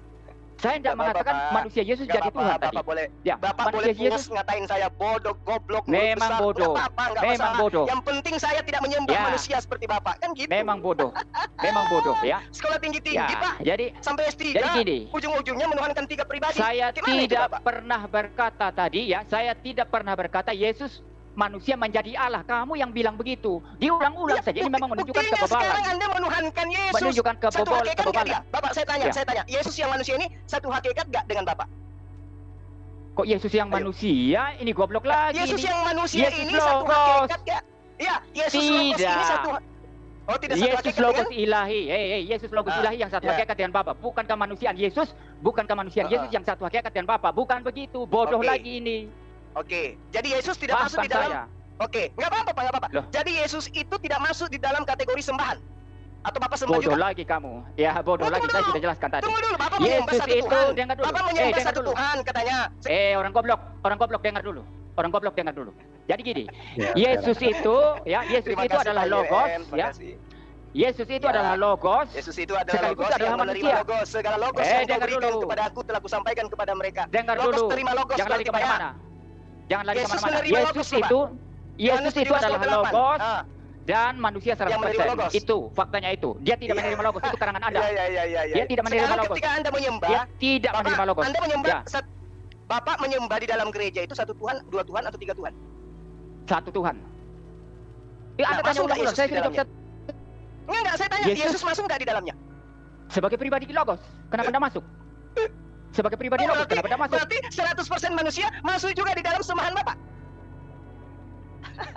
Speaker 2: Saya tidak
Speaker 4: Nggak apa-apa,
Speaker 2: mengatakan
Speaker 4: Pak.
Speaker 2: manusia Yesus
Speaker 4: Nggak
Speaker 2: jadi
Speaker 4: apa-apa,
Speaker 2: Tuhan tadi.
Speaker 4: Bapak boleh.
Speaker 2: Ya,
Speaker 4: Bapak boleh
Speaker 2: manusia Yesus
Speaker 4: terus ngatain saya bodoh, goblok, mulut
Speaker 2: memang
Speaker 4: besar.
Speaker 2: bodoh.
Speaker 4: Nggak apa-apa, nggak
Speaker 2: Memang
Speaker 4: masalah.
Speaker 2: bodoh.
Speaker 4: Yang penting saya tidak menyembah
Speaker 2: Ya.
Speaker 4: manusia seperti Bapak. Kan gitu.
Speaker 2: Memang bodoh. Memang bodoh ya.
Speaker 4: Sekolah tinggi-tinggi,
Speaker 2: Ya,
Speaker 4: Pak.
Speaker 2: jadi
Speaker 4: Sampai S3.
Speaker 2: jadi gini.
Speaker 4: Ujung-ujungnya menuhankan 3 pribadi.
Speaker 2: Saya
Speaker 4: Gimana itu,
Speaker 2: tidak
Speaker 4: Bapak?
Speaker 2: pernah berkata tadi ya, saya tidak pernah berkata Yesus manusia menjadi Allah. Kamu yang bilang begitu. Diulang-ulang
Speaker 4: Ya,
Speaker 2: saja. Ini memang menunjukkan
Speaker 4: buktinya sekarang
Speaker 2: kebebalan.
Speaker 4: Anda menuhankan Yesus.
Speaker 2: Menunjukkan
Speaker 4: Satu hakikat nggak dia?
Speaker 2: kebebalan.
Speaker 4: Bapak saya tanya,
Speaker 2: Ya.
Speaker 4: saya tanya. Yesus yang manusia ini satu hakikat nggak dengan Bapak?
Speaker 2: Kok Yesus yang
Speaker 4: Ayo.
Speaker 2: manusia? Ini goblok lagi.
Speaker 4: Yesus
Speaker 2: ini.
Speaker 4: yang manusia
Speaker 2: Yesus
Speaker 4: ini satu
Speaker 2: Logos.
Speaker 4: hakikat nggak? Iya, Yesus Logos ini
Speaker 2: Tidak.
Speaker 4: satu. Oh, tidak satu
Speaker 2: Yesus
Speaker 4: hakikat
Speaker 2: Logos
Speaker 4: dengan?
Speaker 2: ilahi. Yesus Logos ilahi yang satu
Speaker 4: ya.
Speaker 2: hakikat dengan Bapa. Bukan kemanusiaan Yesus, bukan kemanusiaan Yesus yang satu hakikat dengan Bapa. Bukan begitu. Bodoh
Speaker 4: Oke.
Speaker 2: lagi ini.
Speaker 4: Oke, jadi Yesus tidak masuk
Speaker 2: Maafkan
Speaker 4: di dalam.
Speaker 2: saya.
Speaker 4: Oke, nggak apa-apa, Pak, nggak apa-apa.
Speaker 2: Loh.
Speaker 4: Jadi Yesus itu tidak masuk di dalam kategori sembahan. Atau Bapak sembah
Speaker 2: Bodoh
Speaker 4: juga?
Speaker 2: lagi kamu. Ya, bodoh
Speaker 4: Tunggu
Speaker 2: lagi. Saya
Speaker 4: dulu.
Speaker 2: sudah jelaskan tadi.
Speaker 4: Tunggu dulu, Bapak menyembah
Speaker 2: Yesus
Speaker 4: satu
Speaker 2: itu,
Speaker 4: Tuhan.
Speaker 2: dengar dulu.
Speaker 4: Bapak menyembah
Speaker 2: dengar
Speaker 4: satu
Speaker 2: dulu.
Speaker 4: Tuhan, katanya.
Speaker 2: Orang goblok dengar dulu. Orang goblok dengar dulu. Jadi gini,
Speaker 3: Ya,
Speaker 2: Yesus itu, ya, Yesus
Speaker 4: Terima
Speaker 2: itu
Speaker 4: kasih,
Speaker 2: adalah
Speaker 4: Pak
Speaker 2: logos,
Speaker 4: YM, terima
Speaker 2: ya.
Speaker 4: kasih.
Speaker 2: Yesus itu
Speaker 4: Ya.
Speaker 2: adalah logos.
Speaker 4: Yesus itu adalah
Speaker 2: Sekaligus
Speaker 4: logos
Speaker 2: adalah
Speaker 4: yang menerima
Speaker 2: manusia.
Speaker 4: logos. Segala logos yang kau
Speaker 2: dengar
Speaker 4: berikan
Speaker 2: dulu.
Speaker 4: kepada aku telah kusampaikan kepada mereka.
Speaker 2: Dengar
Speaker 4: Logos
Speaker 2: dulu.
Speaker 4: terima logos
Speaker 2: Jangan lari
Speaker 4: telah dibayar.
Speaker 2: kemana-mana. Jangan lari
Speaker 4: Yesus
Speaker 2: kemana-mana.
Speaker 4: menerima logos, Pak.
Speaker 2: Yesus itu adalah
Speaker 4: 17:8.
Speaker 2: logos
Speaker 4: Ah,
Speaker 2: dan manusia
Speaker 4: Yang menerima
Speaker 2: 100%.
Speaker 4: logos.
Speaker 2: Itu faktanya itu. Dia tidak
Speaker 4: Iya.
Speaker 2: menerima logos. Itu karangan Anda.
Speaker 4: iya.
Speaker 2: Dia tidak menerima
Speaker 4: Sekarang
Speaker 2: logos.
Speaker 4: ketika Anda menyembah,
Speaker 2: Dia tidak
Speaker 4: Bapak,
Speaker 2: menerima logos.
Speaker 4: Anda menyembah,
Speaker 2: Ya.
Speaker 4: Bapak menyembah di dalam gereja itu satu Tuhan, 2 Tuhan atau 3 Tuhan?
Speaker 2: Satu Tuhan. Anda tanya
Speaker 4: masuk nggak
Speaker 2: ulang-ulang,
Speaker 4: Yesus
Speaker 2: saya
Speaker 4: di
Speaker 2: sudah jawab
Speaker 4: dalamnya? Enggak, saya tanya, Yesus masuk nggak di dalamnya?
Speaker 2: sebagai pribadi di Logos. Kenapa Anda masuk? Sebagai pribadi Logos, kenapa Anda masuk?
Speaker 4: Berarti 100% manusia masuk juga di dalam sembahan Bapa.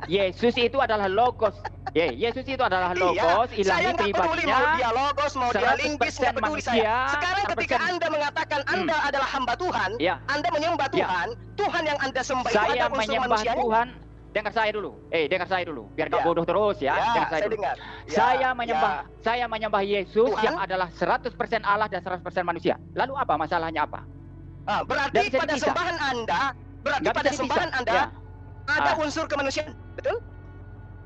Speaker 2: Yesus itu adalah Logos. Yesus itu adalah Logos,
Speaker 4: Iya, saya
Speaker 2: ilahi
Speaker 4: nggak peduli mau
Speaker 2: pribadinya.
Speaker 4: dia logos, mau dia
Speaker 2: 100%
Speaker 4: linguis, nggak peduli
Speaker 2: manusia,
Speaker 4: saya. Sekarang ketika
Speaker 2: 100%
Speaker 4: Anda mengatakan Anda adalah hamba Tuhan,
Speaker 2: Ya.
Speaker 4: Anda menyembah
Speaker 2: Ya.
Speaker 4: Tuhan, Tuhan yang Anda sembah itu
Speaker 2: Saya
Speaker 4: ada unsur
Speaker 2: menyembah
Speaker 4: manusianya.
Speaker 2: Tuhan. Dengar saya dulu. Dengar saya dulu. Biar nggak
Speaker 4: Ya.
Speaker 2: bodoh terus ya.
Speaker 4: Ya,
Speaker 2: Dengar saya
Speaker 4: saya
Speaker 2: dulu.
Speaker 4: dengar. Ya,
Speaker 2: Saya menyembah Yesus
Speaker 4: Tuhan.
Speaker 2: yang adalah 100% Allah dan 100% manusia. Lalu apa masalahnya apa?
Speaker 4: Berarti
Speaker 2: Nggak bisa
Speaker 4: pada
Speaker 2: dipisah.
Speaker 4: sembahan Anda, berarti
Speaker 2: Nggak
Speaker 4: pada
Speaker 2: bisa dipisah.
Speaker 4: sembahan Anda
Speaker 2: Ya.
Speaker 4: ada
Speaker 2: Ah.
Speaker 4: unsur kemanusiaan, betul?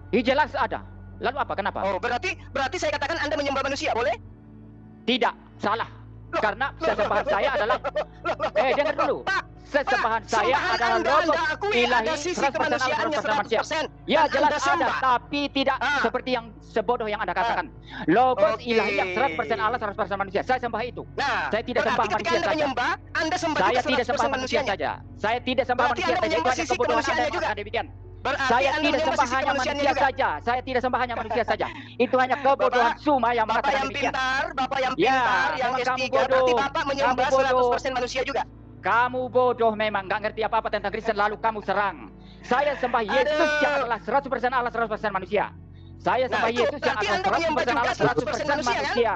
Speaker 2: Jelas ada. Lalu apa? Kenapa?
Speaker 4: Oh, berarti saya katakan Anda menyembah manusia, boleh?
Speaker 2: Tidak, salah.
Speaker 4: Loh,
Speaker 2: Karena
Speaker 4: loh,
Speaker 2: sesembahan
Speaker 4: loh,
Speaker 2: saya
Speaker 4: loh,
Speaker 2: adalah
Speaker 4: loh, loh, loh,
Speaker 2: dengar dulu.
Speaker 4: Pak,
Speaker 2: Sesembahan saya
Speaker 4: sembahan
Speaker 2: adalah
Speaker 4: Anda
Speaker 2: Logos,
Speaker 4: akui
Speaker 2: ilahi,
Speaker 4: ada sisi
Speaker 2: 100% Allah,
Speaker 4: kemanusiaannya
Speaker 2: 100% manusia.
Speaker 4: 100%.
Speaker 2: Ya
Speaker 4: dan
Speaker 2: jelas
Speaker 4: Anda
Speaker 2: ada,
Speaker 4: sembah.
Speaker 2: tapi tidak
Speaker 4: Ah.
Speaker 2: seperti yang sebodoh yang Anda katakan. Logos
Speaker 4: Oke.
Speaker 2: ilahi yang 100% Allah, 100% manusia. Saya sembah itu.
Speaker 4: Nah,
Speaker 2: Saya tidak sembah
Speaker 4: berarti ketika
Speaker 2: manusia
Speaker 4: Anda
Speaker 2: saja.
Speaker 4: menyembah, Anda sembah
Speaker 2: Saya
Speaker 4: juga
Speaker 2: tidak sembah
Speaker 4: 100%
Speaker 2: manusia
Speaker 4: manusianya.
Speaker 2: saja. Saya tidak sembah
Speaker 4: Berarti
Speaker 2: manusia
Speaker 4: Anda
Speaker 2: saja. Itu
Speaker 4: menyembah
Speaker 2: hanya
Speaker 4: sisi
Speaker 2: kebodohan Anda
Speaker 4: kemanusiaannya
Speaker 2: yang
Speaker 4: juga.
Speaker 2: mengatakan demikian.
Speaker 4: Berarti
Speaker 2: Saya
Speaker 4: Anda
Speaker 2: tidak
Speaker 4: menyembah
Speaker 2: sembah
Speaker 4: sisi
Speaker 2: hanya
Speaker 4: kemanusiaannya
Speaker 2: manusia
Speaker 4: juga.
Speaker 2: saja. Saya tidak sembah hanya manusia saja. Itu hanya kebodohan Suma yang
Speaker 4: Bapak
Speaker 2: mengatakan
Speaker 4: yang
Speaker 2: demikian.
Speaker 4: pintar, Bapak yang
Speaker 2: Ya,
Speaker 4: pintar, yang
Speaker 2: memang kamu
Speaker 4: S3,
Speaker 2: bodoh.
Speaker 4: berarti Bapak menyembah
Speaker 2: Kamu bodoh.
Speaker 4: 100% manusia juga.
Speaker 2: Kamu bodoh memang, nggak ngerti apa-apa tentang Kristen, lalu kamu serang. Saya sembah Yesus
Speaker 4: Aduh.
Speaker 2: yang adalah 100% Allah, 100% manusia. Saya
Speaker 4: Nah,
Speaker 2: sembah
Speaker 4: itu
Speaker 2: Yesus yang
Speaker 4: berarti
Speaker 2: adalah
Speaker 4: Anda menyembah
Speaker 2: 100%
Speaker 4: juga
Speaker 2: Allah,
Speaker 4: 100%
Speaker 2: 100%
Speaker 4: manusia, kan?
Speaker 2: manusia.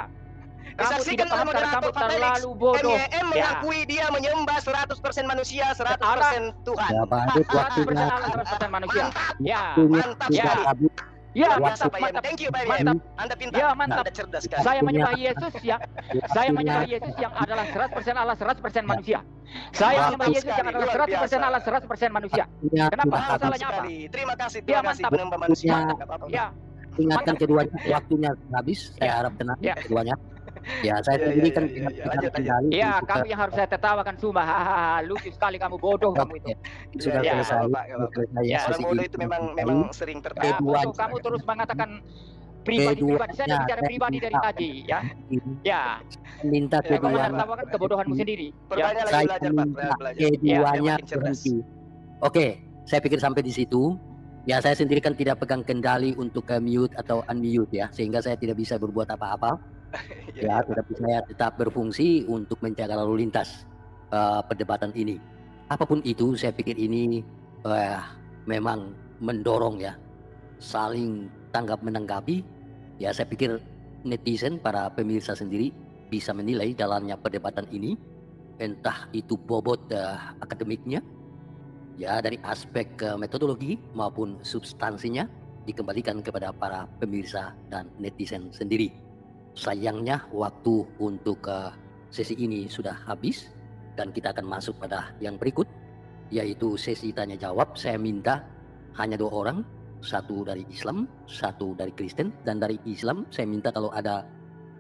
Speaker 2: Kamu
Speaker 4: Disaksikan
Speaker 2: tidak
Speaker 4: oleh
Speaker 2: paham karena kamu
Speaker 4: moderator Pak Felix.
Speaker 2: terlalu bodoh.
Speaker 4: MYM
Speaker 2: Ya.
Speaker 4: mengakui dia menyembah 100% manusia, 100% Tuhan.
Speaker 3: Ya, Pak Adit,
Speaker 2: 100%
Speaker 3: waktunya
Speaker 2: Allah, 100% manusia.
Speaker 4: Mantap,
Speaker 2: Ya,
Speaker 4: mantap
Speaker 2: Ya.
Speaker 4: sekali.
Speaker 3: habis.
Speaker 2: ya,
Speaker 4: Mantap Pak YM.
Speaker 2: mantap.
Speaker 4: Thank you Pak
Speaker 2: Mantap.
Speaker 4: YM. Anda pintar.
Speaker 2: Ya, mantap.
Speaker 4: Anda cerdas sekali.
Speaker 2: Saya menyembah Yesus yang saya
Speaker 3: Waktunya-
Speaker 2: menyembah Yesus yang adalah 100% Allah, 100% manusia. Saya
Speaker 3: Mantap
Speaker 2: menyembah Yesus yang
Speaker 4: sekali,
Speaker 2: adalah
Speaker 4: luar
Speaker 2: 100%
Speaker 4: biasa.
Speaker 2: Allah, 100% manusia.
Speaker 3: Waktunya
Speaker 2: Kenapa?
Speaker 3: sudah
Speaker 4: Mantap
Speaker 3: habis.
Speaker 2: Masalahnya apa?
Speaker 4: sekali. Terima kasih,
Speaker 2: Ya,
Speaker 4: terima kasih
Speaker 2: mantap.
Speaker 4: menyembah manusia.
Speaker 3: Mantap.
Speaker 4: Nggak apa-apa.
Speaker 2: Ya,
Speaker 3: Ingatkan
Speaker 2: Mantap.
Speaker 3: keduanya,
Speaker 2: Ya.
Speaker 3: waktunya habis. Saya
Speaker 2: Ya.
Speaker 3: harap tenang
Speaker 2: Ya.
Speaker 3: keduanya. Ya, saya
Speaker 4: Ya,
Speaker 3: sendiri
Speaker 4: ya,
Speaker 3: kan
Speaker 4: ya,
Speaker 3: tidak
Speaker 4: ya,
Speaker 3: bisa
Speaker 4: lanjut,
Speaker 3: kendali.
Speaker 2: ya,
Speaker 3: untuk
Speaker 2: kamu yang harus saya tertawakan Suma. Hahaha, lucu sekali kamu, bodoh kamu itu.
Speaker 3: sudah
Speaker 2: Ya.
Speaker 3: selesai.
Speaker 4: Nggak apa-apa, nggak apa-apa.
Speaker 3: Selesai
Speaker 2: Ya.
Speaker 4: Orang
Speaker 3: sesi
Speaker 4: bodoh
Speaker 3: ini.
Speaker 4: itu memang sering
Speaker 2: Ya,
Speaker 4: tertawa.
Speaker 3: Kedua-
Speaker 2: bodoh, kamu terus mengatakan pribadi-pribadi. Saya bicara pribadi dari tadi, ya. Ya,
Speaker 3: minta
Speaker 4: Ya,
Speaker 2: kamu
Speaker 4: Kedua-
Speaker 3: keduanya
Speaker 2: menertawakan kebodohanmu sendiri. Ya.
Speaker 4: Perbanyak lagi
Speaker 3: saya
Speaker 4: belajar Pak,
Speaker 3: minta
Speaker 4: belajar.
Speaker 3: keduanya
Speaker 4: Ya, makin cerdas.
Speaker 3: berhenti. Oke, saya pikir sampai di situ. Ya, saya sendiri kan tidak pegang kendali untuk mute atau unmute ya, sehingga saya tidak bisa berbuat apa-apa. Ya, tetapi saya tetap berfungsi untuk menjaga lalu lintas perdebatan ini. Apapun itu, saya pikir ini memang mendorong ya, saling tanggap menanggapi. Ya, saya pikir netizen, para pemirsa sendiri bisa menilai jalannya perdebatan ini, entah itu bobot akademiknya, ya dari aspek metodologi maupun substansinya dikembalikan kepada para pemirsa dan netizen sendiri. Sayangnya waktu untuk sesi ini sudah habis dan kita akan masuk pada yang berikut, yaitu sesi tanya jawab. Saya minta hanya 2 orang, satu dari Islam, satu dari Kristen. Dan dari Islam saya minta kalau ada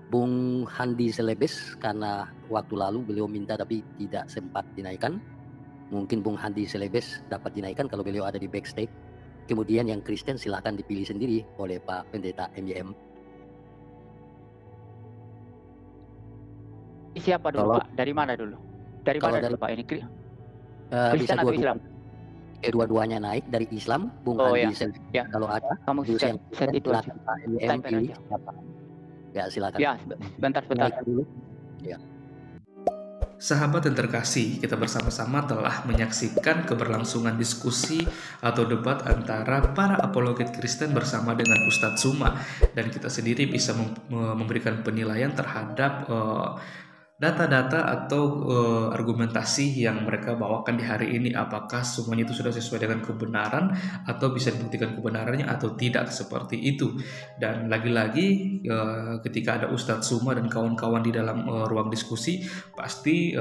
Speaker 3: Bung Handi Selebes, karena waktu lalu beliau minta tapi tidak sempat dinaikkan. Mungkin Bung Handi Selebes dapat dinaikkan kalau beliau ada di backstage. Kemudian yang Kristen silahkan dipilih sendiri oleh Pak Pendeta MYM.
Speaker 2: Siapa dulu,
Speaker 3: Kalau-
Speaker 2: Pak? Dari mana dulu? Dari
Speaker 3: Kalau
Speaker 2: mana
Speaker 3: dari-
Speaker 2: dulu, Pak? Ini
Speaker 3: Bisa
Speaker 2: Kristen atau Islam?
Speaker 3: dua-duanya naik dari Islam, Bung
Speaker 2: Oh,
Speaker 3: Handi
Speaker 2: ya.
Speaker 3: Selebes
Speaker 2: Ya.
Speaker 3: kalau ada.
Speaker 2: Kamu
Speaker 3: Terus
Speaker 2: set,
Speaker 3: yang
Speaker 2: set itu aja.
Speaker 3: silakan Pak MYM
Speaker 2: Temper
Speaker 3: pilih
Speaker 2: aja.
Speaker 3: siapa. Ya, silakan.
Speaker 2: Ya, bentar.
Speaker 3: Naikkan dulu.
Speaker 1: Sahabat yang terkasih, kita bersama-sama telah menyaksikan keberlangsungan diskusi atau debat antara para apologet Kristen bersama dengan Ustadz Suma, dan kita sendiri bisa memberikan penilaian terhadap data-data atau argumentasi yang mereka bawakan di hari ini, apakah semuanya itu sudah sesuai dengan kebenaran atau bisa dibuktikan kebenarannya atau tidak, seperti itu. Dan lagi-lagi ketika ada Ustadz Suma dan kawan-kawan di dalam ruang diskusi, pasti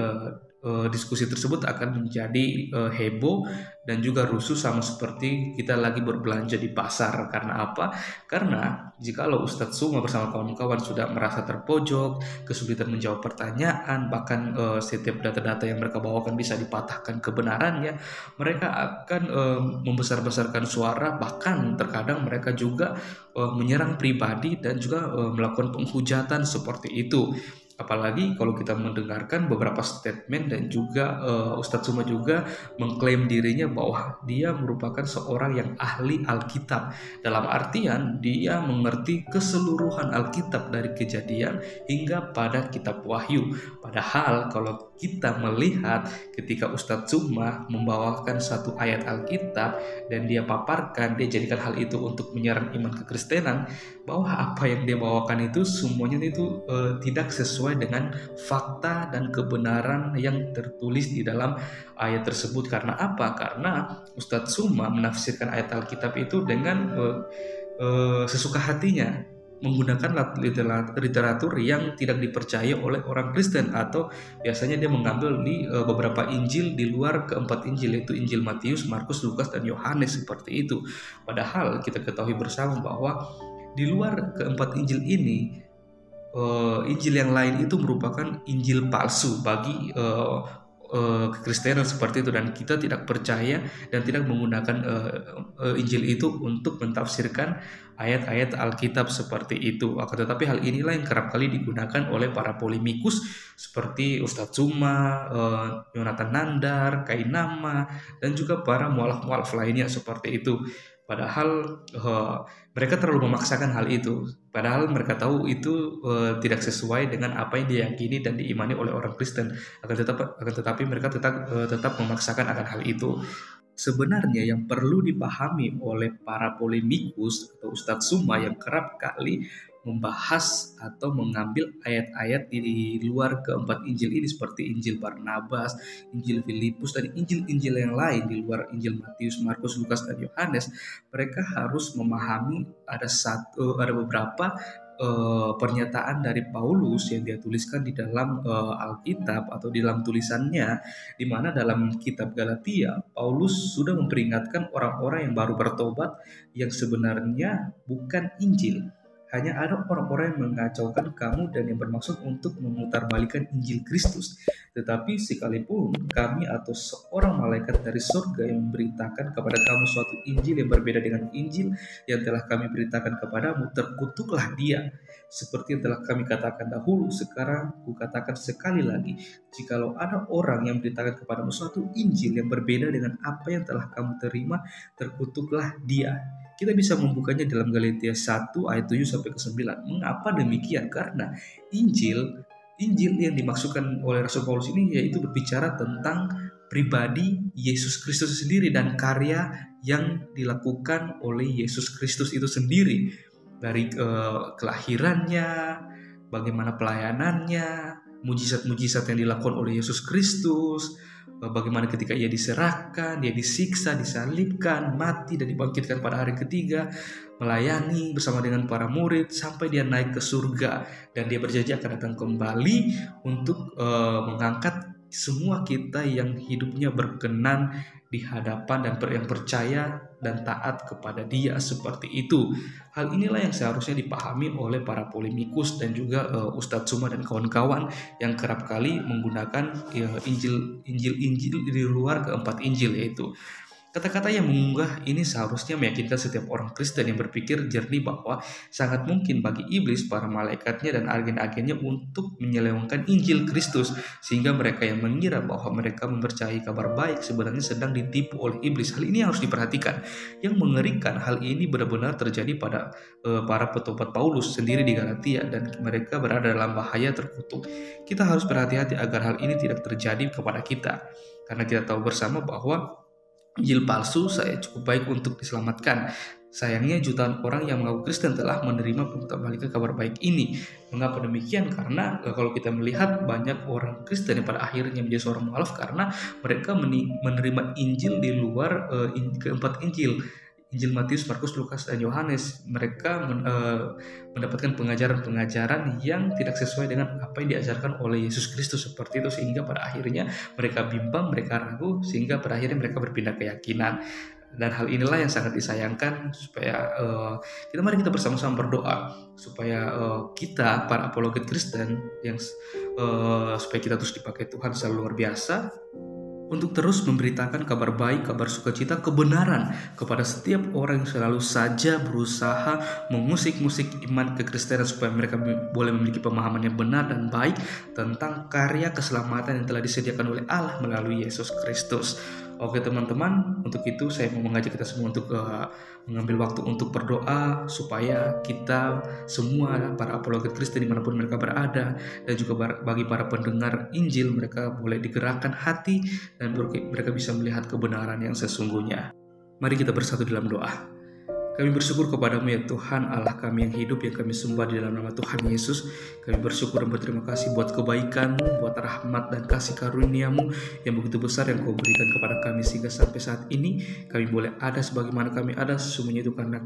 Speaker 1: diskusi tersebut akan menjadi heboh dan juga rusuh, sama seperti kita lagi berbelanja di pasar. Karena apa? Karena jikalau Ustadz Suma bersama kawan-kawan sudah merasa terpojok, kesulitan menjawab pertanyaan, bahkan setiap data-data yang mereka bawakan bisa dipatahkan kebenarannya, mereka akan membesar-besarkan suara, bahkan terkadang mereka juga menyerang pribadi dan juga melakukan penghujatan seperti itu. Apalagi kalau kita mendengarkan beberapa statement dan juga Ustadz Suma juga mengklaim dirinya bahwa dia merupakan seorang yang ahli Alkitab. Dalam artian dia mengerti keseluruhan Alkitab dari Kejadian hingga pada kitab Wahyu. Padahal kalau kita melihat ketika Ustadz Suma membawakan satu ayat Alkitab dan dia paparkan, dia jadikan hal itu untuk menyerang iman kekristenan, bahwa apa yang dia bawakan itu semuanya itu tidak sesuai dengan fakta dan kebenaran yang tertulis di dalam ayat tersebut. Karena apa? Karena Ustadz Suma menafsirkan ayat Alkitab itu dengan sesuka hatinya, menggunakan literatur yang tidak dipercaya oleh orang Kristen, atau biasanya dia mengambil di beberapa Injil di luar keempat Injil, yaitu Injil Matius, Markus, Lukas, dan Yohanes, seperti itu. Padahal kita ketahui bersama bahwa di luar keempat Injil ini, Injil yang lain itu merupakan Injil palsu bagi kekristenan, seperti itu, dan kita tidak percaya dan tidak menggunakan Injil itu untuk mentafsirkan ayat-ayat Alkitab seperti itu. Akan tetapi hal inilah yang kerap kali digunakan oleh para polemikus seperti Ustadz Suma, Yonatan Nandar, Kainama, dan juga para mualaf-mualaf lainnya seperti itu. Padahal mereka terlalu memaksakan hal itu. Padahal mereka tahu itu tidak sesuai dengan apa yang diyakini dan diimani oleh orang Kristen. Akan tetapi mereka tetap memaksakan akan hal itu. Sebenarnya yang perlu dipahami oleh para polemikus atau Ustadz Suma yang kerap kali membahas atau mengambil ayat-ayat di luar keempat Injil ini, seperti Injil Barnabas, Injil Filipus, dan Injil-Injil yang lain di luar Injil Matius, Markus, Lukas, dan Yohanes, mereka harus memahami ada beberapa pernyataan dari Paulus yang dia tuliskan di dalam Alkitab atau di dalam tulisannya, di mana dalam kitab Galatia Paulus sudah memperingatkan orang-orang yang baru bertobat yang sebenarnya bukan Injil. Hanya ada orang-orang yang mengacaukan kamu dan yang bermaksud untuk memutarbalikkan Injil Kristus. Tetapi sekalipun kami atau seorang malaikat dari surga yang memberitakan kepada kamu suatu Injil yang berbeda dengan Injil yang telah kami beritakan kepadamu, terkutuklah dia. Seperti yang telah kami katakan dahulu, sekarang kukatakan sekali lagi, jikalau ada orang yang memberitakan kepadamu suatu Injil yang berbeda dengan apa yang telah kamu terima, terkutuklah dia. Kita bisa membukanya dalam Galatia 1 ayat 7 sampai ke 9. Mengapa demikian? Karena Injil yang dimaksudkan oleh Rasul Paulus ini yaitu berbicara tentang pribadi Yesus Kristus sendiri dan karya yang dilakukan oleh Yesus Kristus itu sendiri, dari kelahirannya, bagaimana pelayanannya, mujizat-mujizat yang dilakukan oleh Yesus Kristus, bagaimana ketika ia diserahkan, dia disiksa, disalibkan, mati, dan dibangkitkan pada hari ketiga, melayani bersama dengan para murid sampai dia naik ke surga, dan dia berjanji akan datang kembali untuk mengangkat semua kita yang hidupnya berkenan di hadapan dan yang percaya dan taat kepada dia, seperti itu. Hal inilah yang seharusnya dipahami oleh para polemikus dan juga Ustadz Suma dan kawan-kawan yang kerap kali menggunakan Injil di luar keempat Injil, yaitu kata-kata yang mengunggah ini seharusnya meyakinkan setiap orang Kristen yang berpikir jernih bahwa sangat mungkin bagi iblis, para malaikatnya, dan agen-agennya untuk menyelewengkan Injil Kristus, sehingga mereka yang mengira bahwa mereka mempercayai kabar baik sebenarnya sedang ditipu oleh iblis. Hal ini harus diperhatikan. Yang mengerikan, hal ini benar-benar terjadi pada para petobat Paulus sendiri di Galatia, dan mereka berada dalam bahaya terkutuk. Kita harus berhati-hati agar hal ini tidak terjadi kepada kita, karena kita tahu bersama bahwa Injil palsu saya cukup baik untuk diselamatkan. Sayangnya jutaan orang yang mengaku Kristen telah menerima pemutarbalikan kabar baik ini. Mengapa demikian? Karena kalau kita melihat banyak orang Kristen yang pada akhirnya menjadi seorang mualaf karena mereka menerima Injil di luar keempat Injil. Injil Matius, Markus, Lukas, dan Yohanes. Mereka mendapatkan pengajaran-pengajaran yang tidak sesuai dengan apa yang diajarkan oleh Yesus Kristus, seperti itu, sehingga pada akhirnya mereka bimbang, mereka ragu, sehingga pada akhirnya mereka berpindah keyakinan. Dan hal inilah yang sangat disayangkan. Supaya mari kita bersama-sama berdoa supaya kita para apologet Kristen yang supaya kita terus dipakai Tuhan selalu luar biasa untuk terus memberitakan kabar baik, kabar sukacita, kebenaran kepada setiap orang yang selalu saja berusaha mengusik-musik iman kekristenan supaya mereka boleh memiliki pemahaman yang benar dan baik tentang karya keselamatan yang telah disediakan oleh Allah melalui Yesus Kristus. Oke teman-teman, untuk itu saya mau mengajak kita semua untuk mengambil waktu untuk berdoa supaya kita semua para apologet Kristen dimanapun mereka berada, dan juga bagi para pendengar Injil, mereka boleh digerakkan hati dan mereka bisa melihat kebenaran yang sesungguhnya. Mari kita bersatu dalam doa. Kami bersyukur kepadamu ya Tuhan, Allah kami yang hidup, yang kami sembah di dalam nama Tuhan Yesus. Kami bersyukur dan berterima kasih buat kebaikan-Mu, buat rahmat dan kasih karunia-Mu yang begitu besar yang Kau berikan kepada kami, sehingga sampai saat ini kami boleh ada sebagaimana kami ada. Semuanya itu karena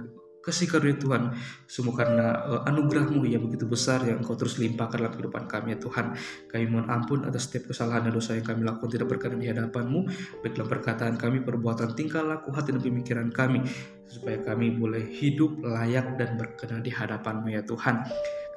Speaker 1: kasih karunia Tuhan, semua karena anugerah-Mu yang begitu besar yang Kau terus limpahkan dalam kehidupan kami ya Tuhan. Kami mohon ampun atas setiap kesalahan dan dosa yang kami lakukan tidak berkenan di hadapan-Mu, baik dalam perkataan kami, perbuatan, tingkah laku, hati dan pemikiran kami, supaya kami boleh hidup layak dan berkenan di hadapan-Mu ya Tuhan.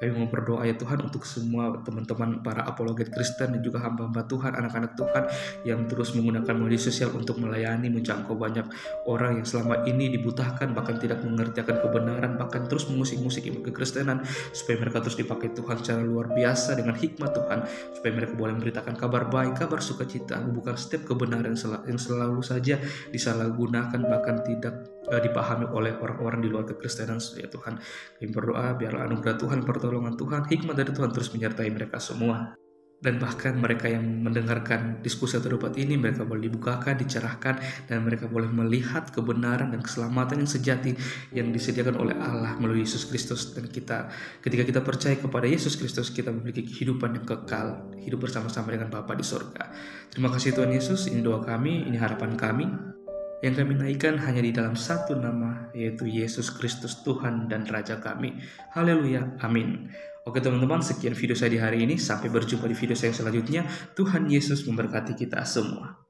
Speaker 1: Kami mau berdoa ya Tuhan untuk semua teman-teman para apologet Kristen dan juga hamba-hamba Tuhan, anak-anak Tuhan yang terus menggunakan media sosial untuk melayani, menjangkau banyak orang yang selama ini dibutahkan, bahkan tidak mengerti akan kebenaran, bahkan terus mengusik-musik iman kekristenan, supaya mereka terus dipakai Tuhan secara luar biasa dengan hikmat Tuhan, supaya mereka boleh memberitakan kabar baik, kabar sukacita, bukan setiap kebenaran yang selalu saja disalahgunakan, bahkan tidak dipahami oleh orang-orang di luar kekristenan ya Tuhan. Kami berdoa biarlah anugerah Tuhan, pertolongan Tuhan, hikmat dari Tuhan terus menyertai mereka semua. Dan bahkan mereka yang mendengarkan diskusi atau debat ini, mereka boleh dibukakan, dicerahkan, dan mereka boleh melihat kebenaran dan keselamatan yang sejati yang disediakan oleh Allah melalui Yesus Kristus. Dan ketika kita percaya kepada Yesus Kristus, kita memiliki kehidupan yang kekal, hidup bersama-sama dengan Bapa di surga. Terima kasih Tuhan Yesus, ini doa kami, ini harapan kami, yang kami naikkan hanya di dalam satu nama, yaitu Yesus Kristus Tuhan dan Raja kami. Haleluya, amin. Oke teman-teman, sekian video saya di hari ini. Sampai berjumpa di video saya selanjutnya. Tuhan Yesus memberkati kita semua.